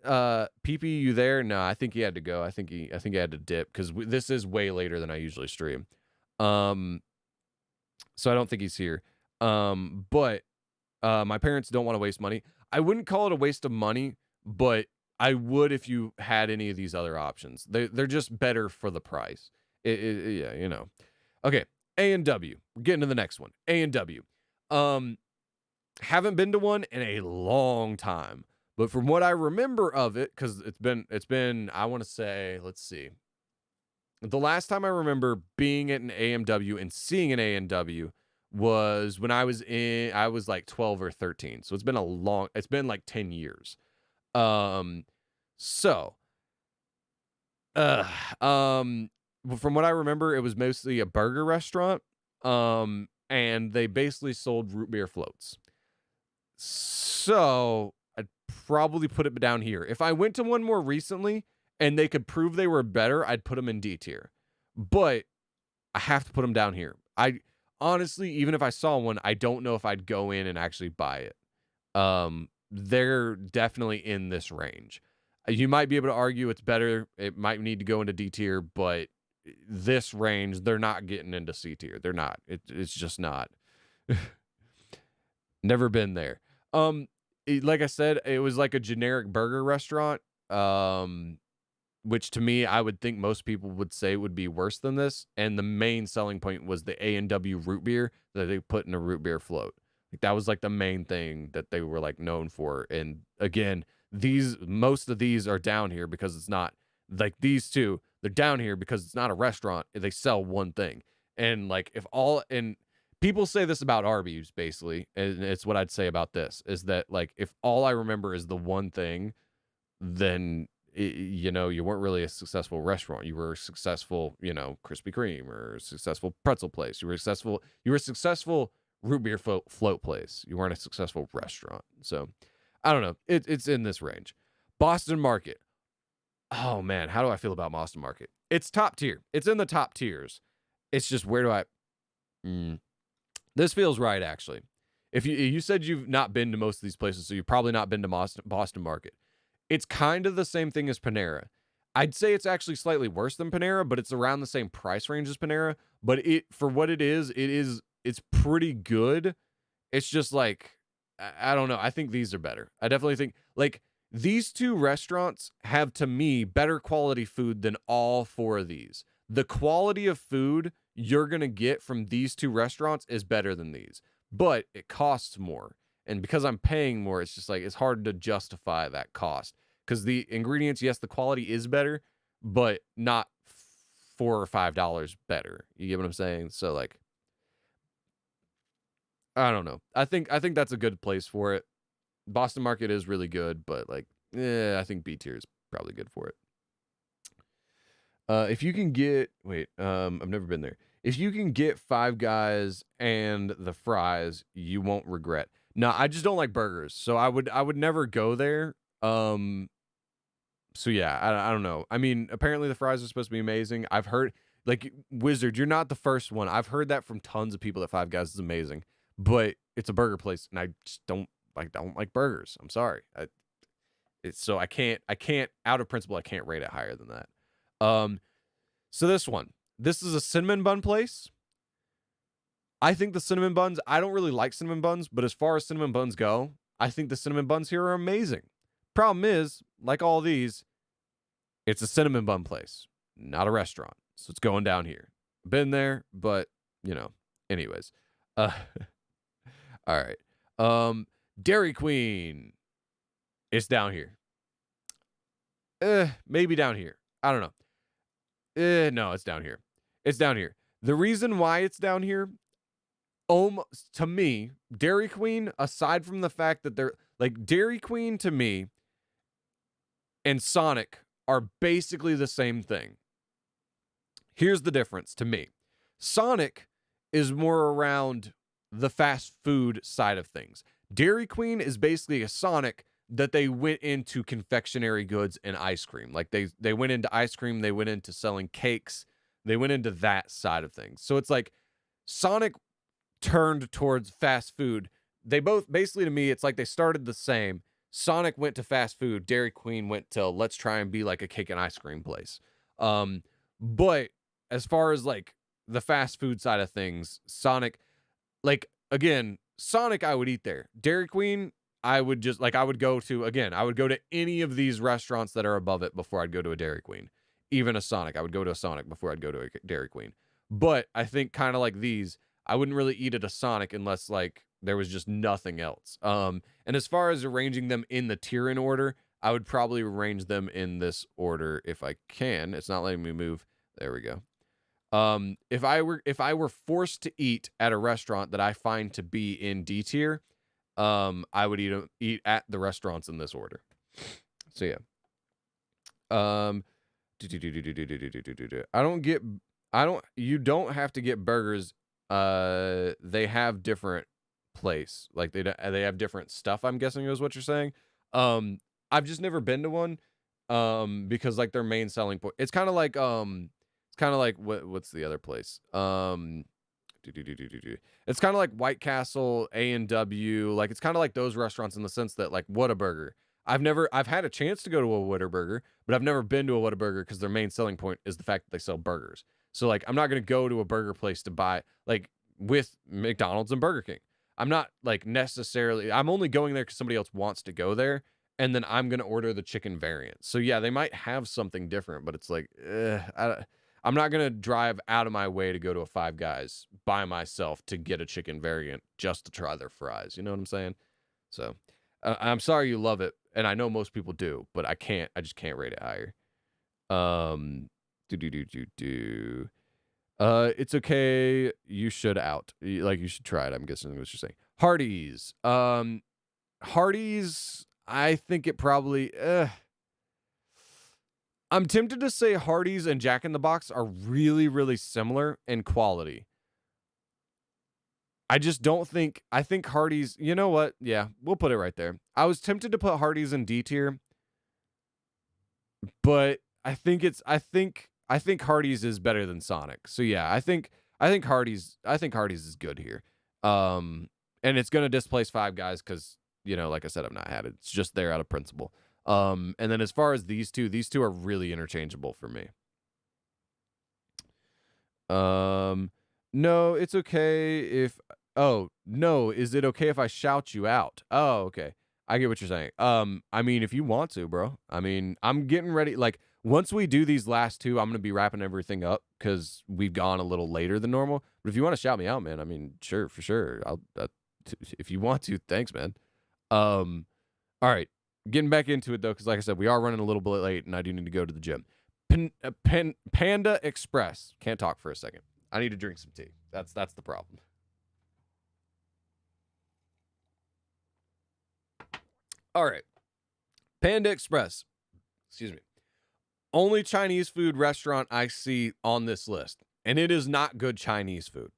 PP, you there? No, I think he had to go. I think he had to dip because this is way later than I usually stream. So I don't think he's here. But my parents don't want to waste money. I wouldn't call it a waste of money, but I would if you had any of these other options. They're just better for the price. Yeah, Okay, A&W. We're getting to the next one. A&W. Haven't been to one in a long time, but from what I remember of it, because it's been I want to say, let's see. The last time I remember being at an A&W and seeing an A&W was when I was like 12 or 13. So it's been like 10 years. From what I remember, it was mostly a burger restaurant. And they basically sold root beer floats. So I'd probably put it down here. If I went to one more recently and they could prove they were better, I'd put them in D tier. But I have to put them down here. Honestly, even if I saw one, I don't know if I'd go in and actually buy it. They're definitely in this range. You might be able to argue it's better. It might need to go into D tier, but this range, they're not getting into C tier. They're not. It's just not. Never been there. Like I said, it was like a generic burger restaurant. Which to me, I would think most people would say would be worse than this. And the main selling point was the A&W root beer that they put in a root beer float. Like, that was like the main thing that they were like known for. And again, most of these are down here because it's not like these two. They're down here because it's not a restaurant. They sell one thing. And like, and people say this about Arby's basically, and it's what I'd say about this is that like, if all I remember is the one thing, then you weren't really a successful restaurant. You were a successful, Krispy Kreme or a successful pretzel place. You were a successful root beer float place. You weren't a successful restaurant. So I don't know. It's in this range. Boston Market. Oh man, how do I feel about Boston Market? It's top tier. It's in the top tiers. It's just where do I? This feels right actually. If you said you've not been to most of these places, so you've probably not been to Boston Market. It's kind of the same thing as Panera. I'd say it's actually slightly worse than Panera, but it's around the same price range as Panera. But for what it is, it's pretty good. It's just like, I don't know. I think these are better. I definitely think like these two restaurants have, to me, better quality food than all four of these. The quality of food you're going to get from these two restaurants is better than these, but it costs more. And because I'm paying more, it's just like, it's hard to justify that cost because the ingredients, yes, the quality is better, but not $4 or $5 better. You get what I'm saying? So like, I don't know. I think that's a good place for it. Boston Market is really good, but like, I think B tier is probably good for it. If you can get, I've never been there. If you can get Five Guys and the fries, you won't regret. No, I just don't like burgers, so I would never go there. So yeah, I don't know. I mean, apparently the fries are supposed to be amazing. I've heard, like, Wizard, you're not the first one. I've heard that from tons of people that Five Guys is amazing, but it's a burger place, and I just don't like burgers. I'm sorry. So I can't out of principle, I can't rate it higher than that. So this is a cinnamon bun place. I think the cinnamon buns, I don't really like cinnamon buns, but as far as cinnamon buns go, I think the cinnamon buns here are amazing. Problem is, like all these, it's a cinnamon bun place, not a restaurant. So it's going down here. Been there, but, anyways. All right. Dairy Queen. It's down here. Maybe down here. I don't know. No, it's down here. It's down here. The reason why it's down here, to me, Dairy Queen, aside from the fact that they're like Dairy Queen to me and Sonic are basically the same thing. Here's the difference to me. Sonic is more around the fast food side of things. Dairy Queen is basically a Sonic that they went into confectionery goods and ice cream. Like they went into ice cream, they went into selling cakes, they went into that side of things. So it's like Sonic turned towards fast food. They both, basically to me, it's like they started the same. Sonic went to fast food, Dairy Queen went to let's try and be like a cake and ice cream place. But as far as like the fast food side of things, Sonic, like again, Sonic I would eat there. Dairy Queen, I would go to any of these restaurants that are above it before I'd go to a Dairy Queen. Even a Sonic, I would go to a Sonic before I'd go to a Dairy Queen. But I think kind of like these, I wouldn't really eat at a Sonic unless like there was just nothing else. And as far as arranging them in the tier in order, I would probably arrange them in this order if I can. It's not letting me move. There we go. If I were forced to eat at a restaurant that I find to be in D tier, I would eat at the restaurants in this order. So yeah. You don't have to get burgers. They have different place. Like they have different stuff, I'm guessing is what you're saying. I've just never been to one. Because like their main selling point, it's kind of like what's the other place? It's kind of like White Castle, A&W. Like it's kind of like those restaurants in the sense that like Whataburger. I've had a chance to go to a Whataburger, but I've never been to a Whataburger because their main selling point is the fact that they sell burgers. So like I'm not gonna go to a burger place to buy like with McDonald's and Burger King. I'm not like necessarily. I'm only going there because somebody else wants to go there, and then I'm gonna order the chicken variant. So yeah, they might have something different, but it's like I'm not going to drive out of my way to go to a Five Guys by myself to get a chicken variant just to try their fries. You know what I'm saying? So I'm sorry you love it. And I know most people do, but I just can't rate it higher. It's okay. You should out. Like you should try it. I'm guessing what you're saying. Hardee's. Hardee's, I think it probably, I'm tempted to say Hardee's and Jack in the Box are really, really similar in quality. I just don't think, I think Hardee's, you know what? Yeah, we'll put it right there. I was tempted to put Hardee's in D tier, but I think Hardee's is better than Sonic. So yeah, I think Hardee's is good here. And it's going to displace Five Guys cuz like I said, I've not had it. It's just there out of principle. And then as far as these two are really interchangeable for me. No, it's okay if, oh, no, is it okay if I shout you out? Oh, okay. I get what you're saying. I mean, if you want to, bro. I mean, I'm getting ready. Like, once we do these last two, I'm gonna be wrapping everything up because we've gone a little later than normal. But if you want to shout me out, man, I mean, sure, for sure. If you want to, thanks, man. All right, getting back into it though, because like I said, we are running a little bit late, and I do need to go to the gym. Panda Express. Can't talk for a second. I need to drink some tea. That's the problem. All right. Panda Express. Excuse me. Only Chinese food restaurant I see on this list, and it is not good Chinese food.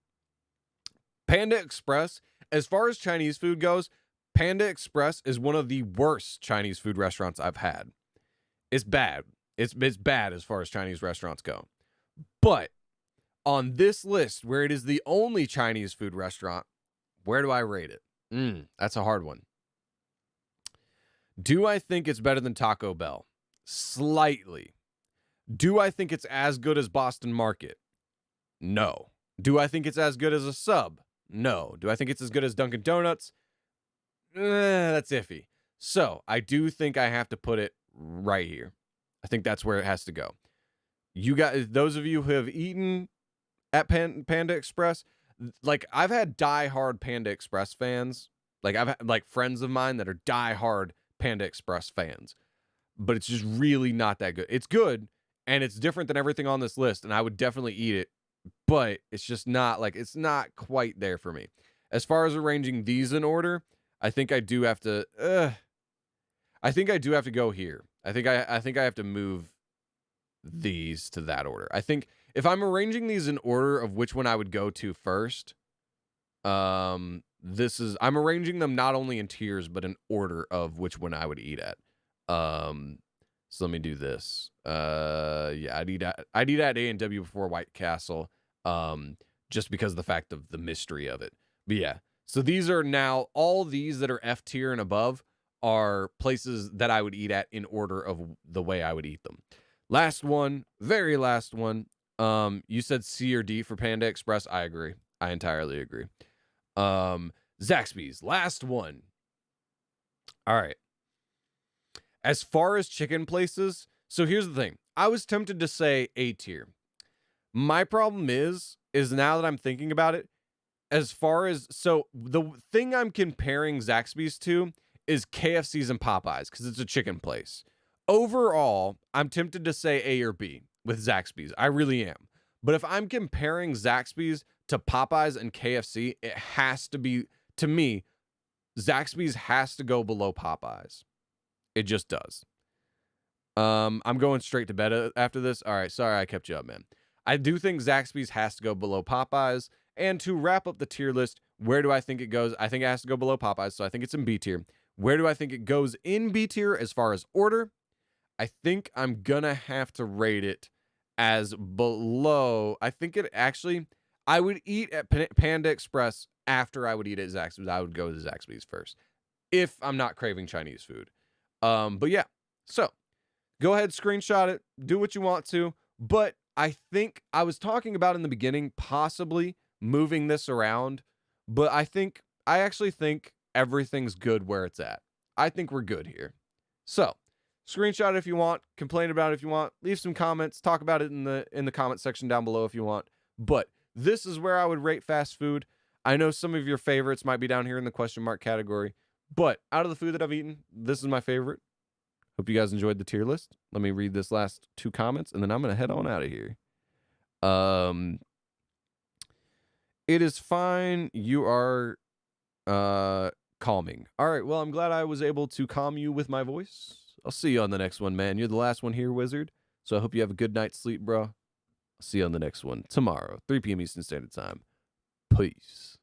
Panda Express, as far as Chinese food goes, Panda Express is one of the worst Chinese food restaurants I've had. It's bad. It's bad as far as Chinese restaurants go. But on this list, where it is the only Chinese food restaurant, where do I rate it? That's a hard one. Do I think it's better than Taco Bell? Slightly. Do I think it's as good as Boston Market? No. Do I think it's as good as a sub? No. Do I think it's as good as Dunkin Donuts? That's iffy. So I do think I have to put it right here. I think that's where it has to go. You guys, those of you who have eaten at Panda Express, like I've had diehard Panda Express fans. Like I've had like friends of mine that are diehard Panda Express fans, but it's just really not that good. It's good and it's different than everything on this list, and I would definitely eat it, but it's just not like it's not quite there for me. As far as arranging these in order, I think I do have to. I think I do have to go here. I think I have to move these to that order. I think if I'm arranging these in order of which one I would go to first, I'm arranging them not only in tiers but in order of which one I would eat at. So let me do this. Yeah, I'd eat at A&W before White Castle, just because of the fact of the mystery of it. But yeah, so these are now all these that are F tier and above are places that I would eat at in order of the way I would eat them. Last one, very last one. You said C or D for Panda Express. I agree. I entirely agree. Zaxby's, last one. All right. As far as chicken places, so here's the thing. I was tempted to say A tier. My problem is now that I'm thinking about it, as far as, so the thing I'm comparing Zaxby's to is KFC's and Popeyes, because it's a chicken place. Overall, I'm tempted to say A or B with Zaxby's. I really am. But if I'm comparing Zaxby's to Popeyes and KFC, it has to be, to me, Zaxby's has to go below Popeyes. It just does. I'm going straight to bed after this. All right, sorry I kept you up, man. I do think Zaxby's has to go below Popeyes. And to wrap up the tier list, where do I think it goes? I think it has to go below Popeyes, so I think it's in B tier. Where do I think it goes in B tier as far as order? I think I'm going to have to rate it as below. I think it actually, I would eat at Panda Express after I would eat at Zaxby's. I would go to Zaxby's first if I'm not craving Chinese food. But yeah, so go ahead, screenshot it, do what you want to. But I think I was talking about in the beginning, possibly moving this around. But I actually think everything's good where it's at. I think we're good here. So screenshot it if you want, complain about it if you want, leave some comments, talk about it in the comment section down below if you want. But this is where I would rate fast food. I know some of your favorites might be down here in the question mark category, but out of the food that I've eaten, this is my favorite. Hope you guys enjoyed the tier list. Let me read this last two comments, and then I'm going to head on out of here. It is fine. You are calming. All right, well, I'm glad I was able to calm you with my voice. I'll see you on the next one, man. You're the last one here, Wizard. So I hope you have a good night's sleep, bro. I'll see you on the next one tomorrow, 3 p.m. Eastern Standard Time. Peace.